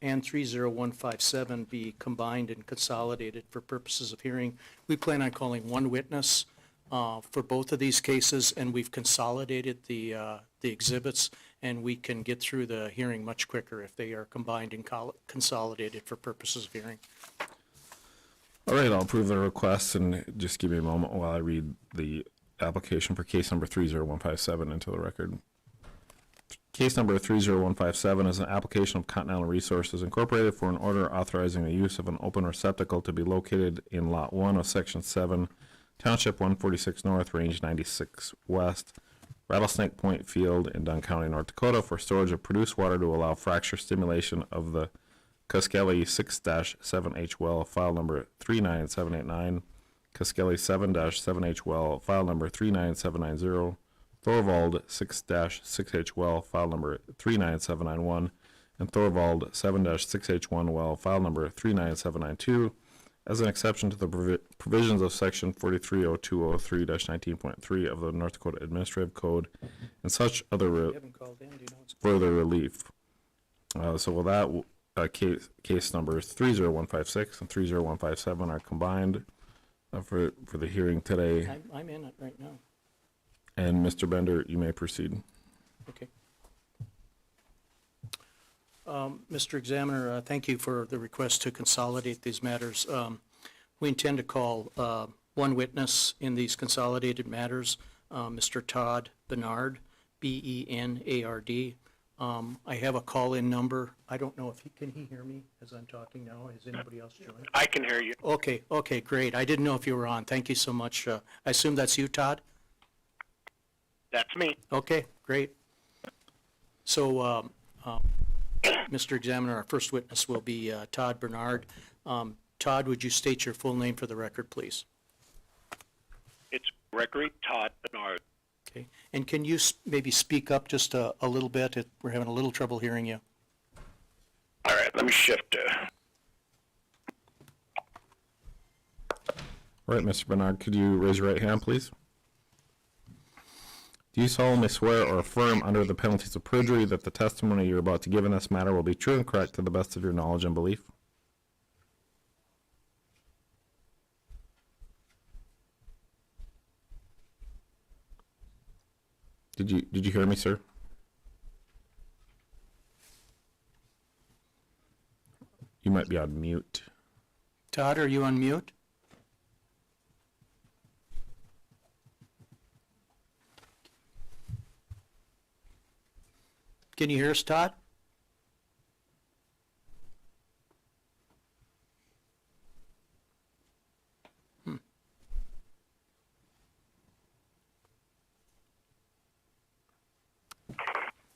and 30157 be combined and consolidated for purposes of hearing. We plan on calling one witness for both of these cases, and we've consolidated the exhibits, and we can get through the hearing much quicker if they are combined and consolidated for purposes of hearing. All right, I'll approve the request, and just give me a moment while I read the application for case number 30157 into the record. Case number 30157 is an application of Continental Resources Incorporated for an order authorizing the use of an open receptacle to be located in Lot 1 of Section 7, Township 146 North, Range 96 West, Rattlesnake Point Field in Dunn County, North Dakota, for storage of produced water to allow fracture stimulation of the Cuskelly 6-7H well, file number 39789, Cuskelly 7-7H well, file number 39790, Thorvald 6-6H well, file number 39791, and Thorvald 7-6H1 well, file number 39792, as an exception to the provisions of section 430203-19.3 of the North Dakota Administrative Code and such other You haven't called in, do you know what's? further relief. So with that, case numbers 30156 and 30157 are combined for the hearing today. I'm in it right now. And Mr. Bender, you may proceed. Okay. Mr. Examiner, thank you for the request to consolidate these matters. We intend to call one witness in these consolidated matters, Mr. Todd Bernard, B-E-N-A-R-D. I have a call-in number. I don't know if can he hear me as I'm talking now? Has anybody else joined? I can hear you. Okay, great. I didn't know if you were on. Thank you so much. I assume that's you, Todd? That's me. Okay, great. So, Mr. Examiner, our first witness will be Todd Bernard. Todd, would you state your full name for the record, please? It's Gregory Todd Bernard. Okay, and can you maybe speak up just a little bit? We're having a little trouble hearing you. All right, let me shift. All right, Mr. Bernard, could you raise your right hand, please? Do you solemnly swear or affirm under the penalties of perjury that the testimony you're about to give in this matter will be true and correct to the best of your knowledge and belief? Did you hear me, sir? You might be on mute. Todd, are you on mute? Can you hear us, Todd?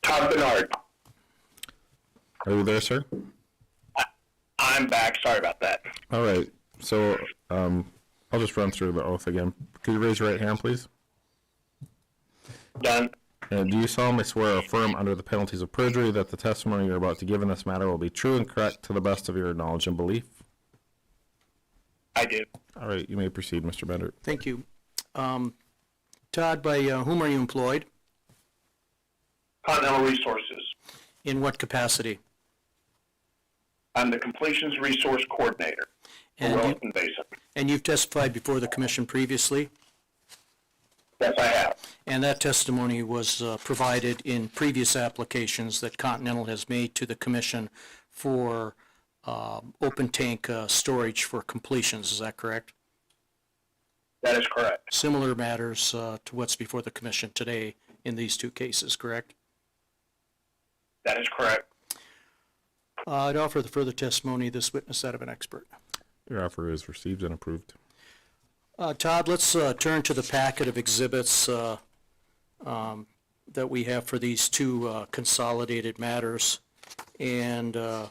Todd Bernard. Are you there, sir? I'm back. Sorry about that. All right. So I'll just run through the oath again. Could you raise your right hand, please? Done. And do you solemnly swear or affirm under the penalties of perjury that the testimony you're about to give in this matter will be true and correct to the best of your knowledge and belief? I do. All right. You may proceed, Mr. Bender. Thank you. Todd, by whom are you employed? Continental Resources. In what capacity? I'm the Completions Resource Coordinator for And you- Williston Basin. And you've testified before the commission previously? Yes, I have. And that testimony was provided in previous applications that Continental has made to the commission for open tank storage for completions, is that correct? That is correct. Similar matters to what's before the commission today in these two cases, correct? That is correct. I'd offer the further testimony of this witness that of an expert. Your offer is received and approved. Todd, let's turn to the packet of exhibits that we have for these two consolidated matters. And I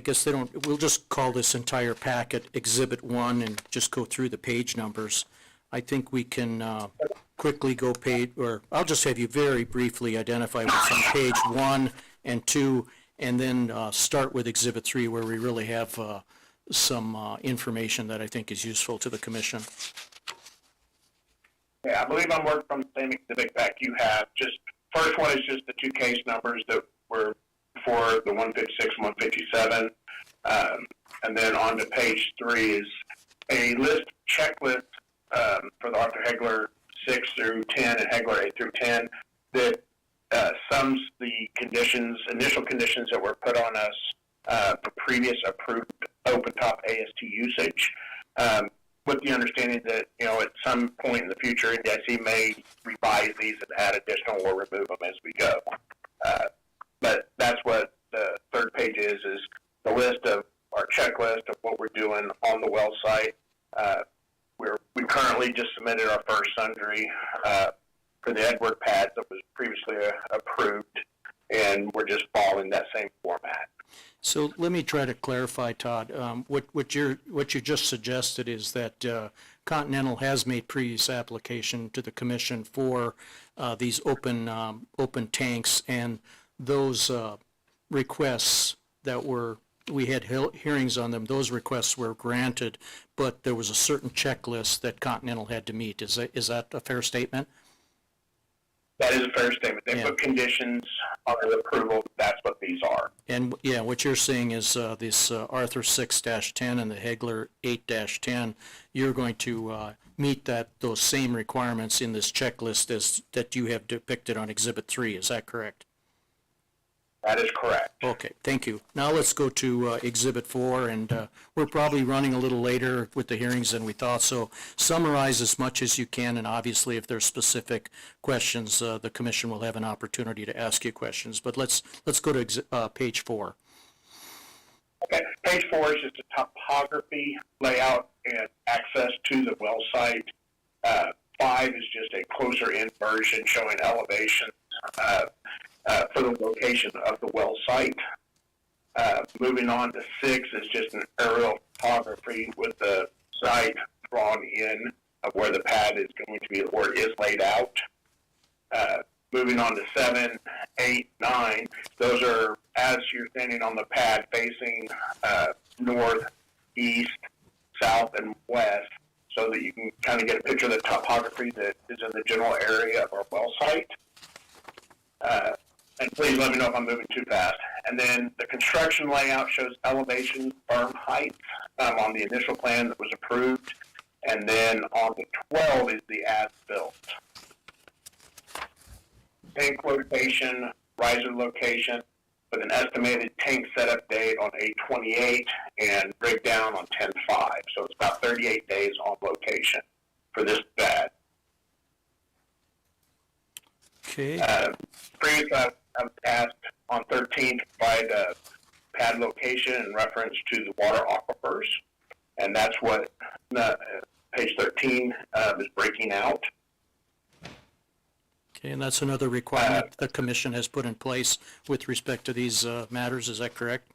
guess we'll just call this entire packet Exhibit 1 and just go through the page numbers. I think we can quickly go I'll just have you very briefly identify what's on page 1 and 2, and then start with Exhibit 3 where we really have some information that I think is useful to the commission. Yeah, I believe I'm working from the same exhibit pack you have. Just first one is just the two case numbers that were for the 156 and 157. And then on to page 3 is a checklist for the Arthur Hegler 6 through 10 and Hegler 8 through 10 that sums the initial conditions that were put on us for previous approved open top AST usage, with the understanding that, at some point in the future, NDIC may revise these and add additional or remove them as we go. But that's what the third page is the list of our checklist of what we're doing on the well site. We currently just submitted our first sundry for the Edward pad that was previously approved, and we're just following that same format. So let me try to clarify, Todd. What you just suggested is that Continental has made previous application to the commission for these open tanks, and those requests that we had hearings on them, those requests were granted, but there was a certain checklist that Continental had to meet. Is that a fair statement? That is a fair statement. They Yeah. put conditions on the approval. That's what these are. And, yeah, what you're saying is this Arthur 6-10 and the Hegler 8-10, you're going to meet those same requirements in this checklist that you have depicted on Exhibit 3. Is that correct? That is correct. Okay, thank you. Now let's go to Exhibit 4, and we're probably running a little later with the hearings than we thought, so summarize as much as you can, and obviously if there's specific questions, the commission will have an opportunity to ask you questions. But let's go to page 4. Okay, page 4 is just a topography, layout, and access to the well site. 5 is just a closer in version showing elevations for the location of the well site. Moving on to 6 is just an aerial topography with the site drawn in of where the pad is going to be or is laid out. Moving on to 7, 8, 9, those are as you're standing on the pad facing north, east, south, and west, so that you can kind of get a picture of the topography that is in the general area of our well site. And please let me know if I'm moving too fast. And then the construction layout shows elevation, berm height on the initial plan that was approved. And then on the 12 is the as-built. Tank location, riser location, with an estimated tank setup date on 8/28 and rig down on 10/5. So it's about 38 days on location for this pad. Okay. Previously, I was asked on 13 to provide a pad location in reference to the water aquifers, and that's what page 13 is breaking out. Okay, and that's another requirement the commission has put in place with respect to these matters, is that correct?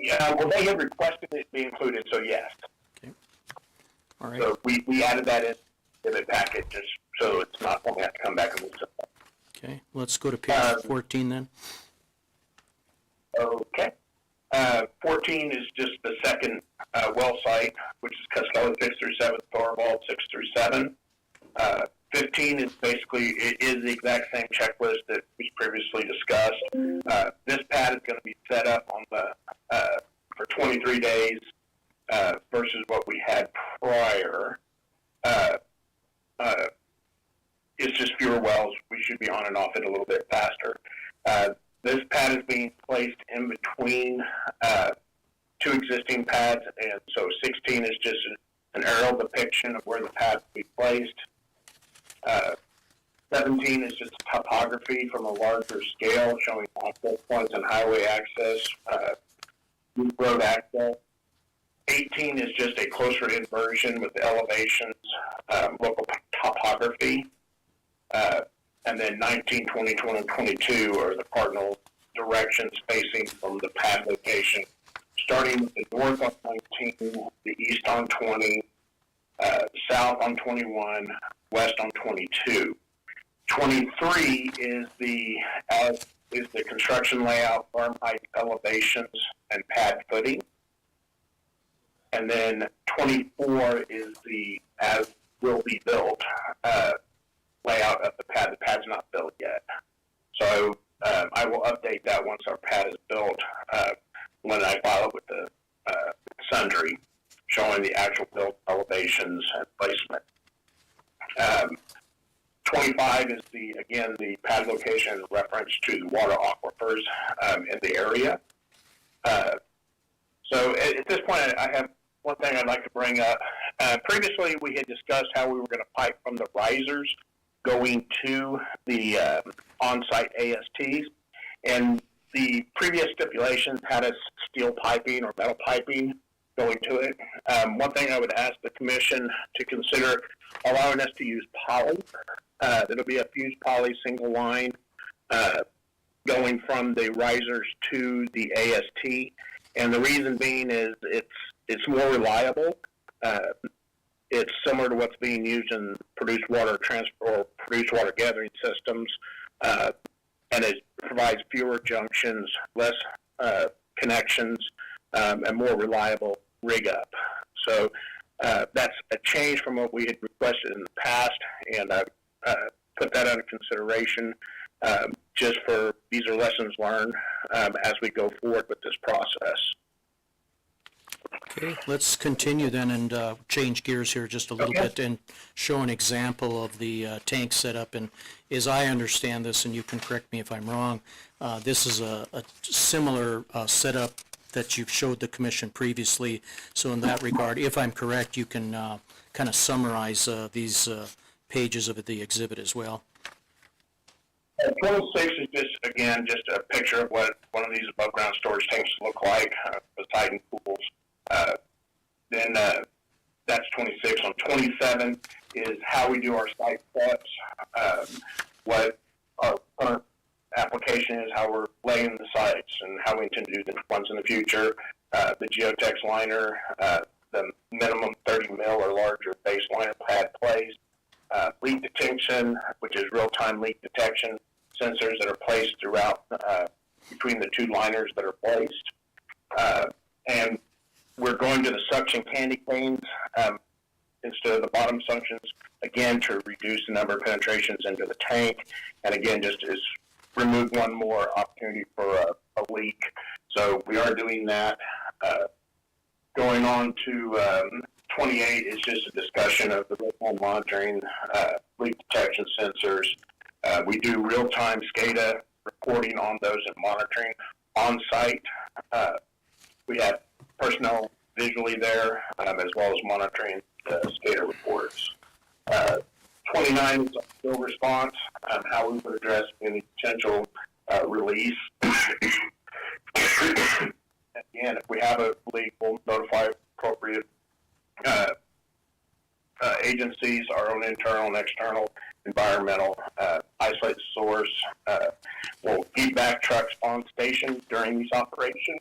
Yeah, well, they have requested it be included, so yes. Okay. All right. So we added that in the packet just so it's not when we have to come back and look at it. Okay, let's go to page 14 then. Okay. 14 is just the second well site, which is Costello 6 through 7, Thorvald 6 through 7. 15 is basically, it is the exact same checklist that we previously discussed. This pad is going to be set up on the for 23 days versus what we had prior. It's just fewer wells. We should be on and off it a little bit faster. This pad is being placed in between two existing pads, and so 16 is just an aerial depiction of where the pad will be placed. 17 is just topography from a larger scale, showing access points and highway access, road access. 18 is just a closer in version with the elevations, local topography. And then 19, 20, 20, and 22 are the cardinal directions facing from the pad location, starting with the north on 19, the east on 20, south on 21, west on 22. 23 is the construction layout, farm height, elevations, and pad footing. And then 24 is the as will be built layout of the pad. The pad's not built yet. So I will update that once our pad is built when I file it with the sundry, showing the actual built elevations and placement. 25 is the pad location in reference to the water aquifers in the area. So at this point, I have one thing I'd like to bring up. Previously, we had discussed how we were going to pipe from the risers going to the on-site ASTs. And the previous stipulations had us steel piping or metal piping going to it. One thing I would ask the commission to consider allowing us to use poly. It'll be a fused poly single line going from the risers to the AST. And the reason being is it's more reliable. It's similar to what's being used in produced water transfer or produced water gathering systems, and it provides fewer junctions, less connections, and more reliable rig up. So that's a change from what we had requested in the past, and I put that under consideration just for these are lessons learned as we go forward with this process. Okay, let's continue then and change gears here just a little bit and show an example of the tank setup. And as I understand this, and you can correct me if I'm wrong, this is a similar setup that you've showed the commission previously. So in that regard, if I'm correct, you can kind of summarize these pages of the exhibit as well. 26 is just a picture of what one of these above ground storage tanks look like with Titan pools. Then that's 26. On 27 is how we do our site steps, what our current application is, how we're laying the sites, and how we intend to do the ones in the future. The Geotex liner, the minimum 30 mil or larger base liner pad placed, leak detection, which is real-time leak detection sensors that are placed throughout between the two liners that are placed, and we're going to the suction candy canes instead of the bottom suctions, again, to reduce the number of penetrations into the tank, and again, just to remove one more opportunity for a leak. So we are doing that. Going on to 28 is just a discussion of the real-time monitoring, leak detection sensors. We do real-time SCADA reporting on those and monitoring on-site. We have personnel visually there, as well as monitoring the SCADA reports. 29 is a field response, how we would address any potential release. Again, if we have a leak, we'll notify appropriate agencies, our own internal and external, environmental, isolate the source. We'll feedback trucks on station during these operations,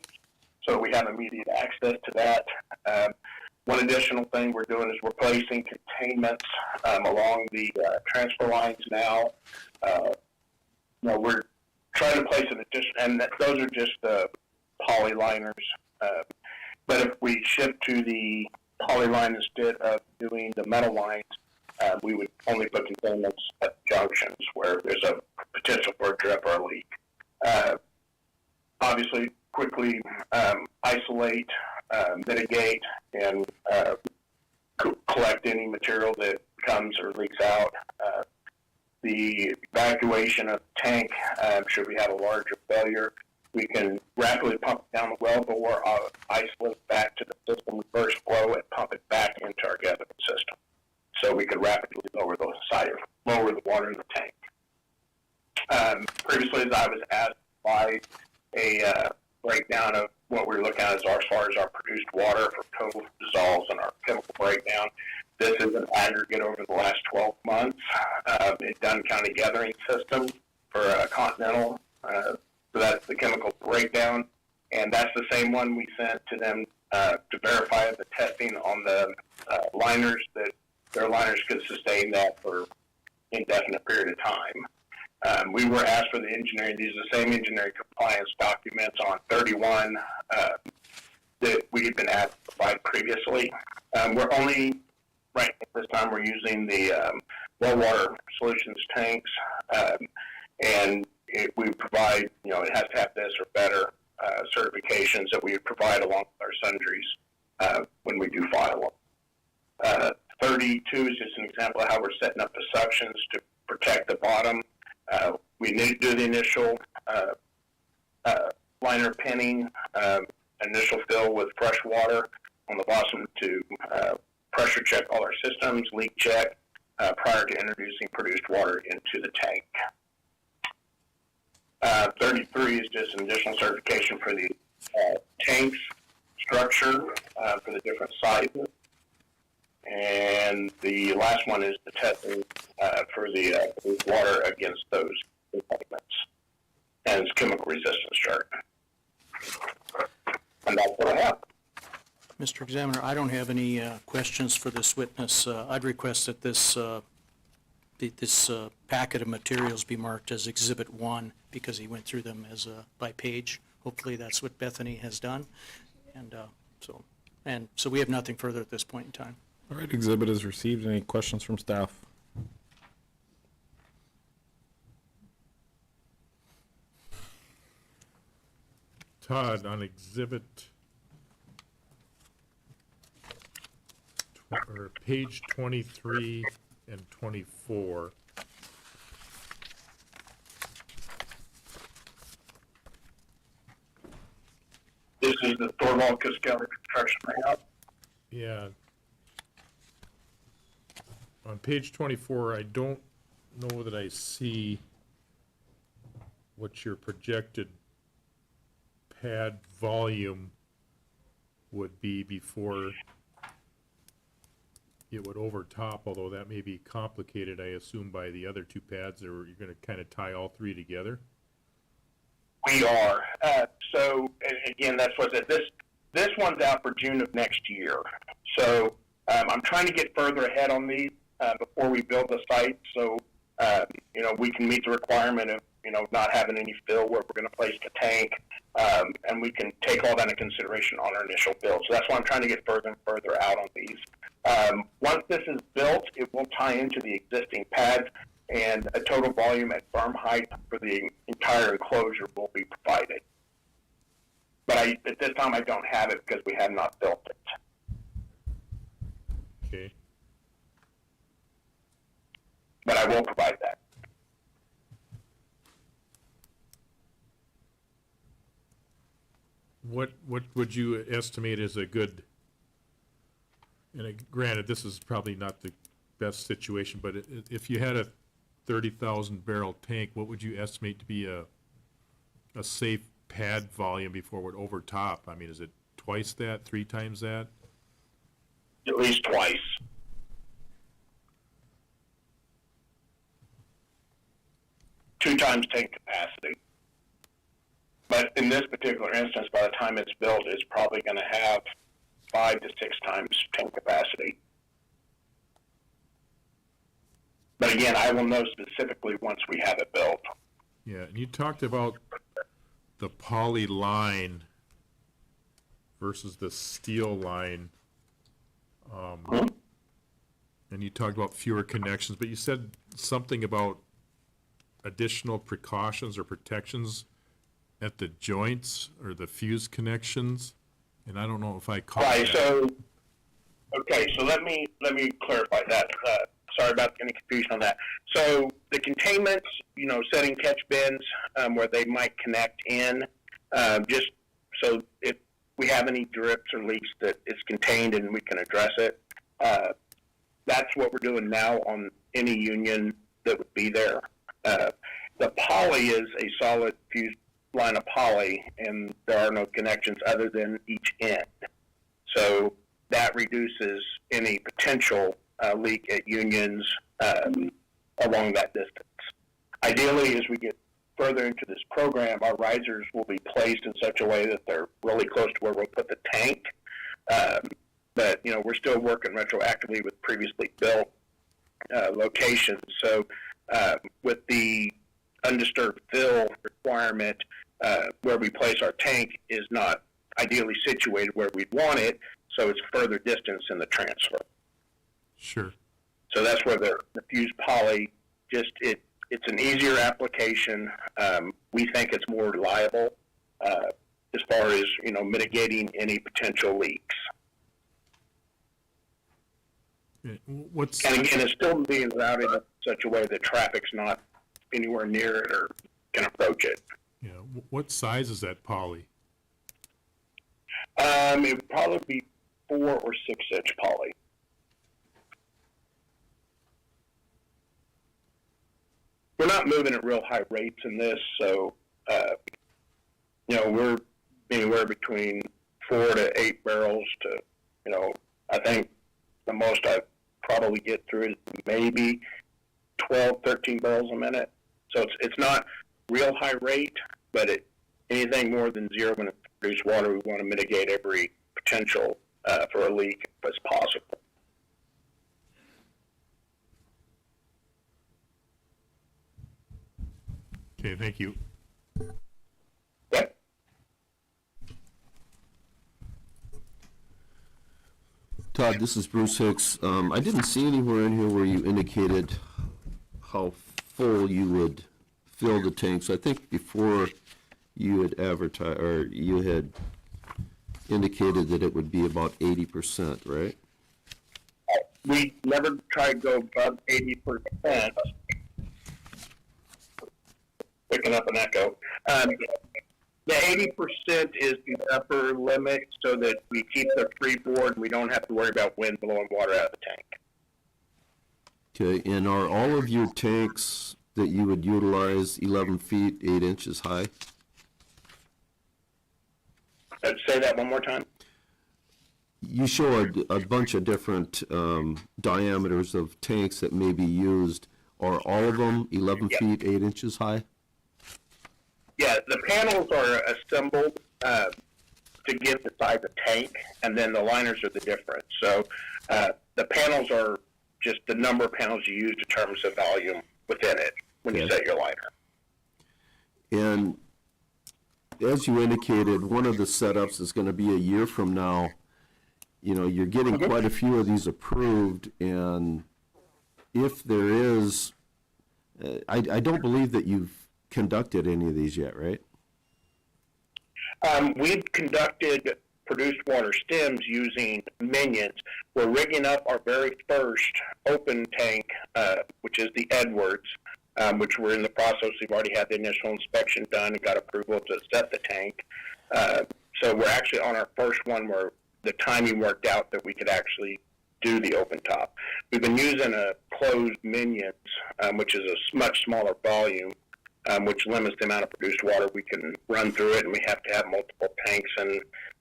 so we have immediate access to that. One additional thing we're doing is we're placing containments along the transfer lines now. We're trying to place an addition, and those are just poly liners. But if we shift to the poly line instead of doing the metal lines, we would only put containments at junctions where there's a potential for a drip or a leak. Obviously, quickly isolate, mitigate, and collect any material that comes or leaks out. The evacuation of the tank, should we have a larger failure, we can rapidly pump it down the wellbore, isolate back to the system, reverse flow, and pump it back into our gathering system. So we could rapidly lower the water in the tank. Previously, as I was asked by a breakdown of what we're looking at as far as our produced water for total dissolves and our chemical breakdown. This is an aggregate over the last 12 months. It's Dunn County Gathering System for Continental. So that's the chemical breakdown. And that's the same one we sent to them to verify the testing on the liners, that their liners could sustain that for indefinite period of time. We were asked for the engineering. These are the same engineering compliance documents on 31 that we had been asked to provide previously. We're only, right at this time, we're using the well water solutions tanks, and we provide, it has to have this or better certifications that we would provide along with our sundries when we do file them. 32 is just an example of how we're setting up the suctions to protect the bottom. We need to do the initial liner pinning, initial fill with fresh water on the bottom to pressure check all our systems, leak check, prior to introducing produced water into the tank. 33 is just an additional certification for the tanks structure for the different sizes. And the last one is the testing for the water against those components. And it's chemical resistance chart. And that's what I have. Mr. Examiner, I don't have any questions for this witness. I'd request that this packet of materials be marked as Exhibit 1 because he went through them as by page. Hopefully that's what Bethany has done. And so we have nothing further at this point in time. All right, exhibit is received. Any questions from staff? Todd, on exhibit, or page 23 and 24, This is the Thorvald Caskeller construction layout. yeah. On page 24, I don't know that I see what your projected pad volume would be before it would overtop, although that may be complicated, I assume, by the other two pads, or you're gonna kind of tie all three together? We are. So again, that's what this one's out for June of next year. So I'm trying to get further ahead on these before we build the site. So we can meet the requirement of not having any fill where we're going to place the tank, and we can take all that into consideration on our initial build. So that's why I'm trying to get further and further out on these. Once this is built, it will tie into the existing pads, and a total volume at berm height for the entire enclosure will be provided. But at this time, I don't have it because we have not built it. Okay. But I will provide that. What would you estimate as a good, and granted, this is probably not the best situation, but if you had a 30,000 barrel tank, what would you estimate to be a safe pad volume before it would overtop? I mean, is it twice that, 3 times that? At least twice. Two times tank capacity. But in this particular instance, by the time it's built, it's probably going to have 5 to 6 times tank capacity. But again, I will know specifically once we have it built. Yeah, and you talked about the poly line versus the steel line. And you talked about fewer connections, but you said something about additional precautions or protections at the joints or the fuse connections, and I don't know if I caught Right. that. So, okay. So let me clarify that. Sorry about any confusion on that. So the containments, setting catch bins where they might connect in, just so if we have any drips or leaks that it's contained and we can address it. That's what we're doing now on any union that would be there. The poly is a solid fused line of poly, and there are no connections other than each end. So that reduces any potential leak at unions along that distance. Ideally, as we get further into this program, our risers will be placed in such a way that they're really close to where we'll put the tank. But we're still working retroactively with previously built locations. So with the undisturbed fill requirement, where we place our tank is not ideally situated where we'd want it, so it's further distance in the transfer. Sure. So that's where the fused poly, it's an easier application. We think it's more reliable as far as mitigating any potential leaks. What's, And again, it's still being routed in such a way that traffic's not anywhere near it or can approach it. what size is that poly? It would probably be 4 or 6 inch poly. we're not moving at real high rates in this, so, we're anywhere between 4 to 8 barrels to, I think the most I probably get through is maybe 12, 13 barrels a minute. So it's not real high rate, but anything more than 0 when it's produced water, we want to mitigate every potential for a leak if it's possible. Okay, thank you. Yep. Todd, this is Bruce Hicks. I didn't see anywhere in here where you indicated how full you would fill the tanks. I think before you had advertised, or you had indicated that it would be about 80%, right? We never try to go above 80%. Picking up an echo. The 80% is the upper limit so that we keep the freeboard and we don't have to worry about wind blowing water out of the tank. Okay, and are all of your tanks that you would utilize 11 feet, 8 inches high? Say that one more time. You show a bunch of different diameters of tanks that may be used. Are all of them 11 feet, 8 inches high? Yeah, the panels are assembled to give the size of tank, and then the liners are the difference. So the panels are just the number of panels you use determines the volume within it when you set your liner. And as you indicated, one of the setups is going to be a year from now. You're getting quite a few of these approved, and if there is, I don't believe that you've conducted any of these yet, right? We've conducted produced water stems using Minions. We're rigging up our very first open tank, which is the Edwards, which we're in the process. We've already had the initial inspection done and got approval to set the tank. So we're actually on our first one where the timing worked out that we could actually do the open top. We've been using a closed Minions, which is a much smaller volume, which limits the amount of produced water we can run through it, and we have to have multiple tanks and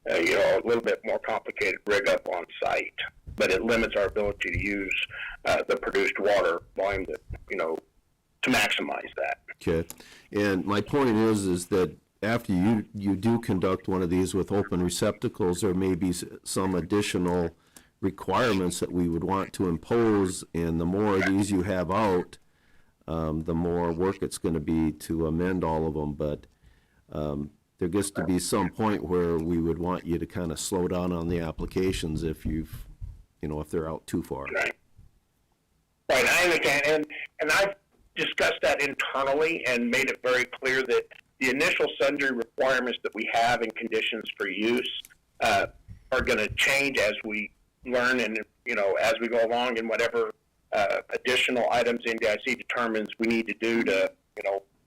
a little bit more complicated rig up on site. But it limits our ability to use the produced water volume to maximize that. Okay. And my point is that after you do conduct one of these with open receptacles, there may be some additional requirements that we would want to impose, and the more of these you have out, the more work it's going to be to amend all of them. But there gets to be some point where we would want you to kind of slow down on the applications if if they're out too far. Right. Right, I understand. And I've discussed that internally and made it very clear that the initial sundry requirements that we have and conditions for use are going to change as we learn and, as we go along, and whatever additional items NDIC determines we need to do to,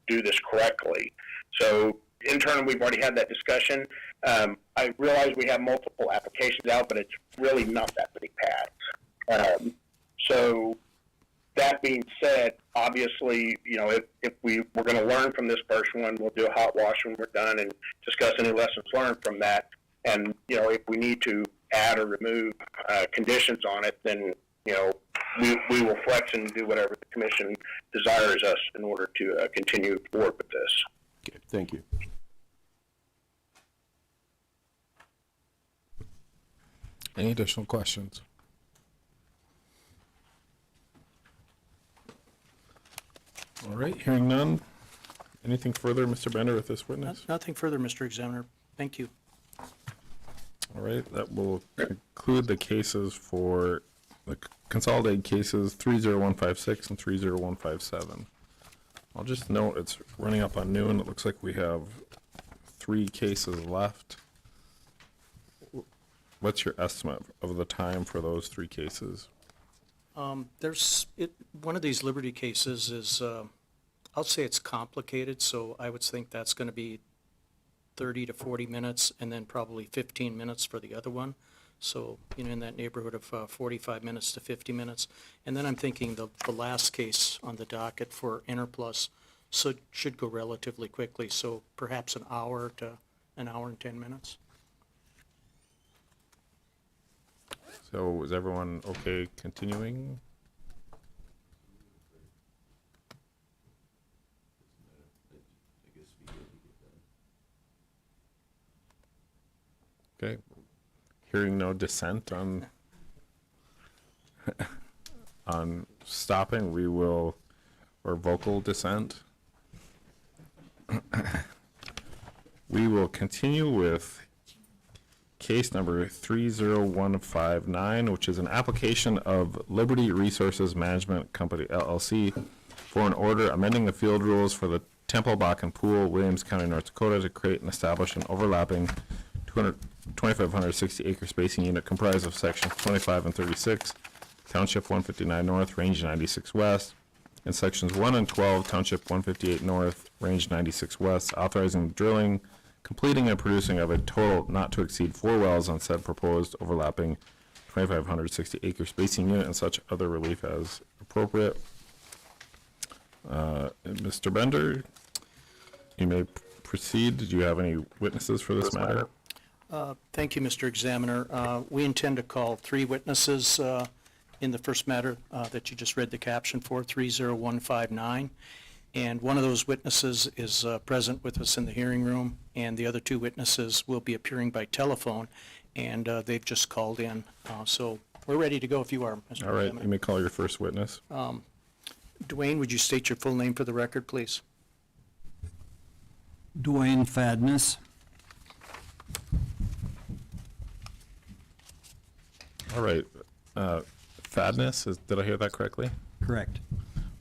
do this correctly. So internally, we've already had that discussion. I realize we have multiple applications out, but it's really not that many pads. So that being said, obviously, if we're going to learn from this first one, we'll do a hot wash when we're done and discuss any lessons learned from that. And, if we need to add or remove conditions on it, then, we will flex and do whatever the commission desires us in order to continue forward with this. Okay, thank you. Any additional questions? All right, hearing none. Anything further, Mr. Bender, with this witness? Nothing further, Mr. Examiner. Thank you. All right, that will conclude the cases for the consolidated cases 30156 and 30157. I'll just note it's running up on noon. It looks like we have 3 cases left. What's your estimate of the time for those 3 cases? One of these Liberty cases is, I'll say it's complicated, so I would think that's going to be 30 to 40 minutes, and then probably 15 minutes for the other one. So, in that neighborhood of 45 minutes to 50 minutes. And then I'm thinking the last case on the docket for Interplus should go relatively quickly, so perhaps an hour to an hour and 10 minutes. So is everyone okay continuing? Okay, hearing no dissent on on stopping, we will, or vocal dissent. We will continue with case number 30159, which is an application of Liberty Resources Management Company LLC for an order amending the field rules for the Temple Bakken Pool, Williams County, North Dakota, to create and establish an overlapping 2,560 acre spacing unit comprised of sections 25 and 36, Township 159 North, Range 96 West, and sections 1 and 12, Township 158 North, Range 96 West, authorizing drilling, completing, and producing of a total not to exceed 4 wells on said proposed overlapping 2,560 acre spacing unit and such other relief as appropriate. Mr. Bender, you may proceed. Did you have any witnesses for this matter? Thank you, Mr. Examiner. We intend to call 3 witnesses in the first matter that you just read the caption for, 30159. And one of those witnesses is present with us in the hearing room, and the other 2 witnesses will be appearing by telephone, and they've just called in. So we're ready to go if you are, Mr. All right, Examiner. you may call your first witness. Dwayne, would you state your full name for the record, please? Dwayne Fadness. All right, Thadness, did I hear that correctly? Correct.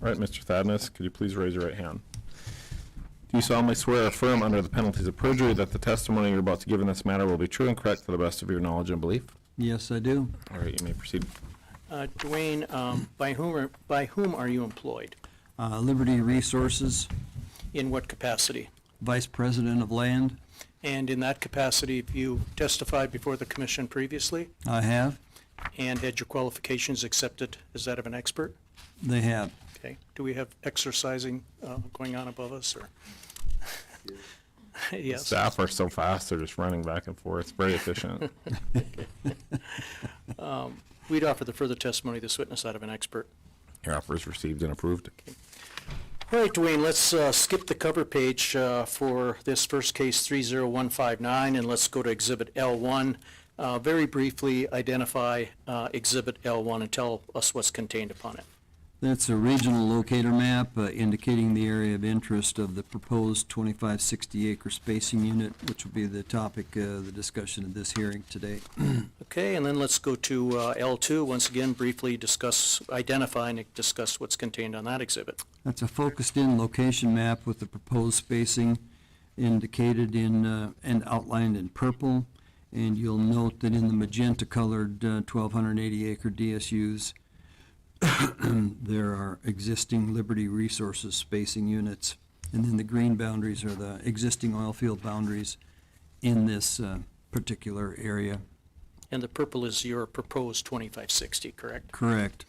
All right, Mr. Thadness, could you please raise your right hand? Do you solemnly swear or affirm under the penalties of perjury that the testimony you're about to give in this matter will be true and correct to the best of your knowledge and belief? Yes, I do. All right, you may proceed. Dwayne, by whom are you employed? Liberty Resources, In what capacity? Vice President of Land. And in that capacity, have you testified before the commission previously I have. and had your qualifications accepted as that of an expert? They have. Okay. Do we have exercising going on above us, or? Yes. Staff are so fast, they're just running back and forth. It's very efficient. We'd offer the further testimony of this witness out of an expert. Your offer is received and approved. All right, Dwayne, let's skip the cover page for this first case, 30159, and let's go to Exhibit L1. Very briefly identify Exhibit L1 and tell us what's contained upon it. That's a regional locator map indicating the area of interest of the proposed 2560 acre spacing unit, which will be the topic of the discussion of this hearing today. Okay, and then let's go to L2. Once again, briefly identify and discuss what's contained on that exhibit. That's a focused-in location map with the proposed spacing indicated in and outlined in purple. And you'll note that in the magenta-colored 1,280 acre DSUs, there are existing Liberty Resources spacing units, and then the green boundaries are the existing oil field boundaries in this particular area. And the purple is your proposed 2560, correct? Correct.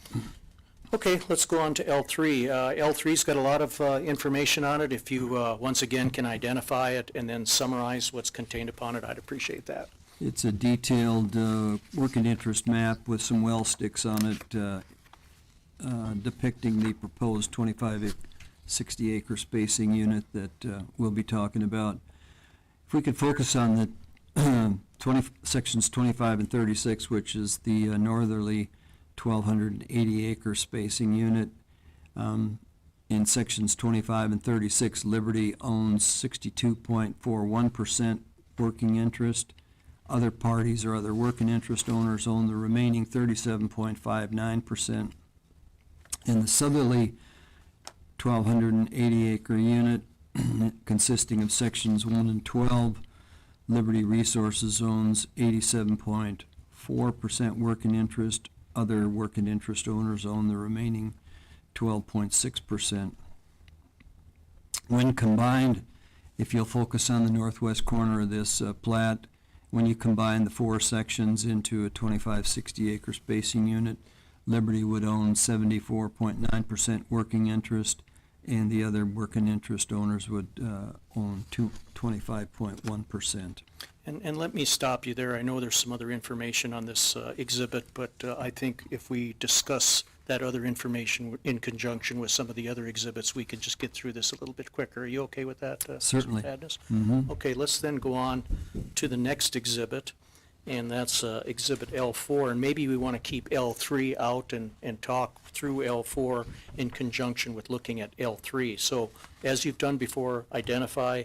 Okay, let's go on to L3. L3's got a lot of information on it. If you, once again, can identify it and then summarize what's contained upon it, I'd appreciate that. It's a detailed working interest map with some well sticks on it depicting the proposed 2560 acre spacing unit that we'll be talking about. If we could focus on the sections 25 and 36, which is the northerly 1,280 acre spacing unit. In sections 25 and 36, Liberty owns 62.41% working interest. Other parties or other working interest owners own the remaining 37.59%. In the southerly 1,280 acre unit, consisting of sections 1 and 12, Liberty Resources owns 87.4% working interest. Other working interest owners own the remaining 12.6%. When combined, if you'll focus on the northwest corner of this plat, when you combine the 4 sections into a 2560 acre spacing unit, Liberty would own 74.9% working interest, and the other working interest owners would own 25.1%. And let me stop you there. I know there's some other information on this exhibit, but I think if we discuss that other information in conjunction with some of the other exhibits, we could just get through this a little bit quicker. Are you okay with that? Certainly. Mr. Padnes? Mhm. Okay, let's then go on to the next exhibit, and that's Exhibit L4. And maybe we want to keep L3 out and talk through L4 in conjunction with looking at L3. So as you've done before, identify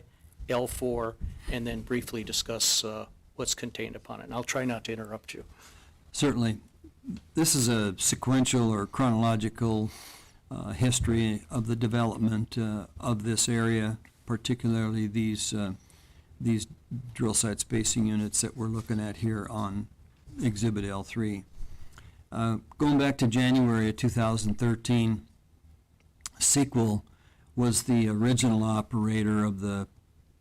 L4 and then briefly discuss what's contained upon it. And I'll try not to interrupt you. Certainly. This is a sequential or chronological history of the development of this area, particularly these drill site spacing units that we're looking at here on Exhibit L3. Going back to January of 2013, Sequel was the original operator of the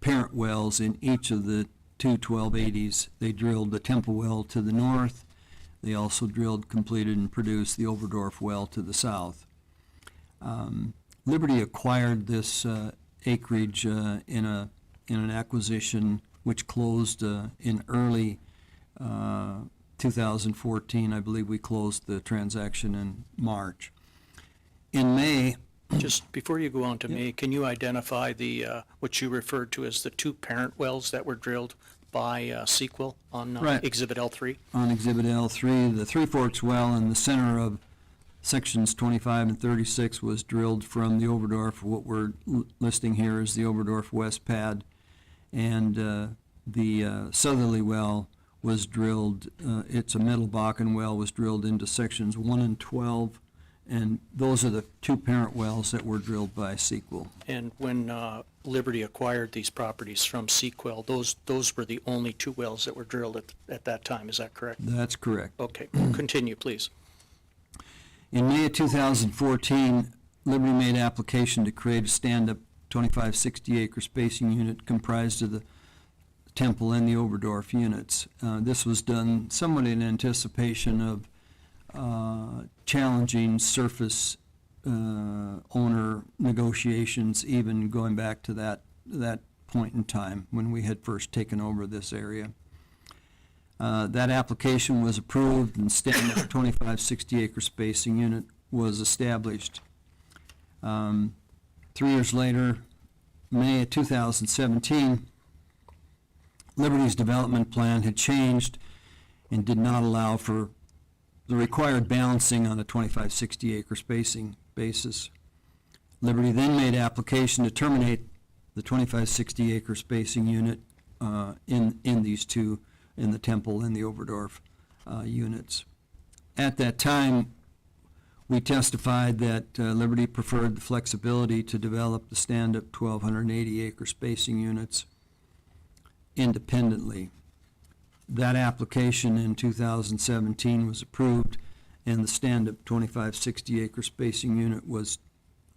parent wells in each of the two 1280s. They drilled the Temple well to the north. They also drilled, completed, and produced the Oberdorf well to the south. Liberty acquired this acreage in an acquisition which closed in early 2014. I believe we closed the transaction in March. In May, Just before you go on to May, can you identify the, what you referred to as the 2 parent wells that were drilled by Sequel on Right. Exhibit L3? on Exhibit L3, the Three Forks well in the center of sections 25 and 36 was drilled from the Oberdorf. What we're listing here is the Oberdorf West pad, and the southerly well was drilled, it's a Middle Bakken well, was drilled into sections 1 and 12, and those are the 2 parent wells that were drilled by Sequel. And when Liberty acquired these properties from Sequel, those were the only 2 wells that were drilled at that time, is that correct? That's correct. Okay, continue, please. In May of 2014, Liberty made application to create a stand-up 2560 acre spacing unit comprised of the Temple and the Oberdorf units. This was done somewhat in anticipation of challenging surface owner negotiations, even going back to that point in time when we had first taken over this area. That application was approved and standard 2560 acre spacing unit was established. 3 years later, May of 2017, Liberty's development plan had changed and did not allow for the required balancing on a 2560 acre spacing basis. Liberty then made application to terminate the 2560 acre spacing unit in these 2, in the Temple and the Oberdorf units. At that time, we testified that Liberty preferred the flexibility to develop the stand-up 1,280 acre spacing units independently. That application in 2017 was approved, and the stand-up 2560 acre spacing unit was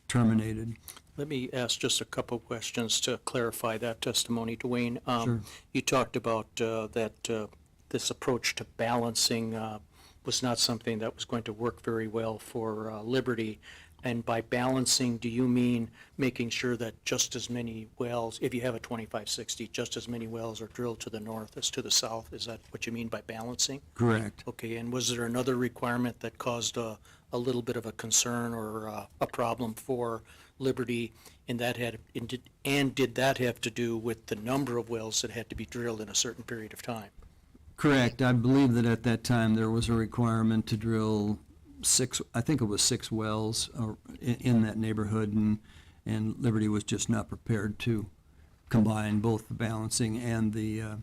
terminated. Let me ask just a couple questions to clarify that testimony, Dwayne. Sure. You talked about that this approach to balancing was not something that was going to work very well for Liberty. And by balancing, do you mean making sure that just as many wells, if you have a 2560, just as many wells are drilled to the north as to the south? Is that what you mean by balancing? Correct. Okay, and was there another requirement that caused a little bit of a concern or a problem for Liberty, and did that have to do with the number of wells that had to be drilled in a certain period of time? Correct. I believe that at that time there was a requirement to drill 6, I think it was 6 wells in that neighborhood, and Liberty was just not prepared to combine both the balancing and the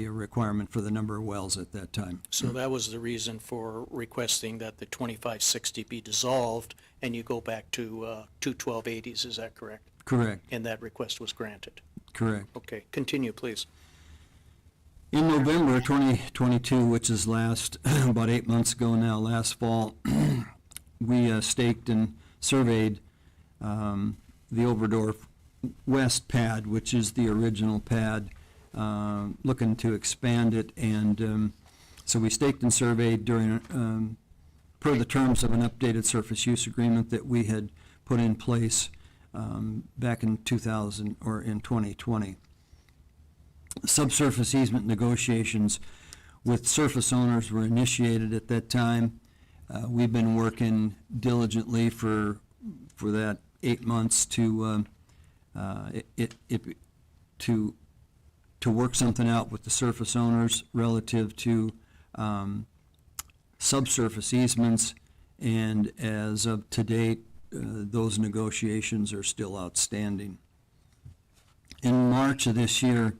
requirement for the number of wells at that time. So that was the reason for requesting that the 2560 be dissolved and you go back to 1280s, is that correct? Correct. And that request was granted? Correct. Okay, continue, please. In November of 2022, which is about 8 months ago now, last fall, we staked and surveyed the Oberdorf West pad, which is the original pad, looking to expand it, and so we staked and surveyed during, per the terms of an updated surface use agreement that we had put in place back in 2000, or in 2020. Subsurface easement negotiations with surface owners were initiated at that time. We've been working diligently for that 8 months to work something out with the surface owners relative to subsurface easements, and as of to date, those negotiations are still outstanding. In March of this year,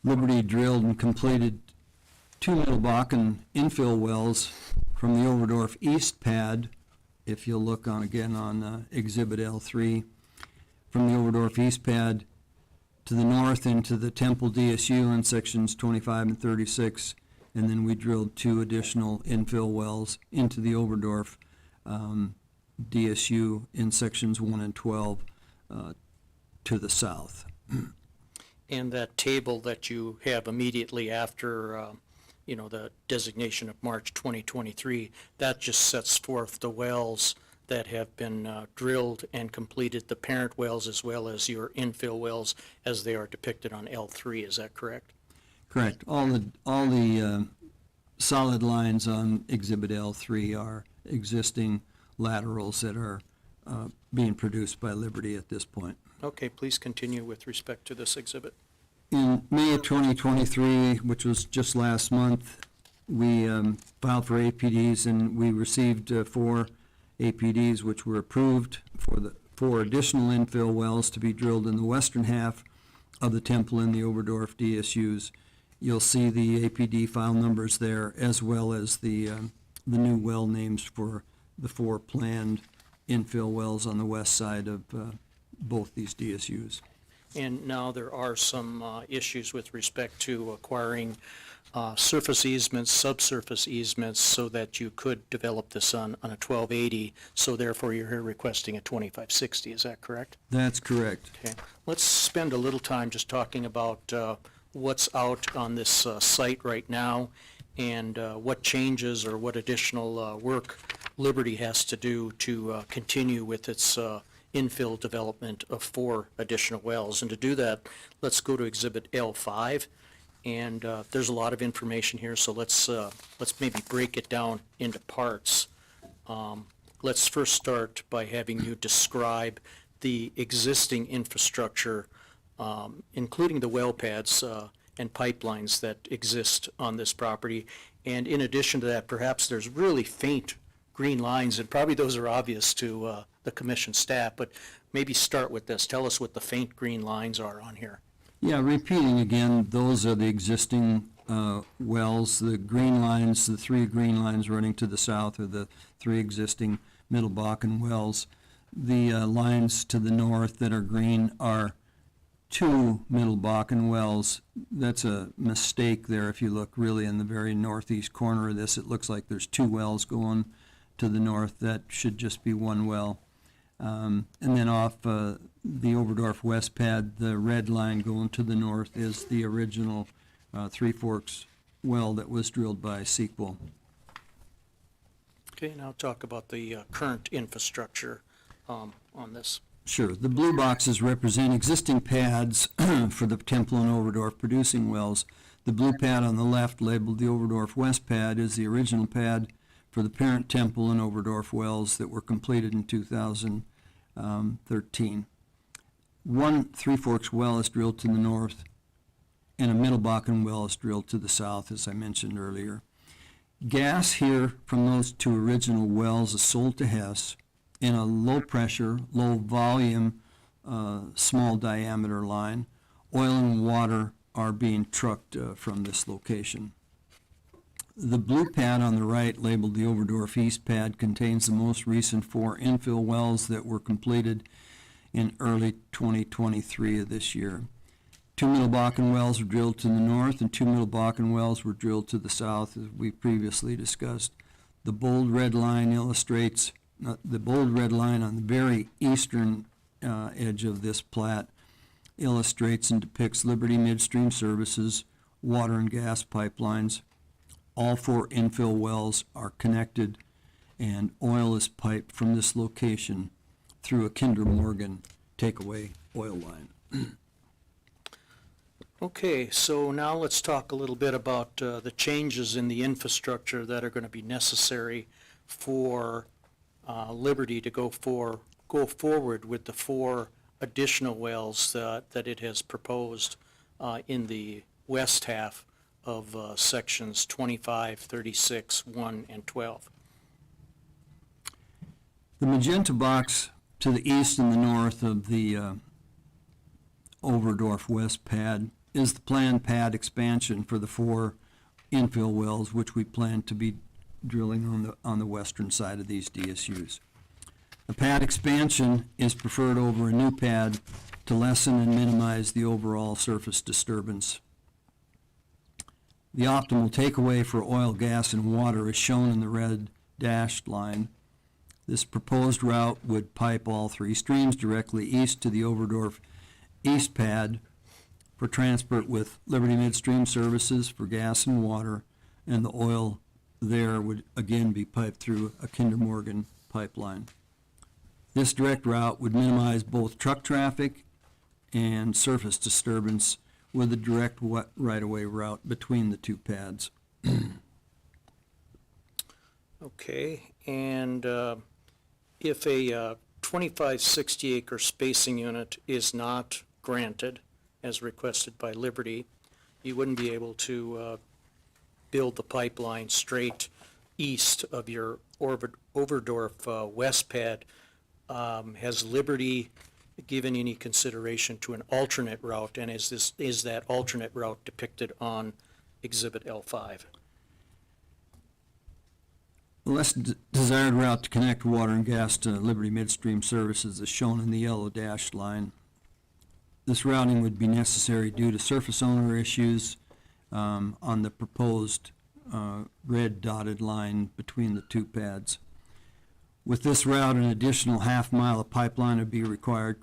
Liberty drilled and completed 2 Middle Bakken infill wells from the Overdorf East pad, if you'll look on again on Exhibit L3, from the Overdorf East pad to the north into the Temple DSU in sections 25 and 36, and then we drilled 2 additional infill wells into the Overdorf DSU in sections 1 and 12 to the south. And that table that you have immediately after, the designation of March 2023, that just sets forth the wells that have been drilled and completed, the parent wells as well as your infill wells as they are depicted on L3. Is that correct? Correct. All the solid lines on Exhibit L3 are existing laterals that are being produced by Liberty at this point. Okay, please continue with respect to this exhibit. In May of 2023, which was just last month, we filed for APDs, and we received 4 APDs which were approved for the 4 additional infill wells to be drilled in the western half of the Temple and the Oberdorf DSUs. You'll see the APD file numbers there, as well as the new well names for the 4 planned infill wells on the west side of both these DSUs. And now there are some issues with respect to acquiring surface easements, subsurface easements, so that you could develop this on a 1280, so therefore you're here requesting a 2560, is that correct? That's correct. Okay, let's spend a little time just talking about what's out on this site right now, and what changes or what additional work Liberty has to do to continue with its infill development of 4 additional wells. And to do that, let's go to Exhibit L5, and there's a lot of information here, so let's maybe break it down into parts. Let's first start by having you describe the existing infrastructure, including the well pads and pipelines that exist on this property. And in addition to that, perhaps there's really faint green lines, and probably those are obvious to the commission staff, but maybe start with this. Tell us what the faint green lines are on here. Yeah, repeating again, those are the existing wells. The green lines, the 3 green lines running to the south are the 3 existing Middle Bakken wells. The lines to the north that are green are 2 Middle Bakken wells. That's a mistake there. If you look really in the very northeast corner of this, it looks like there's 2 wells going to the north. That should just be 1 well. And then off the Oberdorf West pad, the red line going to the north is the original Three Forks well that was drilled by Sequel. Okay, now talk about the current infrastructure on this. Sure. The blue boxes represent existing pads for the Temple and Overdorf producing wells. The blue pad on the left, labeled the Overdorf West pad, is the original pad for the parent Temple and Overdorf wells that were completed in 2013. 1 Three Forks well is drilled to the north, and a Middle Bakken well is drilled to the south, as I mentioned earlier. Gas here from those 2 original wells is sold to Hess in a low pressure, low volume, small diameter line. Oil and water are being trucked from this location. The blue pad on the right, labeled the Overdorf East pad, contains the most recent 4 infill wells that were completed in early 2023 of this year. 2 Middle Bakken wells were drilled to the north, and 2 Middle Bakken wells were drilled to the south, as we previously discussed. The bold red line illustrates, the bold red line on the very eastern edge of this plat illustrates and depicts Liberty Midstream Services, water and gas pipelines. All 4 infill wells are connected, and oil is piped from this location through a Kinder Morgan takeaway oil line. Okay, so now let's talk a little bit about the changes in the infrastructure that are going to be necessary for Liberty to go forward with the 4 additional wells that it has proposed in the west half of sections 25, 36, 1, and 12. The magenta box to the east and the north of the Overdorf West pad is the planned pad expansion for the 4 infill wells, which we plan to be drilling on the western side of these DSUs. The pad expansion is preferred over a new pad to lessen and minimize the overall surface disturbance. The optimal takeaway for oil, gas, and water is shown in the red dashed line. This proposed route would pipe all 3 streams directly east to the Overdorf East pad for transport with Liberty Midstream Services for gas and water, and the oil there would again be piped through a Kinder Morgan pipeline. This direct route would minimize both truck traffic and surface disturbance with a direct right-of-way route between the 2 pads. Okay, and if a 2560 acre spacing unit is not granted, as requested by Liberty, you wouldn't be able to build the pipeline straight east of your Overdorf West pad. Has Liberty given any consideration to an alternate route, and is that alternate route depicted on Exhibit L5? The less desired route to connect water and gas to Liberty Midstream Services is shown in the yellow dashed line. This routing would be necessary due to surface owner issues on the proposed red dotted line between the 2 pads. With this route, an additional half-mile of pipeline would be required,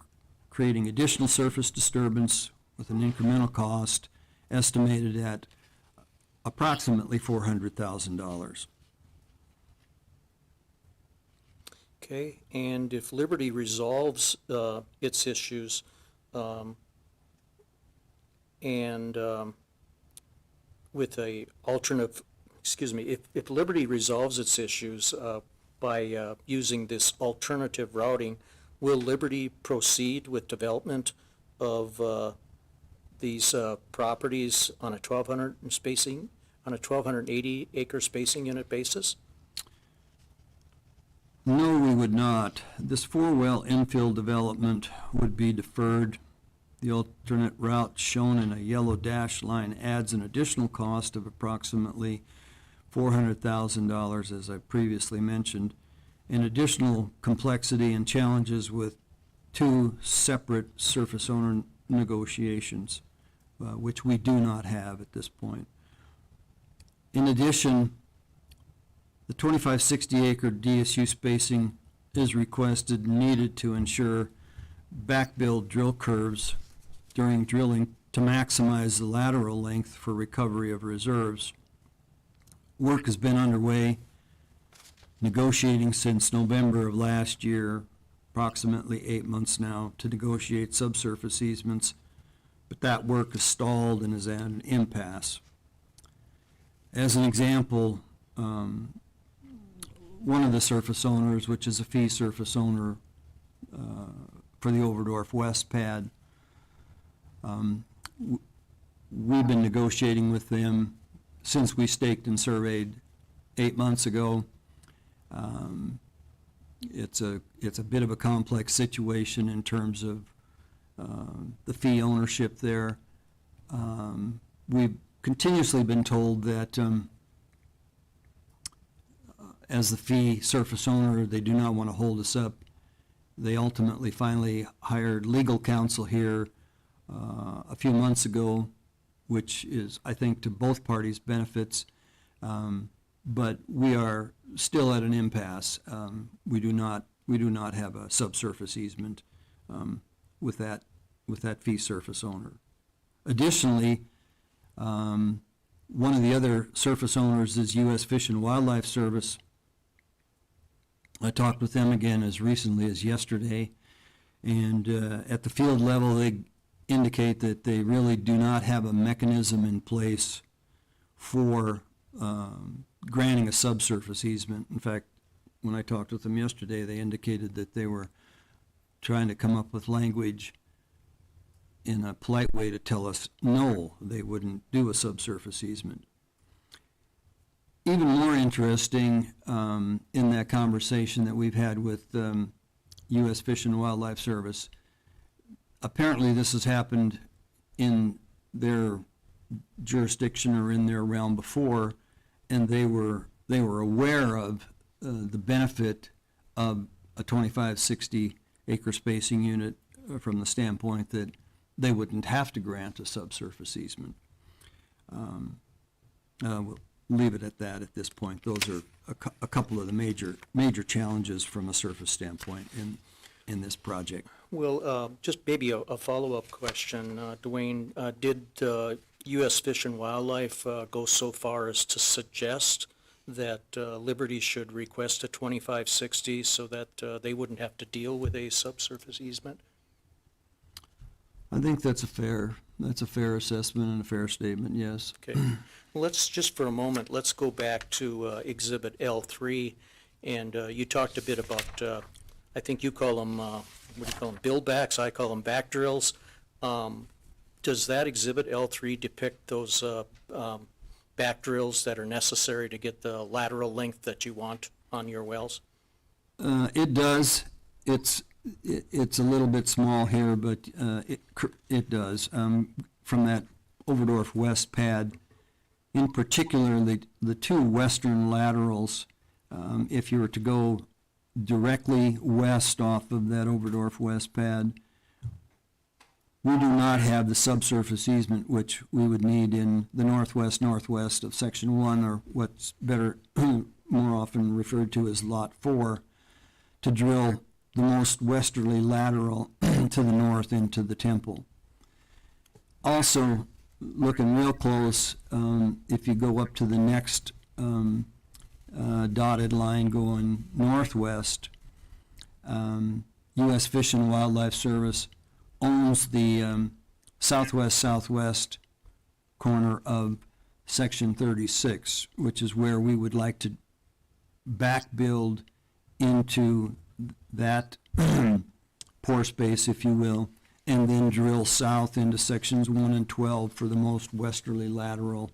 creating additional surface disturbance with an incremental cost estimated at approximately $400,000. Okay, and if Liberty resolves its issues with a alternative, if Liberty resolves its issues by using this alternative routing, will Liberty proceed with development of these properties on a 1,280 acre spacing unit basis? No, we would not. This 4-well infill development would be deferred. The alternate route shown in a yellow dashed line adds an additional cost of approximately $400,000, as I previously mentioned, and additional complexity and challenges with 2 separate surface owner negotiations, which we do not have at this point. In addition, the 2560 acre DSU spacing is requested and needed to ensure back-build drill curves during drilling to maximize the lateral length for recovery of reserves. Work has been underway, negotiating since November of last year, approximately 8 months now, to negotiate subsurface easements, but that work is stalled and is at an impasse. As an example, one of the surface owners, which is a fee surface owner for the Overdorf West pad, we've been negotiating with them since we staked and surveyed 8 months ago. It's a bit of a complex situation in terms of the fee ownership there. We've continuously been told that as the fee surface owner, they do not want to hold us up. They ultimately finally hired legal counsel here a few months ago, which is, I think, to both parties' benefits. But we are still at an impasse. We do not have a subsurface easement with that fee surface owner. Additionally, one of the other surface owners is U.S. Fish and Wildlife Service. I talked with them again as recently as yesterday, and at the field level, they indicate that they really do not have a mechanism in place for granting a subsurface easement. In fact, when I talked with them yesterday, they indicated that they were trying to come up with language in a polite way to tell us no, they wouldn't do a subsurface easement. Even more interesting in that conversation that we've had with U.S. Fish and Wildlife Service, apparently this has happened in their jurisdiction or in their realm before, and they were aware of the benefit of a 25-60 acre spacing unit from the standpoint that they wouldn't have to grant a subsurface easement. We'll leave it at that at this point. Those are a couple of the major challenges from a surface standpoint in this project. Well, just maybe a follow-up question, Dwayne. Did U.S. Fish and Wildlife go so far as to suggest that Liberty should request a 2560 so that they wouldn't have to deal with a subsurface easement? I think that's a fair assessment and a fair statement, yes. Okay. Let's just for a moment, let's go back to Exhibit L3, and you talked a bit about, I think you call them, what do you call them, bill backs? I call them back drills. Does that Exhibit L3 depict those back drills that are necessary to get the lateral length that you want on your wells? It does. It's a little bit small here, but it does. From that Overdorf West pad, in particular, the two western laterals, if you were to go directly west off of that Overdorf West pad, we do not have the subsurface easement which we would need in the northwest of Section 1, or what's better, more often referred to as Lot 4, to drill the most westerly lateral to the north into the temple. Also, looking real close, if you go up to the next dotted line going northwest, U.S. Fish and Wildlife Service owns the southwest corner of Section 36, which is where we would like to back build into that pore space, if you will, and then drill south into Sections 1 and 12 for the most westerly lateral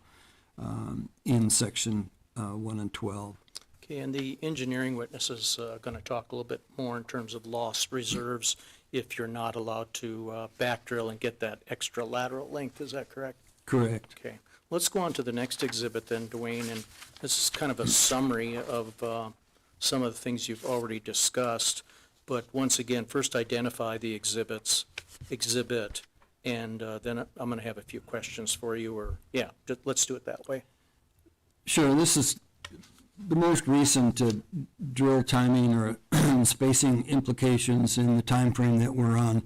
in Section 1 and 12. Okay, and the engineering witness is going to talk a little bit more in terms of lost reserves if you're not allowed to back drill and get that extra lateral length. Is that correct? Correct. Okay. Let's go on to the next exhibit then, Dwayne, and this is kind of a summary of some of the things you've already discussed. But once again, first identify the exhibit, and then I'm going to have a few questions for you, or, yeah, let's do it that way. Sure, this is the most recent drill timing or spacing implications in the time frame that we're on,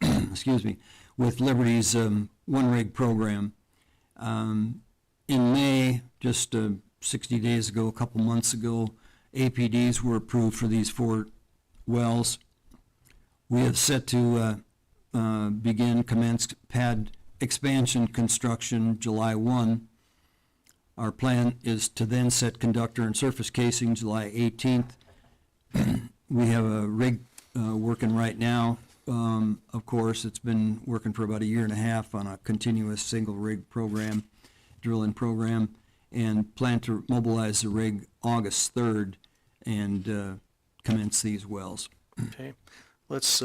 excuse me, with Liberty's one rig program. In May, just 60 days ago, a couple months ago, APDs were approved for these 4 wells. We have set to commence pad expansion construction July 1. Our plan is to then set conductor and surface casing July 18th. We have a rig working right now. Of course, it's been working for about a year and a half on a continuous single rig program, drilling program, and plan to mobilize the rig August 3rd and commence these wells. Okay. Let's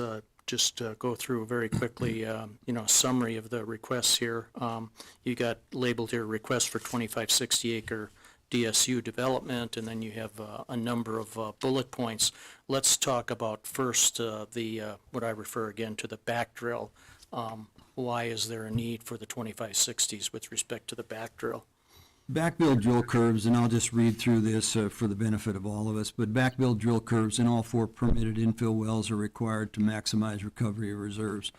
just go through very quickly, a summary of the requests here. You got labeled here request for 2560 acre DSU development, and then you have a number of bullet points. Let's talk about first what I refer again to the back drill. Why is there a need for the 2560s with respect to the back drill? backbill drill curves, and I'll just read through this for the benefit of all of us, but backbill drill curves in all 4 permitted infill wells are required to maximize recovery of reserves.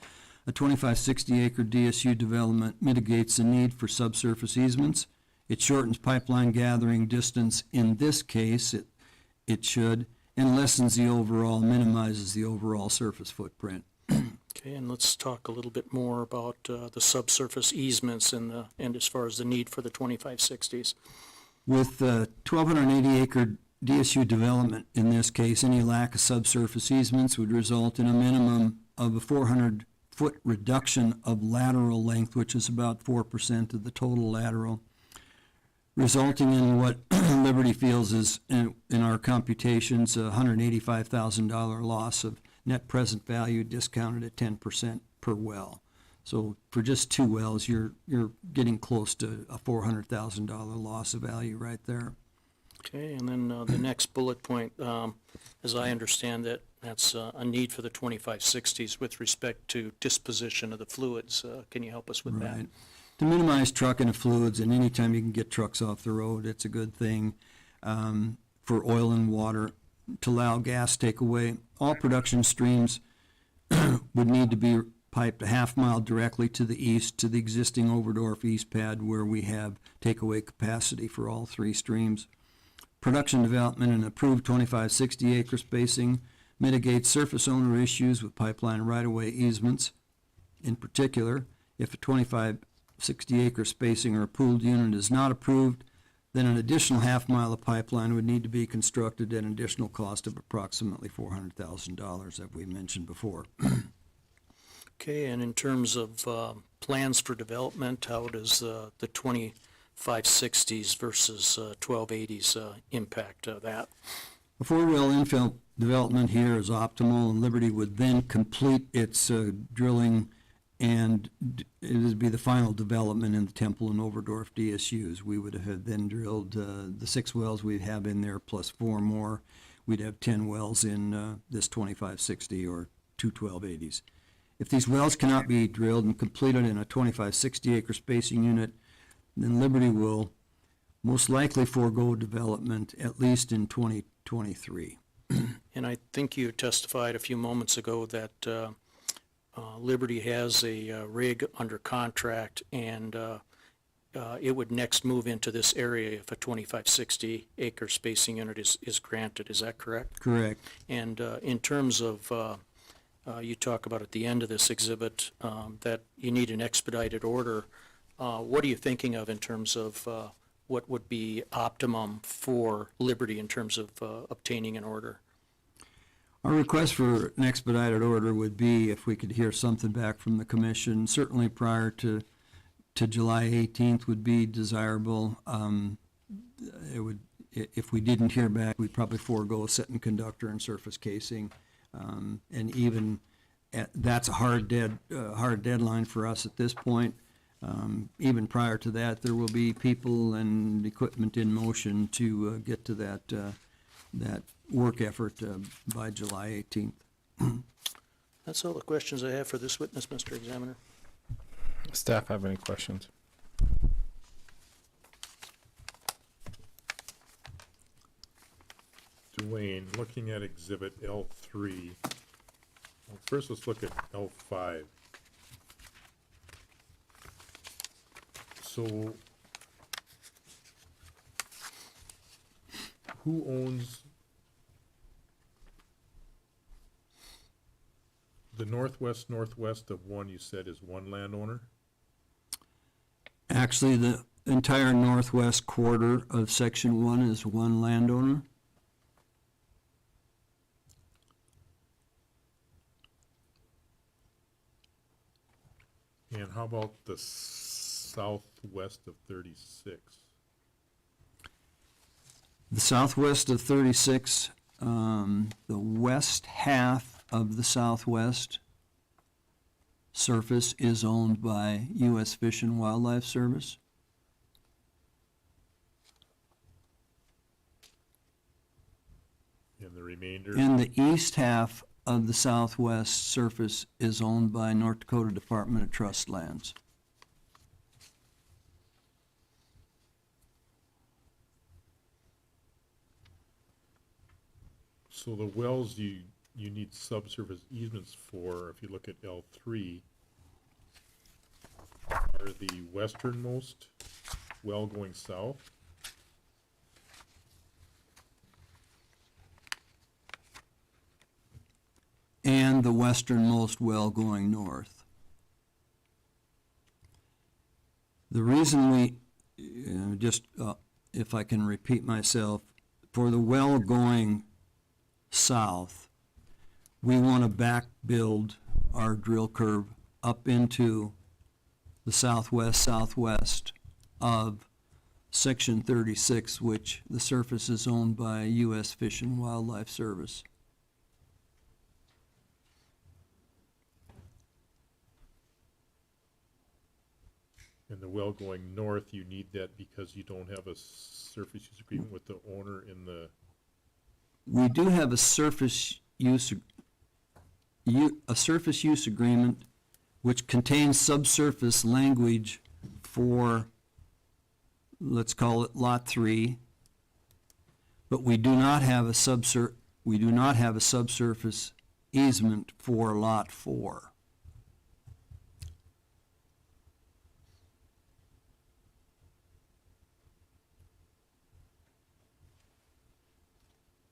A 2560 acre DSU development mitigates the need for subsurface easements. It shortens pipeline gathering distance. In this case, it should, and minimizes the overall surface footprint. Okay, and let's talk a little bit more about the subsurface easements and as far as the need for the 2560s. With 1,280 acre DSU development, in this case, any lack of subsurface easements would result in a minimum of a 400-foot reduction of lateral length, which is about 4% of the total lateral, resulting in what Liberty feels is, in our computations, a $185,000 loss of net present value discounted at 10% per well. So for just 2 wells, you're getting close to a $400,000 loss of value right there. Okay, and then the next bullet point, as I understand it, that's a need for the 2560s with respect to disposition of the fluids. Can you help us with that? Right. To minimize trucking of fluids, and anytime you can get trucks off the road, it's a good thing. For oil and water, to allow gas takeaway, all production streams would need to be piped a half-mile directly to the east to the existing Overdorf East pad where we have takeaway capacity for all 3 streams. Production development and approved 2560 acre spacing mitigates surface owner issues with pipeline right-of-way easements. In particular, if a 2560 acre spacing or a pooled unit is not approved, then an additional half-mile of pipeline would need to be constructed at an additional cost of approximately $400,000, as we mentioned before. Okay, and in terms of plans for development, how does the 2560s versus 1280s impact that? A 4-well infill development here is optimal, and Liberty would then complete its drilling, and it would be the final development in the Temple and Overdorf DSUs. We would have then drilled the 6 wells we have in there plus 4 more. We'd have 10 wells in this 2560 or 2 1280s. If these wells cannot be drilled and completed in a 2560 acre spacing unit, then Liberty will most likely forego development at least in 2023. And I think you testified a few moments ago that Liberty has a rig under contract, and it would next move into this area if a 2560 acre spacing unit is granted. Is that correct? Correct. And in terms of, you talk about at the end of this exhibit that you need an expedited order. What are you thinking of in terms of what would be optimum for Liberty in terms of obtaining an order? Our request for an expedited order would be if we could hear something back from the commission, certainly prior to July 18th would be desirable. It would, if we didn't hear back, we'd probably forego a set and conductor and surface casing. And even that's a hard deadline for us at this point. Even prior to that, there will be people and equipment in motion to get to that work effort by July 18th. That's all the questions I have for this witness, Mr. Examiner. Staff have any questions? Dwayne, looking at Exhibit L3, well, first let's look at L5. So, who owns the northwest of one, you said is one landowner? Actually, the entire northwest quarter of Section 1 is one landowner. And how about the southwest of 36? The southwest of 36, the west half of the southwest surface is owned by U.S. Fish and Wildlife Service. And the remainder? And the east half of the southwest surface is owned by North Dakota Department of Trust Lands. So the wells you need subsurface easements for, if you look at L3, are the westernmost well going south. And the westernmost well going north. The reason we, if I can repeat myself, for the well going south, we want to back build our drill curve up into the southwest of Section 36, which the surface is owned by U.S. Fish and Wildlife Service. And the well going north, you need that because you don't have a surface use agreement with the owner in the, We do have a surface use agreement which contains subsurface language for, let's call it Lot 3, but we do not have a subsurface easement for Lot 4.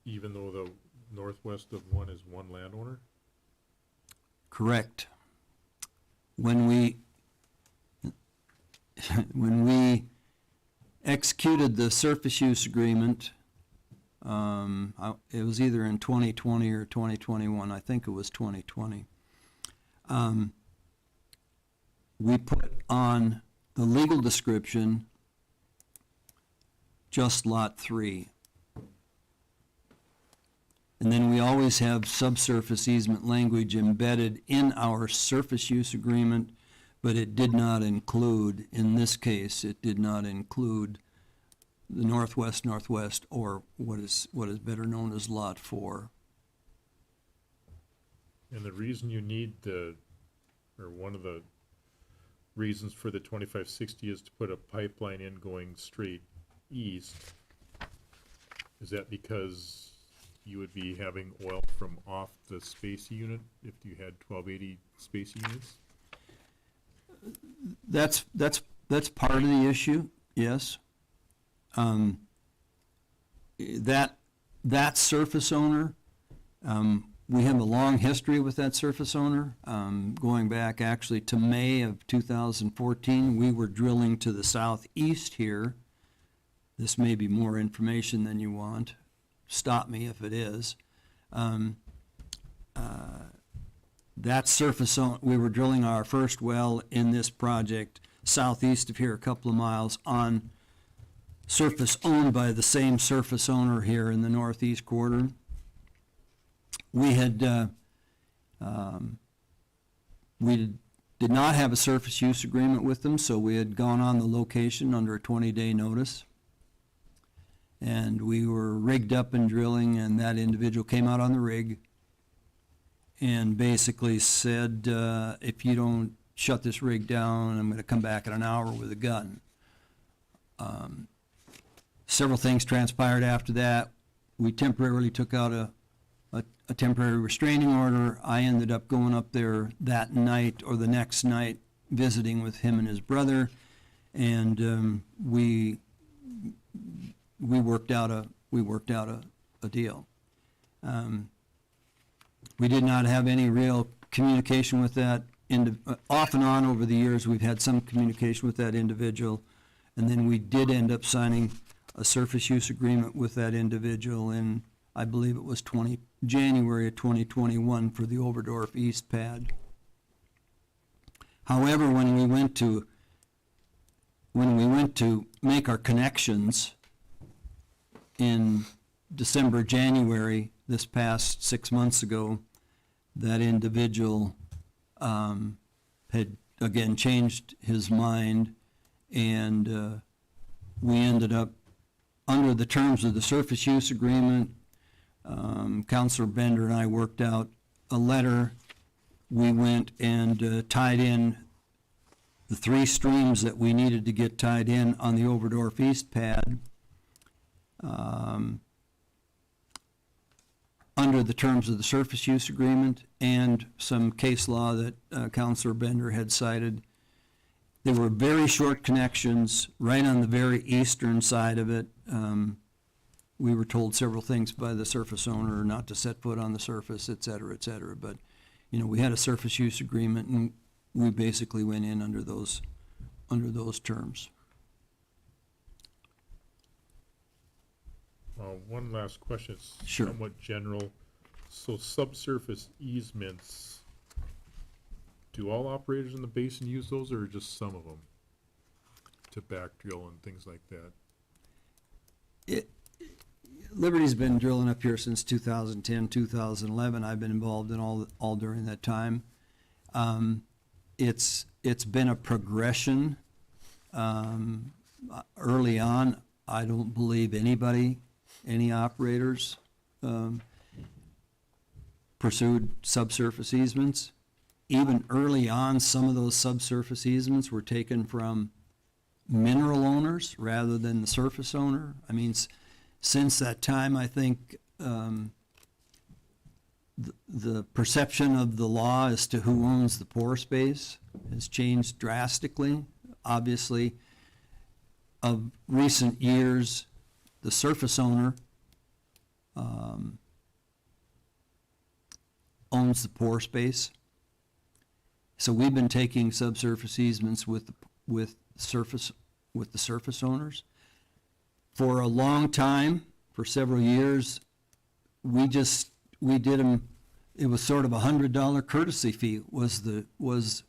even though the northwest of one is one landowner? Correct. When we executed the surface use agreement, it was either in 2020 or 2021. I think it was 2020. We put on the legal description just Lot 3. And then we always have subsurface easement language embedded in our surface use agreement, but it did not include, in this case, it did not include the northwest, or what is better known as Lot 4. And the reason you need one of the reasons for the 2560 is to put a pipeline in going straight east. Is that because you would be having oil from off the space unit if you had 1280 space units? That's part of the issue, yes. That surface owner, we have a long history with that surface owner, going back actually to May of 2014. We were drilling to the southeast here. This may be more information than you want. Stop me if it is. That surface, we were drilling our first well in this project southeast of here, a couple of miles, on surface owned by the same surface owner here in the northeast quarter. We had, we did not have a surface use agreement with them, so we had gone on the location under a 20-day notice. And we were rigged up and drilling, and that individual came out on the rig and basically said, if you don't shut this rig down, I'm going to come back in an hour with a gun. Several things transpired after that. We temporarily took out a temporary restraining order. I ended up going up there that night or the next night, visiting with him and his brother, and we worked out a deal. We did not have any real communication with that. Off and on over the years, we've had some communication with that individual, and then we did end up signing a surface use agreement with that individual in, I believe it was January of 2021 for the Oberdorf East pad. However, when we went to make our connections in December, January, this past 6 months ago, that individual had again changed his mind, and we ended up, under the terms of the surface use agreement, Councilor Bender and I worked out a letter. We went and tied in the 3 streams that we needed to get tied in on the Oberdorf East pad. under the terms of the surface use agreement and some case law that Counselor Bender had cited. There were very short connections right on the very eastern side of it. We were told several things by the surface owner, not to set foot on the surface, et cetera, but, you know, we had a surface use agreement and we basically went in under those terms. One last question, it's Sure. somewhat general. So subsurface easements, do all operators in the basin use those, or just some of them? To back drill and things like that? Liberty's been drilling up here since 2010, 2011. I've been involved in all during that time. It's been a progression. Early on, I don't believe any operators pursued subsurface easements. Even early on, some of those subsurface easements were taken from mineral owners rather than the surface owner. I mean, since that time, I think the perception of the law as to who owns the pore space has changed drastically. Obviously, of recent years, the surface owner owns the pore space. So we've been taking subsurface easements with the surface owners. For a long time, for several years, we did them. It was sort of $100 courtesy fee was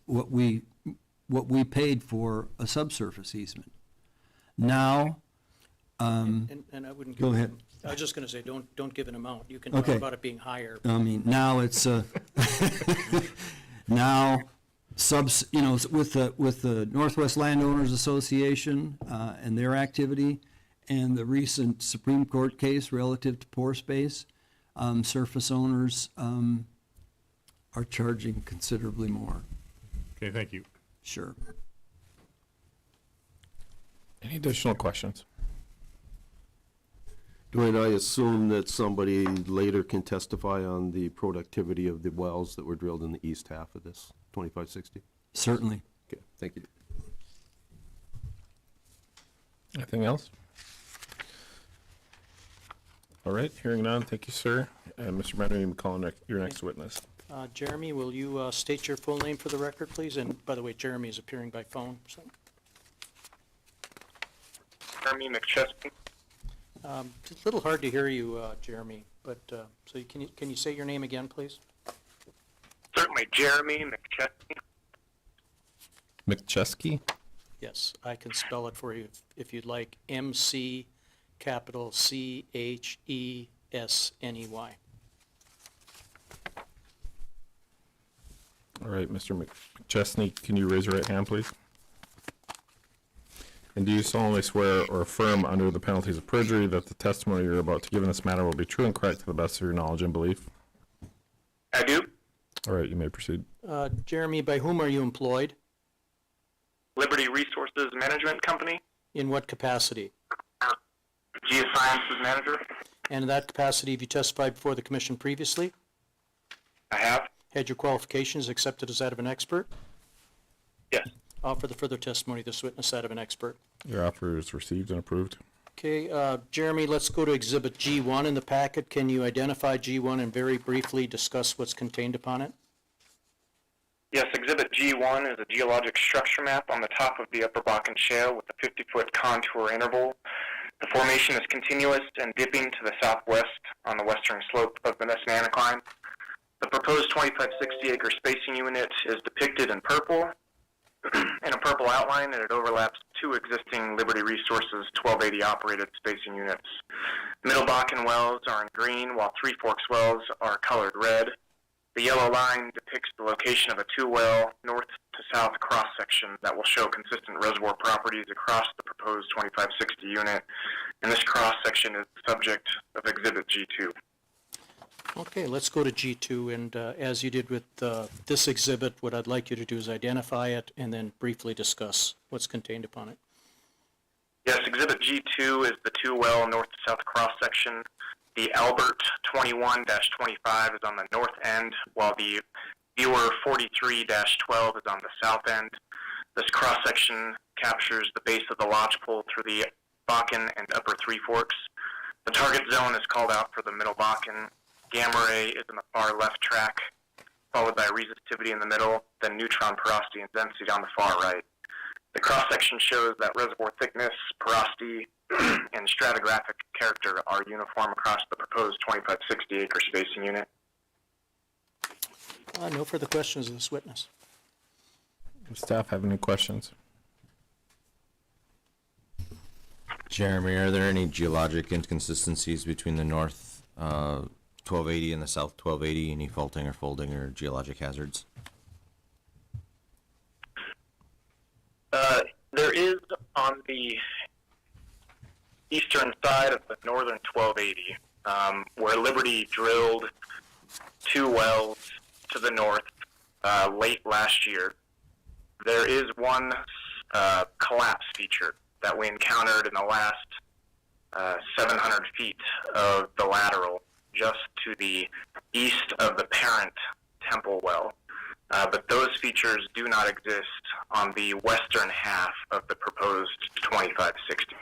what we paid for a subsurface easement. Now, And I wouldn't. Go ahead. I was just gonna say, don't give an amount. You can talk Okay. about it being higher. I mean, now it's now you know, with the Northwest Landowners Association and their activity, and the recent Supreme Court case relative to pore space, surface owners are charging considerably more. Okay, thank you. Sure. Any additional questions? Dwayne, I assume that somebody later can testify on the productivity of the wells that were drilled in the east half of this 2560? Certainly. Okay, thank you. Anything else? All right, hearing none, thank you, sir. And Mr. Bender, you can call your next witness. Jeremy, will you state your full name for the record, please? And by the way, Jeremy is appearing by phone, so. Jeremy McChesney. It's a little hard to hear you, Jeremy, but, so can you say your name again, please? Certainly, Jeremy McChesney. McChesky? Yes, I can spell it for you if you'd like. MC capital CHESNEY. All right, Mr. McChesney, can you raise your right hand, please? And do you solemnly swear or affirm under the penalties of perjury that the testimony you're about to give in this matter will be true and correct to the best of your knowledge and belief? I do. All right, you may proceed. Jeremy, by whom are you employed? Liberty Resources Management Company. In what capacity? Geosciences Manager. And in that capacity, have you testified before the commission previously? I have. Had your qualifications accepted as that of an expert? Yes. Offer the further testimony of this witness that of an expert. Your offer is received and approved. Okay, Jeremy, let's go to Exhibit G1 in the packet. Can you identify G1 and very briefly discuss what's contained upon it? Yes, Exhibit G1 is a geologic structure map on the top of the Upper Bakken Shale with a 50-foot contour interval. The formation is continuous and dipping to the southwest on the western slope of the Nesson Anticline. The proposed 2560-acre spacing unit is depicted in purple, in a purple outline, and it overlaps two existing Liberty Resources 1280 operated spacing units. Middle Bakken wells are in green, while Three Forks wells are colored red. The yellow line depicts the location of a two-well north to south cross-section that will show consistent reservoir properties across the proposed 2560 unit, and this cross-section is the subject of Exhibit G2. Okay, let's go to G2, and as you did with this exhibit, what I'd like you to do is identify it and then briefly discuss what's contained upon it. Yes, Exhibit G2 is the two-well north to south cross-section. The Albert 21-25 is on the north end, while the Viewer 43-12 is on the south end. This cross-section captures the base of the lodge pole through the Bakken and Upper Three Forks. The target zone is called out for the Middle Bakken. Gamma ray is in the far left track, followed by resistivity in the middle, then neutron porosity and density on the far right. The cross-section shows that reservoir thickness, porosity, and stratigraphic character are uniform across the proposed 2560-acre spacing unit. No further questions of this witness. Does staff have any questions? Jeremy, are there any geologic inconsistencies between the north 1280 and the south 1280? Any faulting or folding or geologic hazards? There is on the eastern side of the northern 1280, where Liberty drilled 2 wells to the north late last year. There is one collapse feature that we encountered in the last 700 feet of the lateral, just to the east of the parent Temple well. But those features do not exist on the western half of the proposed 2560.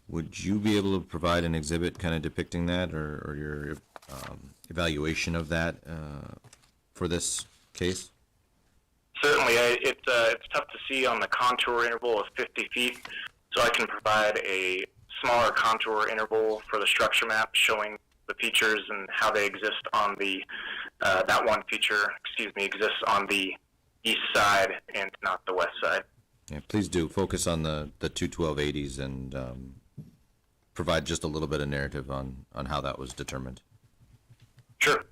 Would you be able to provide an exhibit kind of depicting that, or your evaluation of that for this case? Certainly, it's tough to see on the contour interval of 50 feet, so I can provide a smaller contour interval for the structure map showing the features and how they exist on the, that one feature, exists on the east side and not the west side. Yeah, please do. Focus on the two 1280s and provide just a little bit of narrative on how that was determined. Sure.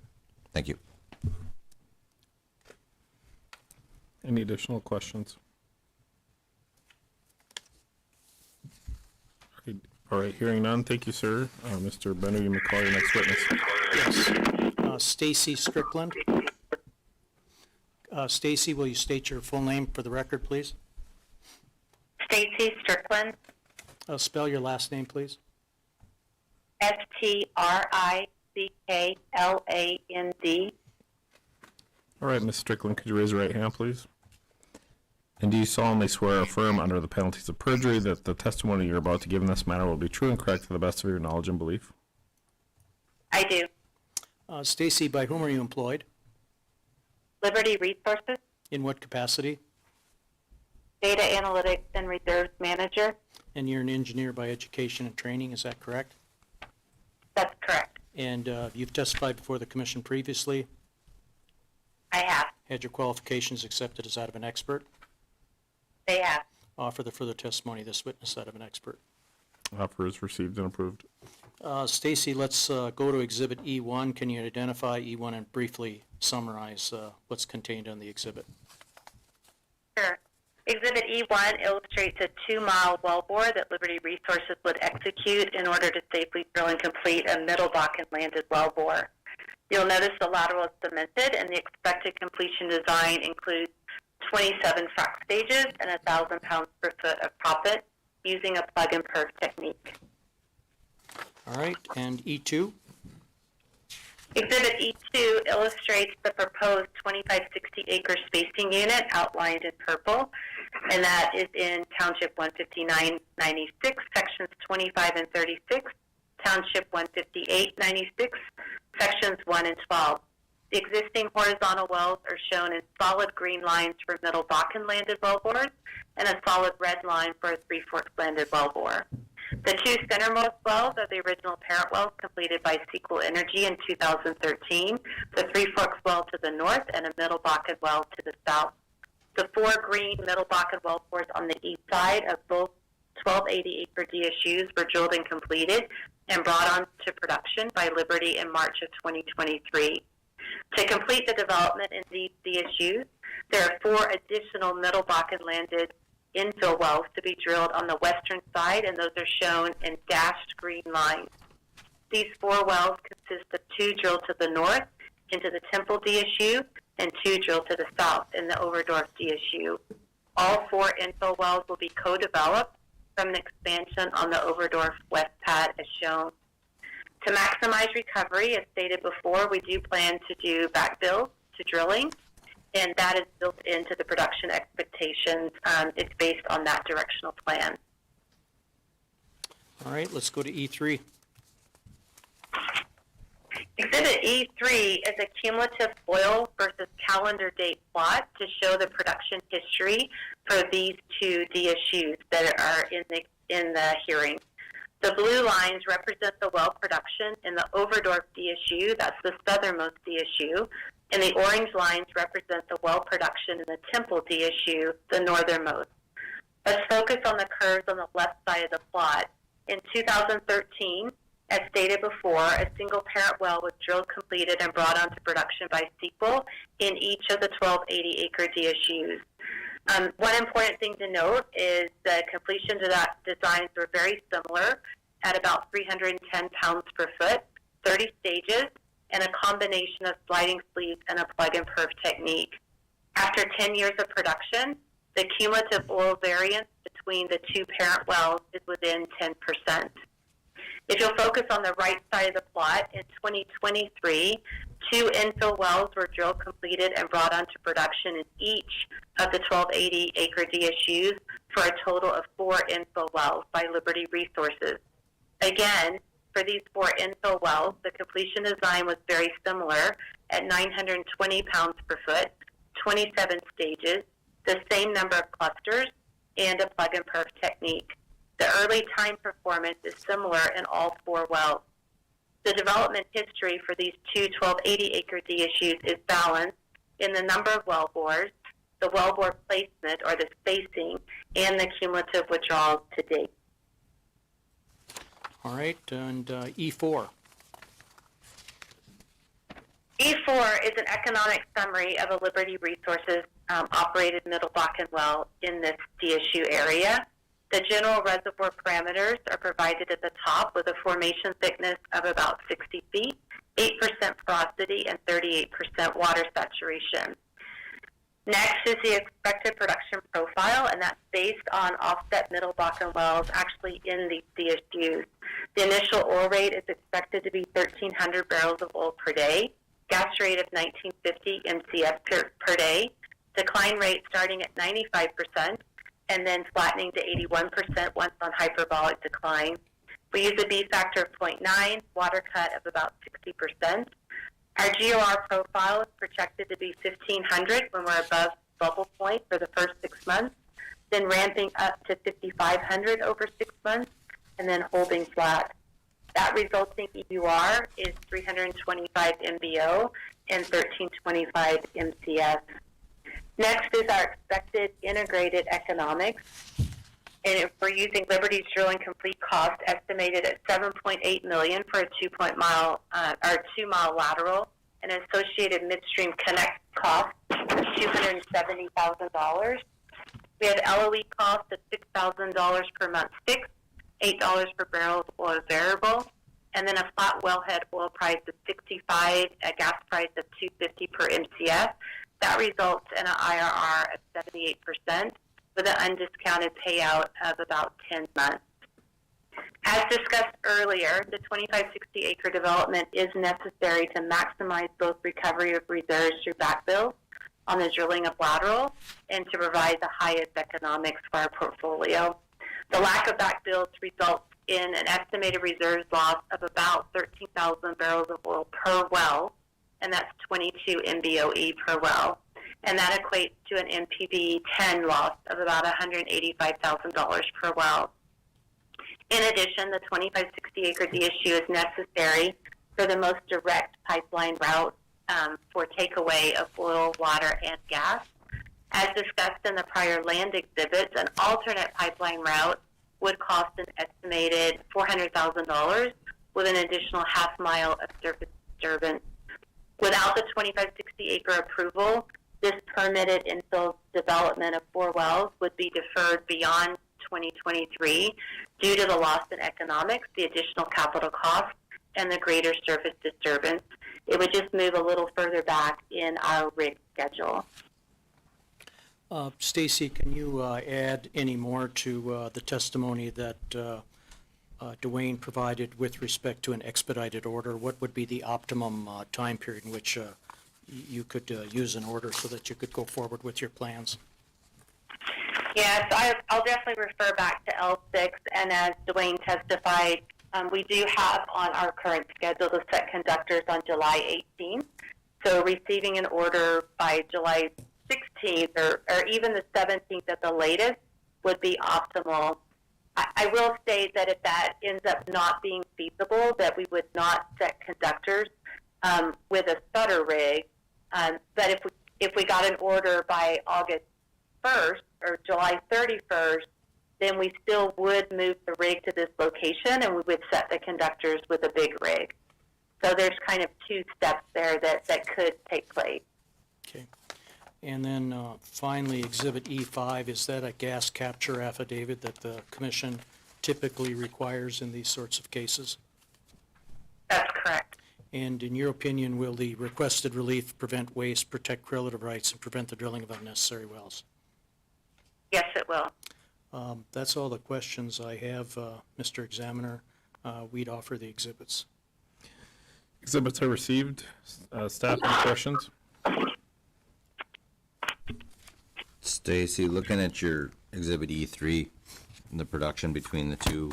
Thank you. Any additional questions? All right, hearing none, thank you, sir. Mr. Benner, you may call your next witness. Yes. Stacy Strickland. Stacy, will you state your full name for the record, please? Stacy Strickland, Spell your last name, please. Strickland. All right, Ms. Strickland, could you raise your right hand, please? And do you solemnly swear or affirm under the penalties of perjury that the testimony you're about to give in this matter will be true and correct to the best of your knowledge and belief? I do. Stacy, by whom are you employed? Liberty Resources, In what capacity? Data Analytics and Reserves Manager. And you're an engineer by education and training, is that correct? That's correct. And you've testified before the commission previously, I have. had your qualifications accepted as that of an expert? They have. Offer the further testimony of this witness that of an expert. Offer is received and approved. Stacy, let's go to Exhibit E1. Can you identify E1 and briefly summarize what's contained on the exhibit? Sure. Exhibit E1 illustrates a 2-mile wellbore that Liberty Resources would execute in order to safely drill and complete a Middle Bakken landed wellbore. You'll notice the lateral is cemented, and the expected completion design includes 27 frac stages and 1,000 pounds per foot of proppant using a plug-and-perf technique. All right, and E2? Exhibit E2 illustrates the proposed 2560-acre spacing unit outlined in purple, and that is in Township 15996, Sections 25 and 36, Township 15896, Sections 1 and 12. The existing horizontal wells are shown in solid green lines for Middle Bakken landed wellbores and a solid red line for a Three Forks landed wellbore. The 2 centermost wells are the original parent wells completed by Sequel Energy in 2013, the Three Forks well to the north, and a Middle Bakken well to the south. The 4 green Middle Bakken wellbores on the east side of both 1280-acre DSUs were drilled and completed and brought on to production by Liberty in March of 2023. To complete the development in these DSUs, there are 4 additional Middle Bakken landed infill wells to be drilled on the western side, and those are shown in dashed green lines. These 4 wells consist of 2 drilled to the north into the Temple DSU and 2 drilled to the south in the Overdorf DSU. All 4 infill wells will be co-developed from an expansion on the Overdorf West pad as shown. To maximize recovery, as stated before, we do plan to do backfill to drilling, and that is built into the production expectations. It's based on that directional plan. All right, let's go to E3. Exhibit E3 is a cumulative oil versus calendar date plot to show the production history for these two DSUs that are in the hearing. The blue lines represent the well production in the Overdorf DSU, that's the southernmost DSU, and the orange lines represent the well production in the Temple DSU, the northernmost. Let's focus on the curves on the left side of the plot. In 2013, as stated before, a single parent well was drilled, completed, and brought onto production by Sequel in each of the 1280-acre DSUs. One important thing to note is the completion designs were very similar at about 310 pounds per foot, 30 stages, and a combination of sliding sleeves and a plug-and-perf technique. After 10 years of production, the cumulative oil variance between the two parent wells is within 10%. If you'll focus on the right side of the plot, in 2023, 2 infill wells were drilled, completed, and brought onto production in each of the 1280-acre DSUs for a total of 4 infill wells by Liberty Resources. Again, for these 4 infill wells, the completion design was very similar at 920 pounds per foot, 27 stages, the same number of clusters, and a plug-and-perf technique. The early time performance is similar in all 4 wells. The development history for these two 1280-acre DSUs is balanced in the number of wellbores, the wellbore placement or the spacing, and the cumulative withdrawals to date. All right, and E4. E4 is an economic summary of a Liberty Resources operated Middle Bakken well in this DSU area. The general reservoir parameters are provided at the top with a formation thickness of about 60 feet, 8% porosity, and 38% water saturation. Next is the expected production profile, and that's based on offset Middle Bakken wells actually in these DSUs. The initial oil rate is expected to be 1,300 barrels of oil per day, gas rate of 1950 MCF per day, decline rate starting at 95%, and then flattening to 81% once on hyperbolic decline. We use a B factor of 0.9, water cut of about 60%. Our GOR profile is projected to be 1,500 when we're above bubble point for the first 6 months, then ramping up to 5,500 over 6 months, and then holding flat. That resulting EUR is 325 MBO and 1325 MCF. Next is our expected integrated economics, and if we're using Liberty's drilling complete cost estimated at $7.8 million for a 2-mile lateral, and associated midstream connect cost of $270,000. We have LOE cost of $6,000 per month fixed, $8 per barrel of oil variable, and then a flat wellhead oil price of $65, a gas price of $2.50 per MCF. That results in an IRR of 78% with an undiscounted payout of about 10 months. As discussed earlier, the 2560-acre development is necessary to maximize both recovery of reserves through backfill on the drilling of lateral and to provide the highest economics for our portfolio. The lack of backfills results in an estimated reserves loss of about 13,000 barrels of oil per well, and that's 22 MBOE per well. And that equates to an NPV 10 loss of about $185,000 per well. In addition, the 2560-acre DSU is necessary for the most direct pipeline route for takeaway of oil, water, and gas. As discussed in the prior land exhibits, an alternate pipeline route would cost an estimated $400,000 with an additional half-mile of surface disturbance. Without the 2560-acre approval, this permitted infill development of 4 wells would be deferred beyond 2023 due to the loss in economics, the additional capital costs, and the greater surface disturbance. It would just move a little further back in our rig schedule. Stacy, can you add any more to the testimony that Dwayne provided with respect to an expedited order? What would be the optimum time period in which you could use an order so that you could go forward with your plans? Yes, I'll definitely refer back to L6, and as Dwayne testified, we do have on our current schedule to set conductors on July 18th. So receiving an order by July 16th or even the 17th at the latest would be optimal. I will state that if that ends up not being feasible, that we would not set conductors with a stutter rig. But if we got an order by August 1st or July 31st, then we still would move the rig to this location and we would set the conductors with a big rig. So there's kind of two steps there that could take place. Okay. And then finally, Exhibit E5, is that a gas capture affidavit that the commission typically requires in these sorts of cases? That's correct. And in your opinion, will the requested relief prevent waste, protect correlative rights, and prevent the drilling of unnecessary wells? Yes, it will. That's all the questions I have, Mr. Examiner. We'd offer the exhibits. Exhibits are received. Staff, any questions? Stacy, looking at your Exhibit E3, and the production between the two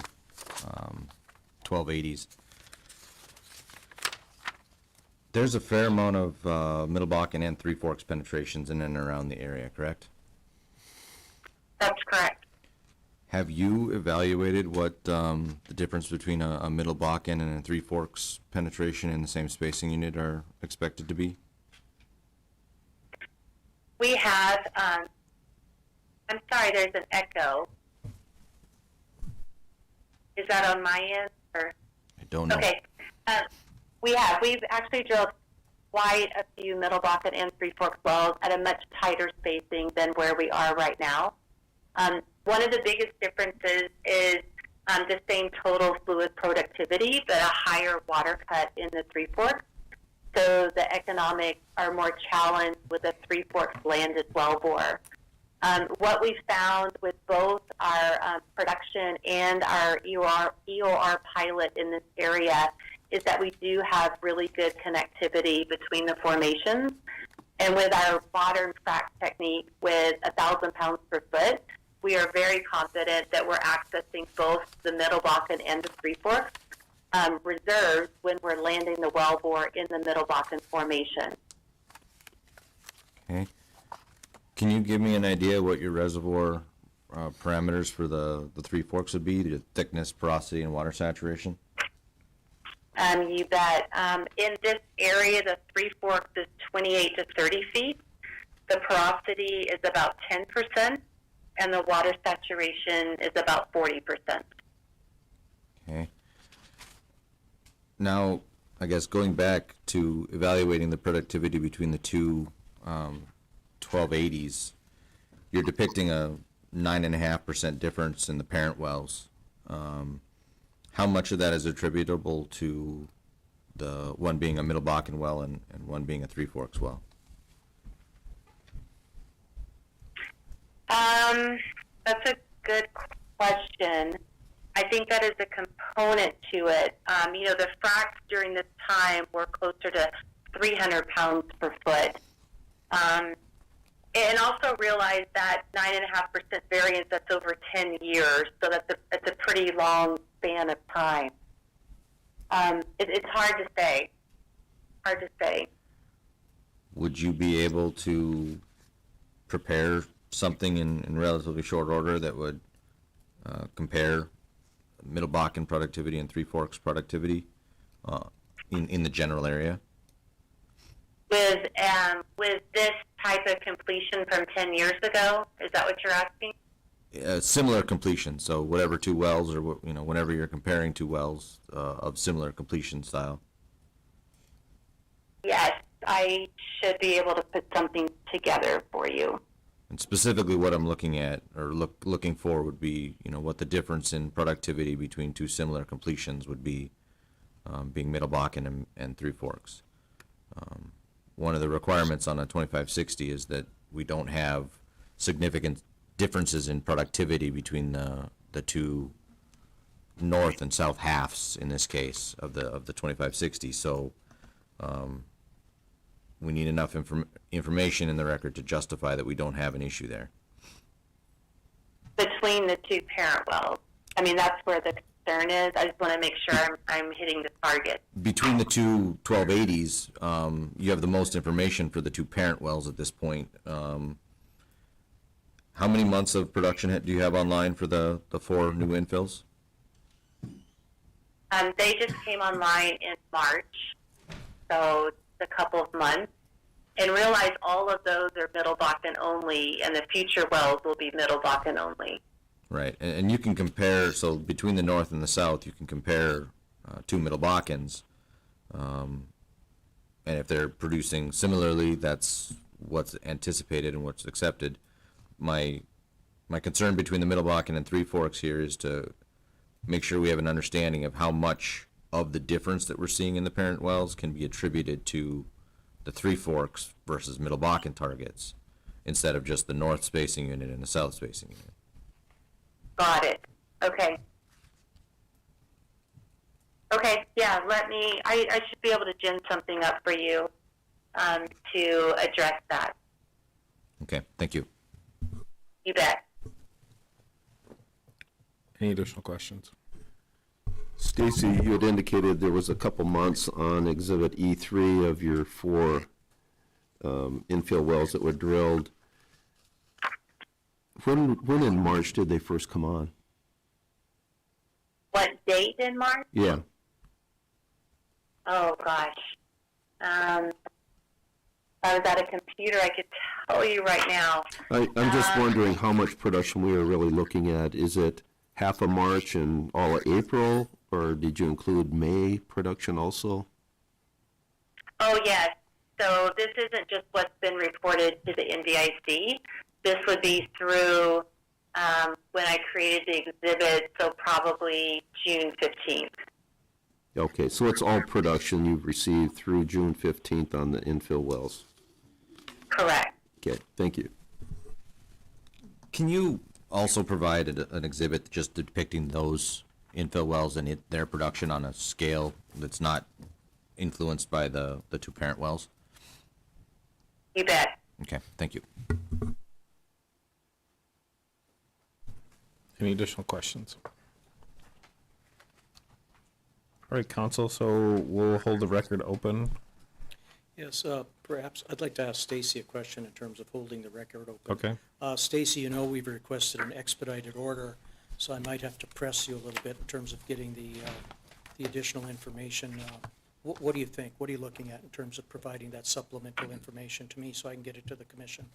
1280s, there's a fair amount of Middle Bakken and Three Forks penetrations in and around the area, correct? That's correct. Have you evaluated what the difference between a Middle Bakken and a Three Forks penetration in the same spacing unit are expected to be? We have, I'm sorry, there's an echo. Is that on my end? Or? I don't know. Okay. We've actually drilled quite a few Middle Bakken and Three Forks wells at a much tighter spacing than where we are right now. One of the biggest differences is the same total fluid productivity, but a higher water cut in the Three Forks. So the economics are more challenged with a Three Forks landed wellbore. What we found with both our production and our EOR pilot in this area is that we do have really good connectivity between the formations. And with our modern frac technique with 1,000 pounds per foot, we are very confident that we're accessing both the Middle Bakken and the Three Forks reserves when we're landing the wellbore in the Middle Bakken formation. Okay. Can you give me an idea what your reservoir parameters for the Three Forks would be, the thickness, porosity, and water saturation? You bet. In this area, the Three Forks is 28 to 30 feet. The porosity is about 10%, and the water saturation is about 40%. Okay. Now, I guess going back to evaluating the productivity between the two 1280s, you're depicting a 9.5% difference in the parent wells. How much of that is attributable to the one being a Middle Bakken well and one being a Three Forks well? That's a good question. I think that is a component to it. The fracs during this time were closer to 300 pounds per foot. And also realize that 9.5% variance, that's over 10 years, so that's a pretty long span of time. It's hard to say. Would you be able to prepare something in relatively short order that would compare Middle Bakken productivity and Three Forks productivity in the general area? With this type of completion from 10 years ago, is that what you're asking? Similar completion, so whatever two wells or whenever you're comparing two wells of similar completion style. Yes, I should be able to put something together for you. And specifically what I'm looking at or looking for would be, what the difference in productivity between two similar completions would be, being Middle Bakken and Three Forks. One of the requirements on a 2560 is that we don't have significant differences in productivity between the two north and south halves in this case of the 2560. So we need enough information in the record to justify that we don't have an issue there. Between the two parent wells. I mean, that's where the concern is. I just want to make sure I'm hitting the target. Between the two 1280s, you have the most information for the two parent wells at this point. How many months of production do you have online for the 4 new infills? They just came online in March, so it's a couple of months. And realize all of those are Middle Bakken only, and the future wells will be Middle Bakken only. Right, and you can compare, so between the north and the south, you can compare two Middle Bakkens. And if they're producing similarly, that's what's anticipated and what's accepted. My concern between the Middle Bakken and Three Forks here is to make sure we have an understanding of how much of the difference that we're seeing in the parent wells can be attributed to the Three Forks versus Middle Bakken targets, instead of just the north spacing unit and the south spacing unit. Got it. Okay. Okay, yeah, I should be able to gin something up for you to address that. Okay, thank you. You bet. Any additional questions? Stacy, you had indicated there was a couple months on Exhibit E3 of your 4 infill wells that were drilled. When in March did they first come on? What date in March? Yeah. Oh, gosh. I was at a computer. I could tell you right now. I'm just wondering how much production we are really looking at. Is it half of March and all of April, or did you include May production also? Oh, yes. So this isn't just what's been reported to the NDIC. This would be through when I created the exhibit, so probably June 15th. Okay, so it's all production you've received through June 15th on the infill wells. Correct. Okay, thank you. Can you also provide an exhibit just depicting those infill wells and their production on a scale that's not influenced by the two parent wells? You bet. Okay, thank you. Any additional questions? All right, council, so we'll hold the record open. Yes, perhaps I'd like to ask Stacy a question in terms of holding the record open. Okay. Stacy, you know we've requested an expedited order, so I might have to press you a little bit in terms of getting the additional information. What do you think? What are you looking at in terms of providing that supplemental information to me so I can get it to the commission?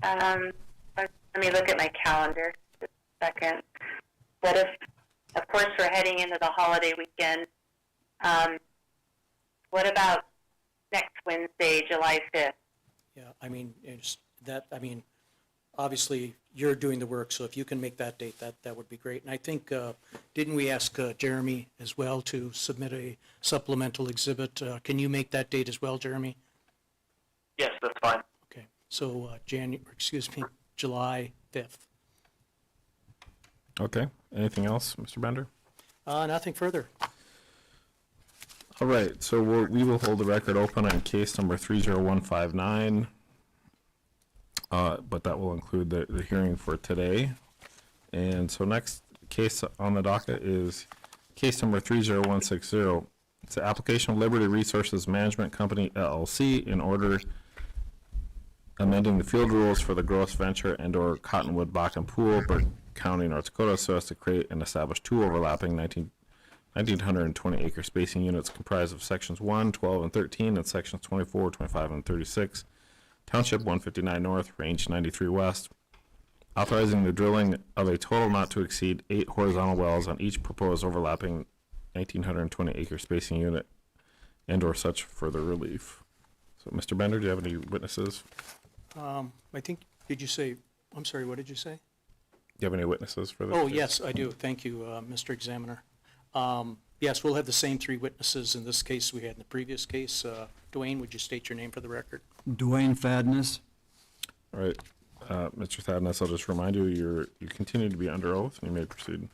Let me look at my calendar just a second. What if, of course, we're heading into the holiday weekend. What about next Wednesday, July 5th? Yeah, I mean, obviously, you're doing the work, so if you can make that date, that would be great. And I think, didn't we ask Jeremy as well to submit a supplemental exhibit? Can you make that date as well, Jeremy? Yes, that's fine. Okay, so July 5th. Okay, anything else, Mr. Bender? Nothing further. All right, so we will hold the record open on case number 30159, but that will include the hearing for today. And so next case on the docket is case number 30160. It's the application of Liberty Resources Management Company, LLC, in order amending the field rules for the Gross Venture and/or Cottonwood Bakken Pool, Burke County, North Dakota, so as to create and establish 2 overlapping 1,920 acre spacing units comprised of sections 1, 12, and 13, and sections 24, 25, and 36, Township 159 North, Range 93 West, authorizing the drilling of a total not to exceed 8 horizontal wells on each proposed overlapping 1,920 acre spacing unit and/or such further relief. So, Mr. Bender, do you have any witnesses? I think, I'm sorry, what did you say? Do you have any witnesses for this? Oh, case? yes, I do. Thank you, Mr. Examiner. Yes, we'll have the same 3 witnesses in this case we had in the previous case. Dwayne, would you state your name for the record? Dwayne Fadness. All right, Mr. Thaddeus, I'll just remind you, you continue to be under oath, and you may proceed.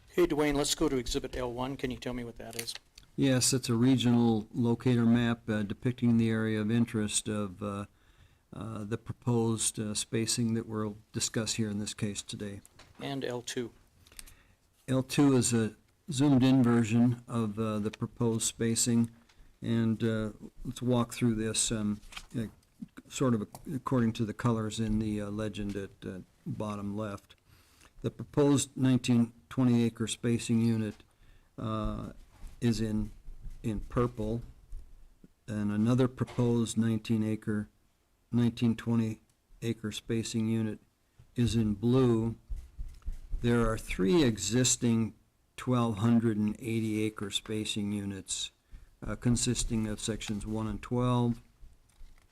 Hey, Dwayne, let's go to Exhibit L1. Can you tell me what that is? Yes, it's a regional locator map depicting the area of interest of the proposed spacing that we'll discuss here in this case today. And L2. L2 is a zoomed-in version of the proposed spacing, and let's walk through this sort of according to the colors in the legend at bottom left. The proposed 1920 acre spacing unit is in purple, and another proposed 1920 acre spacing unit is in blue. There are 3 existing 1,280 acre spacing units consisting of sections 1 and 12,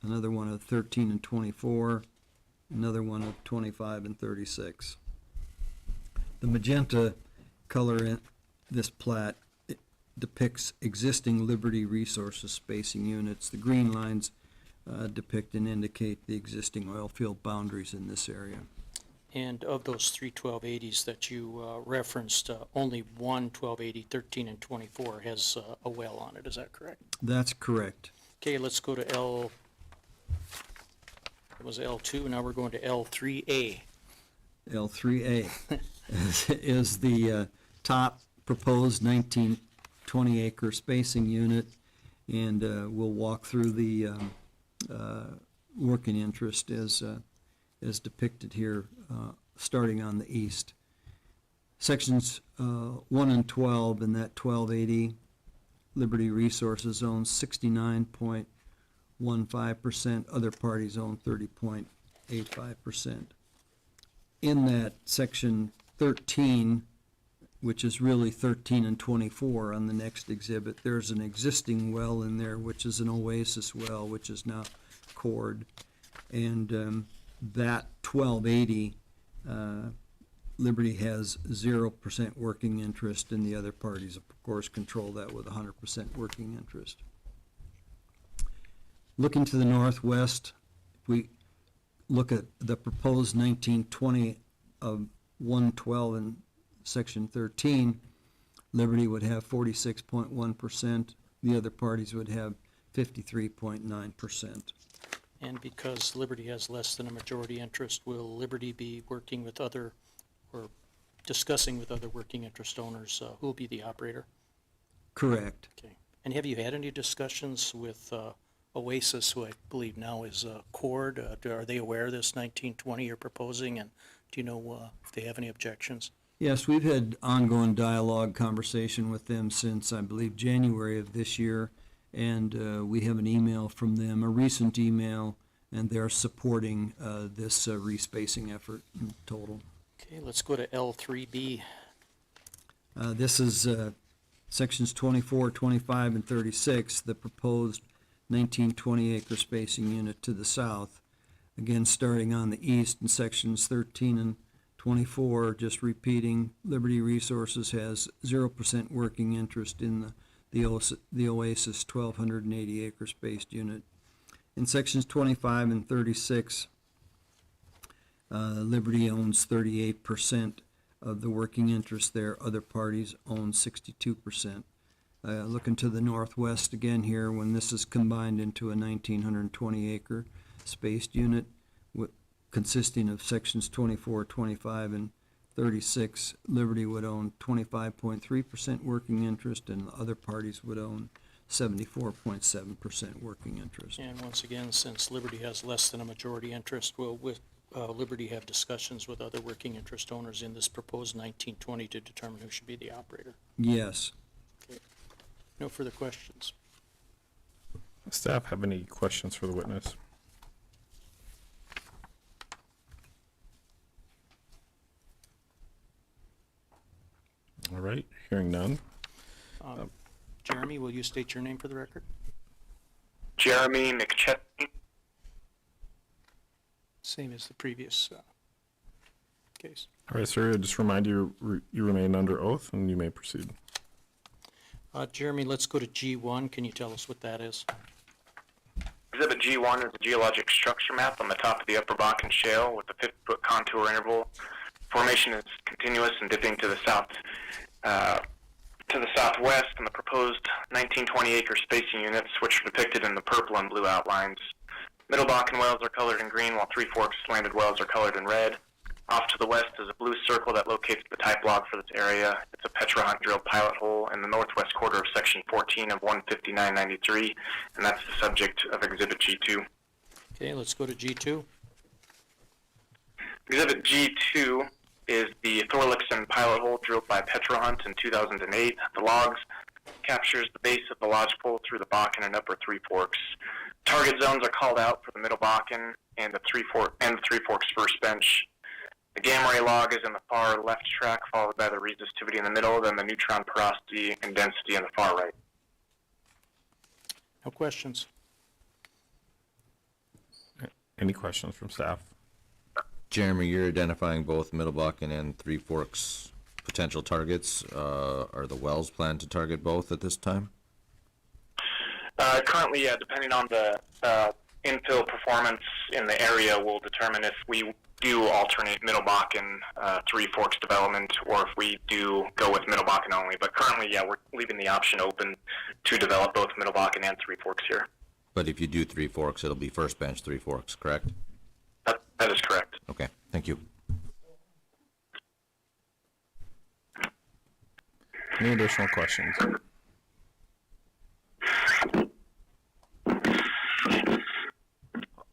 another one of 13 and 24, another one of 25 and 36. The magenta color in this plat depicts existing Liberty Resources spacing units. The green lines depict and indicate the existing oil field boundaries in this area. And of those 3 1280s that you referenced, only one 1280, 13, and 24 has a well on it. Is that correct? That's correct. Okay, let's go to it was L2, now we're going to L3A. L3A is the top proposed 1920 acre spacing unit, and we'll walk through the working interest as depicted here, starting on the east. Sections 1 and 12 in that 1280, Liberty Resources owns 69.15%, other parties own 30.85%. In that section 13, which is really 13 and 24 on the next exhibit, there's an existing well in there, which is an Oasis well, which is now cored. And that 1280, Liberty has 0% working interest, and the other parties, of course, control that with 100% working interest. Looking to the northwest, we look at the proposed 1920 of 112 in section 13, Liberty would have 46.1%, the other parties would have 53.9%. And because Liberty has less than a majority interest, will Liberty be working with other, or discussing with other working interest owners, who will be the operator? Correct. Okay. And have you had any discussions with Oasis, who I believe now is Cord? Are they aware of this 1920 you're proposing, and do you know if they have any objections? Yes, we've had ongoing dialogue, conversation with them since, I believe, January of this year, and we have an email from them, a recent email, and they're supporting this respacing effort in total. Okay, let's go to L3B. This is sections 24, 25, and 36, the proposed 1920 acre spacing unit to the south. Again, starting on the east in sections 13 and 24, just repeating, Liberty Resources has 0% working interest in the Oasis 1,280 acre spaced unit. In sections 25 and 36, Liberty owns 38% of the working interest there. Other parties own 62%. Looking to the northwest again here, when this is combined into a 1,920 acre spaced unit consisting of sections 24, 25, and 36, Liberty would own 25.3% working interest, and other parties would own 74.7% working interest. And once again, since Liberty has less than a majority interest, will Liberty have discussions with other working interest owners in this proposed 1920 to determine who should be the operator? Yes. Okay. No further questions. Staff have any questions for the witness? All right, hearing none. Jeremy, will you state your name for the record? Jeremy McChesney. Same as the previous case. All right, sir, just remind you, you remain under oath, and you may proceed. Jeremy, let's go to G1. Can you tell us what that is? Exhibit G1 is a geologic structure map on the top of the Upper Bakken Shale with a 50-foot contour interval. Formation is continuous and dipping to the south, to the southwest, and the proposed 1920-acre spacing units, which are depicted in the purple and blue outlines. Middle Bakken wells are colored in green, while Three Forks landed wells are colored in red. Off to the west is a blue circle that locates the type log for this area. It's a Petra Hunt drilled pilot hole in the northwest quarter of Section 14 of 15993, and that's the subject of Exhibit G2. Okay, let's go to G2. Exhibit G2 is the Thorlickson pilot hole drilled by Petra Hunt in 2008. The logs captures the base of the lodgepole through the Bakken and Upper Three Forks. Target zones are called out for the Middle Bakken and the Three Forks first bench. The gamma ray log is in the far left track, followed by the resistivity in the middle, then the neutron porosity and density in the far right. No questions. Any questions from staff? Jeremy, you're identifying both Middle Bakken and Three Forks potential targets. Are the wells planned to target both at this time? Currently, yeah, depending on the infill performance in the area, will determine if we do alternate Middle Bakken, Three Forks development, or if we do go with Middle Bakken only. But currently, yeah, we're leaving the option open to develop both Middle Bakken and Three Forks here. But if you do Three Forks, it'll be first bench Three Forks, correct? That is correct. Okay, thank you. Any additional questions?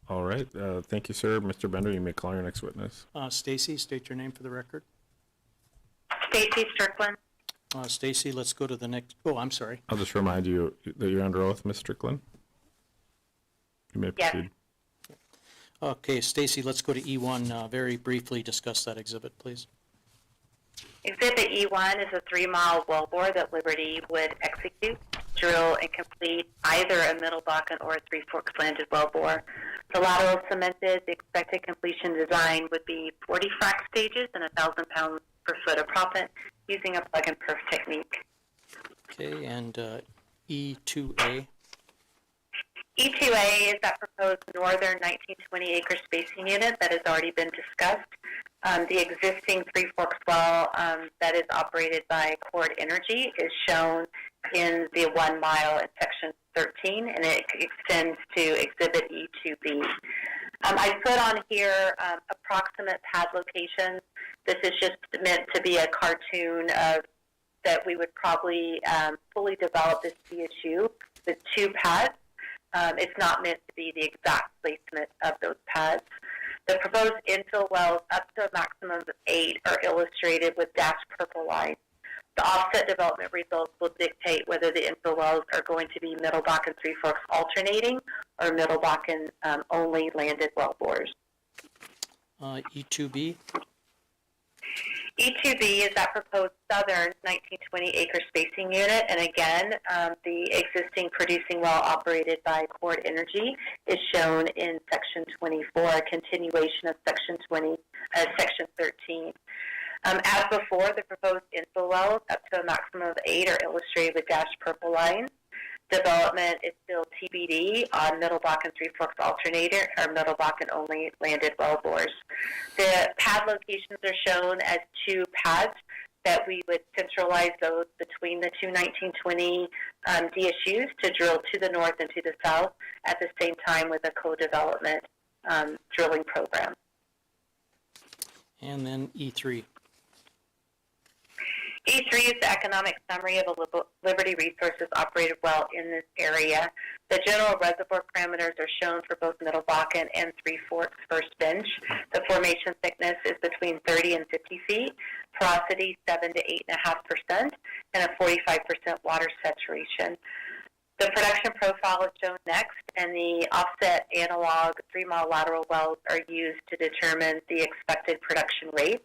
All right, thank you, sir. Mr. Bender, you may call your next witness. Stacy, state your name for the record. Stacy Strickland. Stacy, let's go to the next, oh, I'm sorry. I'll just remind you that you're under oath, Ms. Strickland. You may Yes. proceed. Okay, Stacy, let's go to E1, very briefly discuss that exhibit, please. Exhibit E1 is a 3-mile wellbore that Liberty would execute, drill, and complete either a Middle Bakken or a Three Forks landed wellbore. The lateral cemented. The expected completion design would be 40 frac stages and 1,000 pounds per foot of proppant using a plug-and-perf technique. Okay, and E2A. E2A is that proposed northern 1920-acre spacing unit that has already been discussed. The existing Three Forks well that is operated by Cord Energy is shown in the 1 mile in section 13, and it extends to Exhibit E2B. I put on here approximate pad locations. This is just meant to be a cartoon of that we would probably fully develop this CSU with 2 pads. It's not meant to be the exact placement of those pads. The proposed infill wells up to a maximum of 8 are illustrated with dashed purple lines. The offset development results will dictate whether the infill wells are going to be Middle Bakken Three Forks alternating or Middle Bakken only landed wellbores. E2B. E2B is that proposed southern 1920-acre spacing unit, and again, the existing producing well operated by Cord Energy is shown in Section 24, a continuation of Section 13. As before, the proposed infill wells up to a maximum of 8 are illustrated with dashed purple lines. Development is still TBD on Middle Bakken Three Forks alternator or Middle Bakken only landed wellbores. The pad locations are shown as 2 pads that we would centralize those between the 2 1920 DSUs to drill to the north and to the south at the same time with a co-development drilling program. And then E3. E3 is the economic summary of a Liberty Resources operated well in this area. The general reservoir parameters are shown for both Middle Bakken and Three Forks first bench. The formation thickness is between 30 and 50 feet, porosity 7 to 8.5%, and a 45% water saturation. The production profile is shown next, and the offset analog 3-mile lateral wells are used to determine the expected production rate.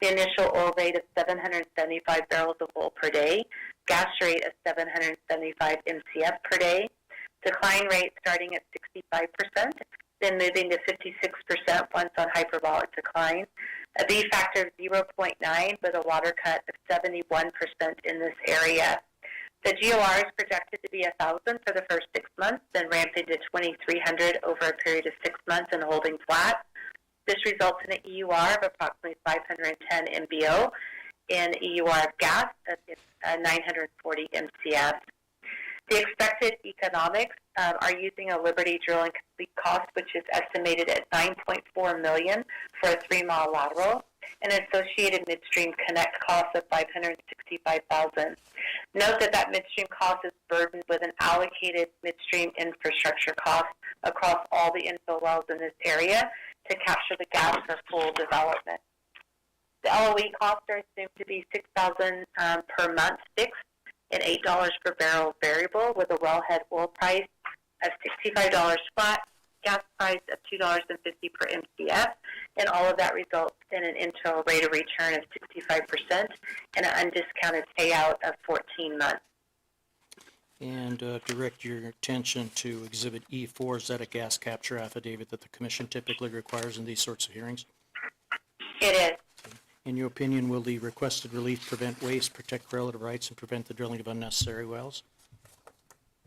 The initial oil rate of 775 barrels of oil per day, gas rate of 775 MCF per day, decline rate starting at 65%, then moving to 56% once on hyperbolic decline, a B factor of 0.9 with a water cut of 71% in this area. The GOR is projected to be 1,000 for the first 6 months, then ramping to 2,300 over a period of 6 months and holding flat. This results in an EUR of approximately 510 MBO and EUR of gas of 940 MCF. The expected economics are using a Liberty drill and complete cost, which is estimated at $9.4 million for a 3-mile lateral, and associated midstream connect cost of $565,000. Note that midstream cost is burdened with an allocated midstream infrastructure cost across all the infill wells in this area to capture the gas for full development. The LOE costs are assumed to be $6,000 per month fixed and $8 per barrel variable, with a wellhead oil price of $65 flat, gas price of $2.50 per MCF, and all of that results in an internal rate of return of 65% and an undiscounted payout of 14 months. And direct your attention to Exhibit E4. Is that a gas capture affidavit that the commission typically requires in these sorts of hearings? It is. In your opinion, will the requested relief prevent waste, protect relative rights, and prevent the drilling of unnecessary wells?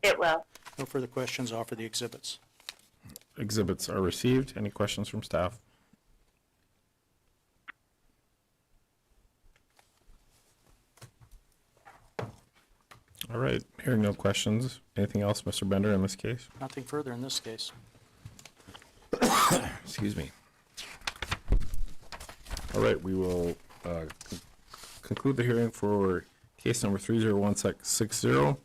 It will. No further questions. Offer the exhibits. Exhibits are received. Any questions from staff? All right, hearing no questions. Anything else, Mr. Bender, in this case? Nothing further in this case. Excuse me. All right, we will conclude the hearing for case number 30160.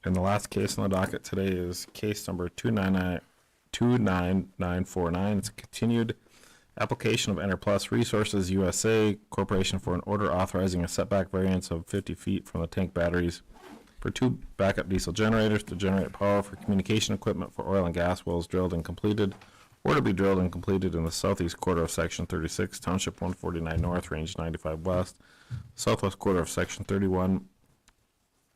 And the last case on the docket today is case number 29949. It's a continued application of Enerplus Resources USA Corporation for an order authorizing a setback variance of 50 feet from the tank batteries for 2 backup diesel generators to generate power for communication equipment for oil and gas wells drilled and completed or to be drilled and completed in the southeast quarter of Section 36, Township 149 North, Range 95 West, southwest quarter of Section 31,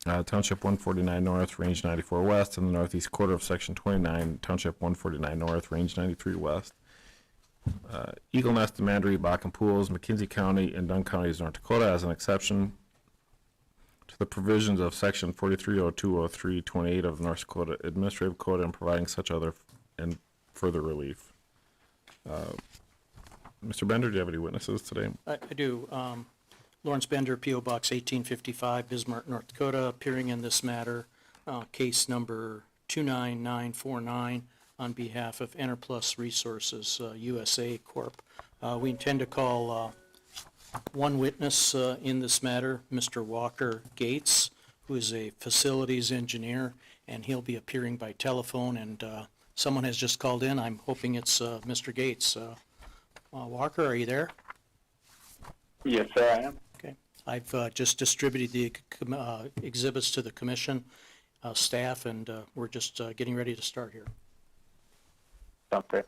Township 149 North, Range 94 West, and the northeast quarter of Section 29, Township 149 North, Range 93 West. Eagle Nest, Mandaree, Bakken Pools, McKenzie County, and Dunn counties, North Dakota, as an exception to the provisions of Section 43020328 of the North Dakota Administrative Code and providing such other and further relief. Mr. Bender, do you have any witnesses today? I do. Lawrence Bender, P.O. Box 1855, Bismarck, North Dakota, appearing in this matter, case number 29949, on behalf of Enerplus Resources USA Corp. We intend to call one witness in this matter, Mr. Walker Gates, who is a facilities engineer, and he'll be appearing by telephone, and someone has just called in. I'm hoping it's Mr. Gates. Walker, are you there? Yes, sir, I am. Okay. I've just distributed the exhibits to the commission staff, and we're just getting ready to start here. Sounds great.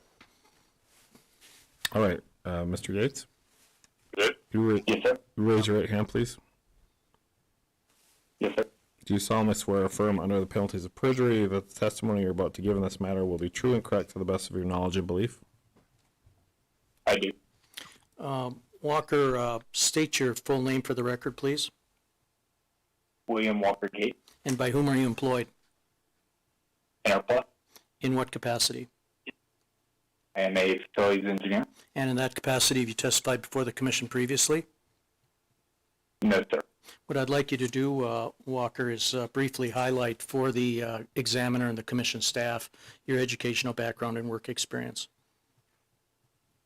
All right, Mr. Gates? Good. You Yes, sir. raise your right hand, please. Yes, sir. Do you solemnly swear or affirm under the penalties of perjury that the testimony you're about to give in this matter will be true and correct to the best of your knowledge and belief? I do. Walker, state your full name for the record, please. William Walker Gate, And by whom are you employed? Enerplus. In what capacity? I am a facilities engineer. And in that capacity, have you testified before the commission previously? No, sir. What I'd like you to do, Walker, is briefly highlight for the examiner and the commission staff your educational background and work experience.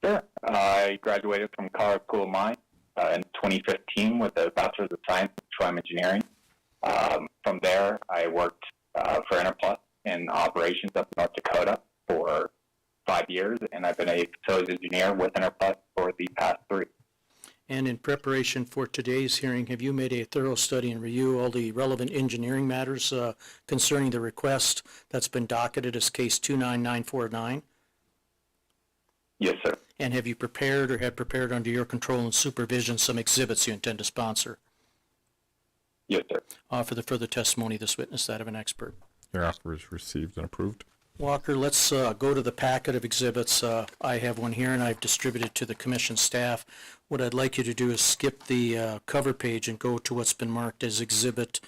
Sure. I graduated from Colorado School of Mines in 2015 with a Bachelor's of Science in Petroleum Engineering. From there, I worked for Enerplus in operations up in North Dakota for 5 years, and I've been a facilities engineer with Enerplus for the past 3. And in preparation for today's hearing, have you made a thorough study and review all the relevant engineering matters concerning the request that's been docketed as case 29949? Yes, sir. And have you prepared or had prepared under your control and supervision some exhibits you intend to sponsor? Yes, sir. For the further testimony of this witness, that of an expert. Your offer is received and approved. Walker, let's go to the packet of exhibits. I have one here, and I've distributed to the commission staff. What I'd like you to do is skip the cover page and go to what's been marked as Exhibit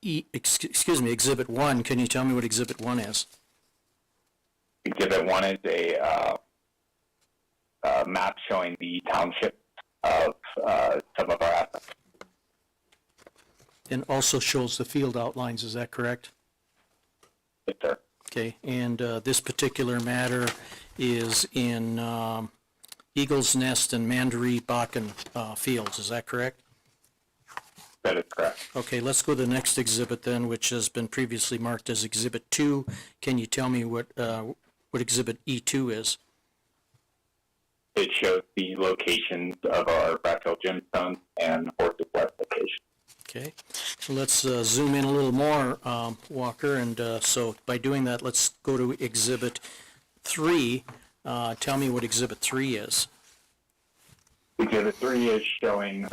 Exhibit 1. Can you tell me what Exhibit 1 is? Exhibit 1 is a map showing the township of some of our assets. And also shows the field outlines, is that correct? Yes, sir. Okay, and this particular matter is in Eagles Nest and Mandaree Bakken fields, is that correct? That is correct. Okay, let's go to the next exhibit then, which has been previously marked as Exhibit 2. Can you tell me what Exhibit E2 is? It shows the locations of our Brackville gemstones and Horses West location. Okay, so let's zoom in a little more, Walker, and so by doing that, let's go to Exhibit 3. Tell me what Exhibit 3 is. Exhibit 3 is showing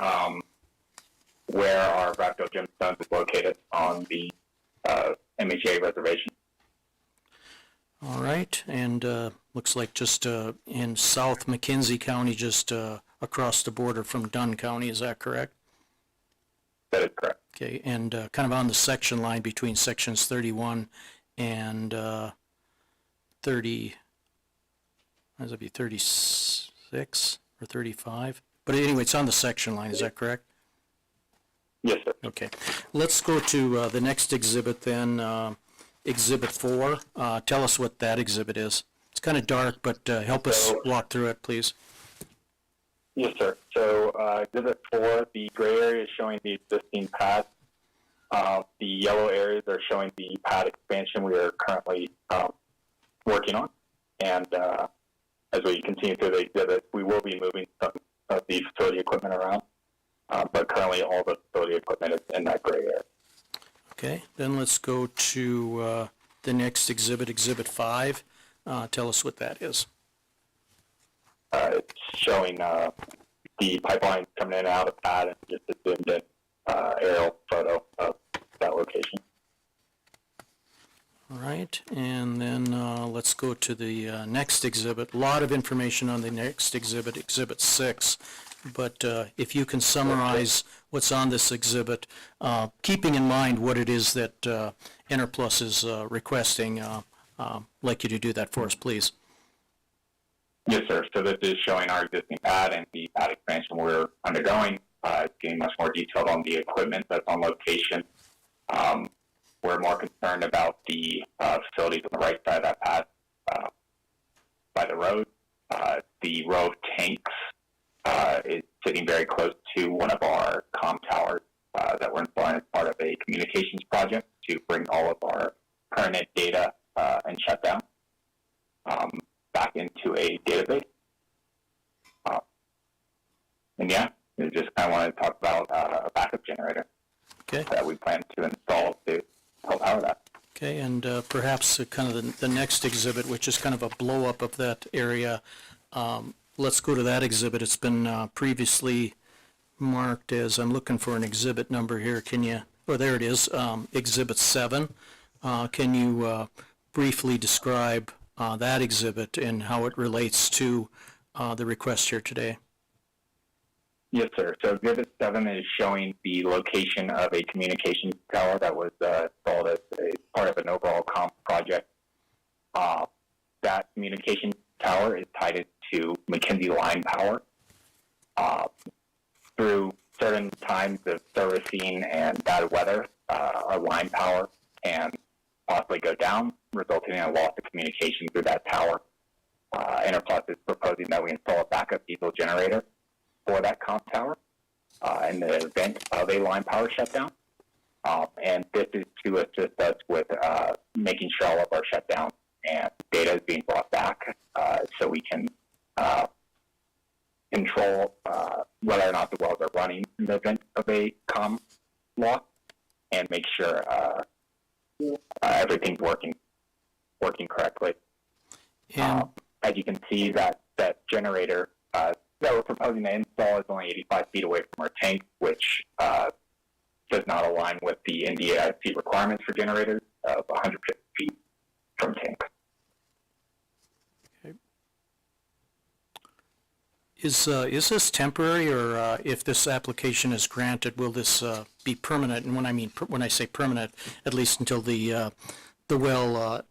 where our Brackville gemstones is located on the MHA reservation. All right, and looks like just in South McKenzie County, just across the border from Dunn County, is that correct? That is correct. Okay, and kind of on the section line between sections 31 and 30, what does it be, 36 or 35? But anyway, it's on the section line, is that correct? Yes, sir. Okay, let's go to the next exhibit then, Exhibit 4. Tell us what that exhibit is. It's kind of dark, but help us walk through it, please. Yes, sir. So Exhibit 4, the gray area is showing the existing pad. The yellow areas are showing the pad expansion we are currently working on. And as we continue through the exhibit, we will be moving some of the facility equipment around. But currently all the facility equipment is in that gray area. Okay, then let's go to the next exhibit, Exhibit 5. Tell us what that is. It's showing the pipeline coming in and out of the pad and just a zoomed in aerial photo of that location. All right, and then let's go to the next exhibit. A lot of information on the next exhibit, Exhibit 6. But if you can summarize what's on this exhibit, keeping in mind what it is that Enerplus is requesting, I'd like you to do that for us, please. Yes, sir. So this is showing our existing pad and the pad expansion we're undergoing. It's getting much more detailed on the equipment that's on location. We're more concerned about the facilities on the right side of that pad by the road. The row of tanks is sitting very close to one of our comm towers that we're installing as part of a communications project to bring all of our current data and shutdown back into a database. And yeah, we just kind of wanted to talk about a backup generator that we plan to install to help power that. Okay, and perhaps kind of the next exhibit, which is kind of a blow-up of that area. Let's go to that exhibit. It's been previously marked as, I'm looking for an exhibit number here. Can you, oh, there it is, Exhibit 7. Can you briefly describe that exhibit and how it relates to the request here today? Yes, sir. So Exhibit 7 is showing the location of a communications tower that was installed as a part of an overall comp project. That communications tower is tied into McKenzie line power. Through certain times of servicing and bad weather, our line power can possibly go down, resulting in a loss of communication through that tower. Enerplus is proposing that we install a backup diesel generator for that comp tower in the event of a line power shutdown. And this is to assist us with making sure all of our shutdowns and data is being brought back so we can control whether or not the wells are running in the event of a comm loss and make sure everything's working correctly. And as you can see, that generator that we're proposing to install is only 85 feet away from our tank, which does not align with the NDIC requirements for generators of 150 feet from tank. Is this temporary, or if this application is granted, will this be permanent? And when I say permanent, at least until the well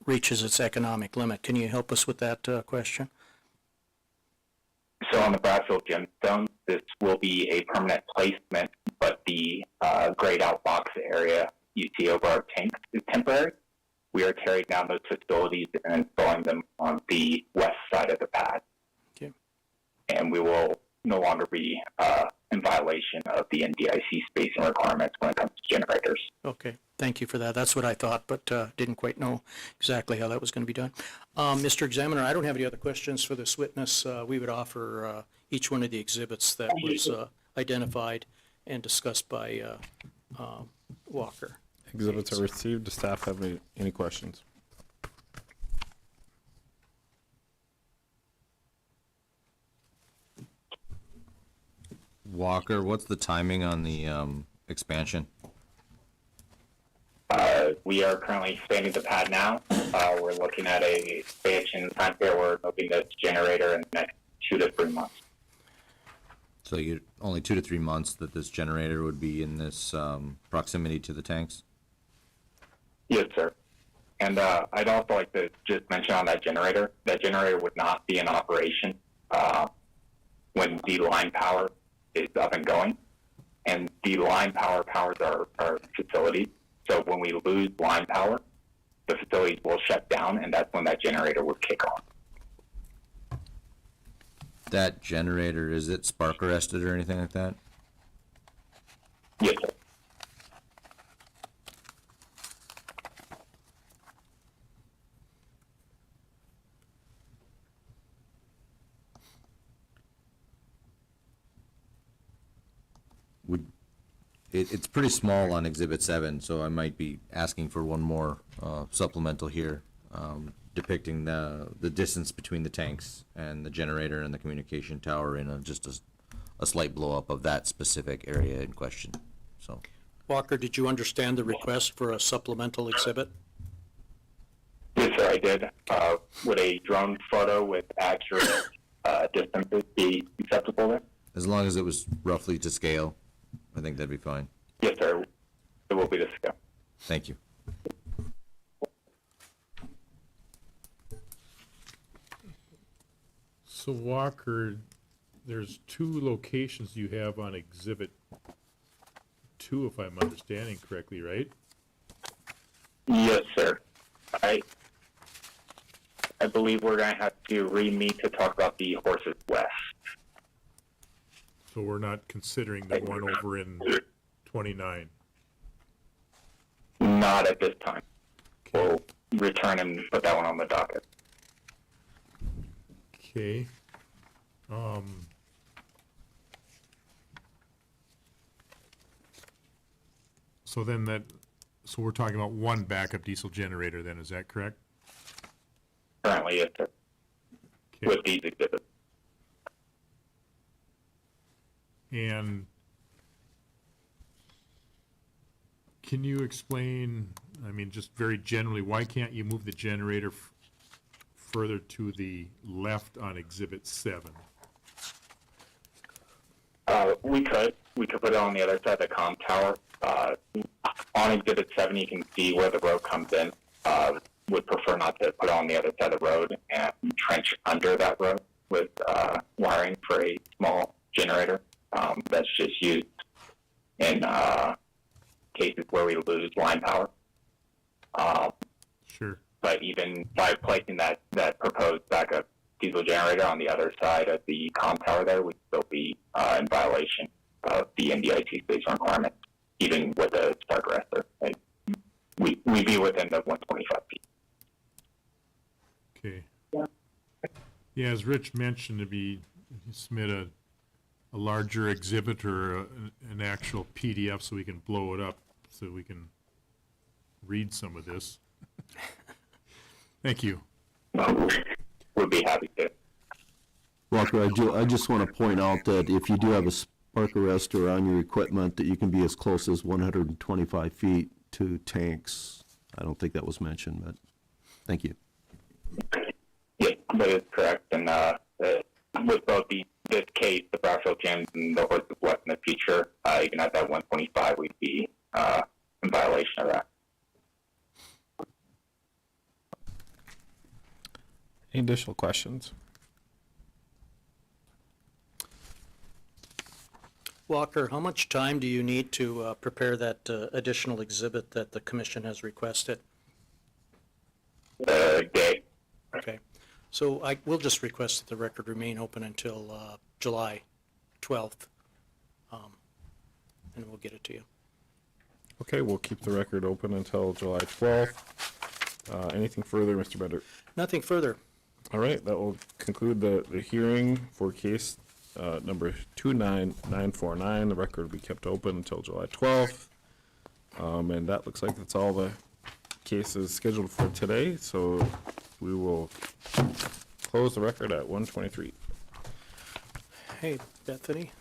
reaches its economic limit. Can you help us with that question? So on the Bradfield gemstone, this will be a permanent placement, but the grayed out box area you see over our tanks is temporary. We are tearing down those facilities and installing them on the west side of the pad. Okay. And we will no longer be in violation of the NDIC spacing requirements when it comes to generators. Okay, thank you for that. That's what I thought, but didn't quite know exactly how that was going to be done. Mr. Examiner, I don't have any other questions for this witness. We would offer each one of the exhibits that was identified and discussed by Walker. Exhibits are received. Does staff have any questions? Walker, what's the timing on the expansion? We are currently expanding the pad now. We're looking at a expansion time period. We're moving this generator in the next 2 to 3 months. So you only 2 to 3 months that this generator would be in this proximity to the tanks? Yes, sir. And I'd also like to just mention on that generator would not be in operation when the line power is up and going. And the line power powers our facilities. So when we lose line power, the facilities will shut down, and that's when that generator would kick on. That generator, is it spark arrested or anything like that? Yes, sir. It's pretty small on Exhibit 7, so I might be asking for one more supplemental here, depicting the distance between the tanks and the generator and the communication tower in just a slight blow-up of that specific area in question, so. Walker, did you understand the request for a supplemental exhibit? Yes, sir, I did. Would a drone photo with accurate distances be acceptable there? As long as it was roughly to scale, I think that'd be fine. Yes, sir. It will be the scale. Thank you. So Walker, there's 2 locations you have on Exhibit 2, if I'm understanding correctly, right? Yes, sir. I believe we're going to have to re-meet to talk about the Horses West. So we're not considering the one over in 29. Not at this time. We'll return and put that one on the docket. Okay. So we're talking about one backup diesel generator then, is that correct? Currently, yes, sir. Okay. With these exhibits. And can you explain, I mean, just very generally, why can't you move the generator further to the left on Exhibit 7? We could put it on the other side of the comm tower. On Exhibit 7, you can see where the road comes in. Would prefer not to put it on the other side of the road and trench under that road with wiring for a small generator. That's just used in cases where we lose line power. Sure. But even by placing that proposed backup diesel generator on the other side of the comm tower there, we'd still be in violation of the NDIC space requirement, even with a spark arrestor. We'd be within the 125 feet. Okay. Yeah, as Rich mentioned, submit a larger exhibit or an actual PDF so we can blow it up, so we can read some of this. Thank you. Would be happy to. Walker, I just want to point out that if you do have a spark arrestor on your equipment, that you can be as close as 125 feet to tanks. I don't think that was mentioned, but thank you. Yes, that is correct. And with both this case, the Brownsville Gyms and the Horses West in the future, even at that 125, we'd be in violation of that. Any additional questions? Walker, how much time do you need to prepare that additional exhibit that the commission has requested? Day. Okay, so we'll just request that the record remain open until July 12th, and we'll get it to you. Okay, we'll keep the record open until July 12th. Anything further, Mr. Bender? Nothing further. All right, that will conclude the hearing for case number 29949. The record will be kept open until July 12th. And that looks like that's all the cases scheduled for today, so we will close the record at 1:23. Hey, Bethany,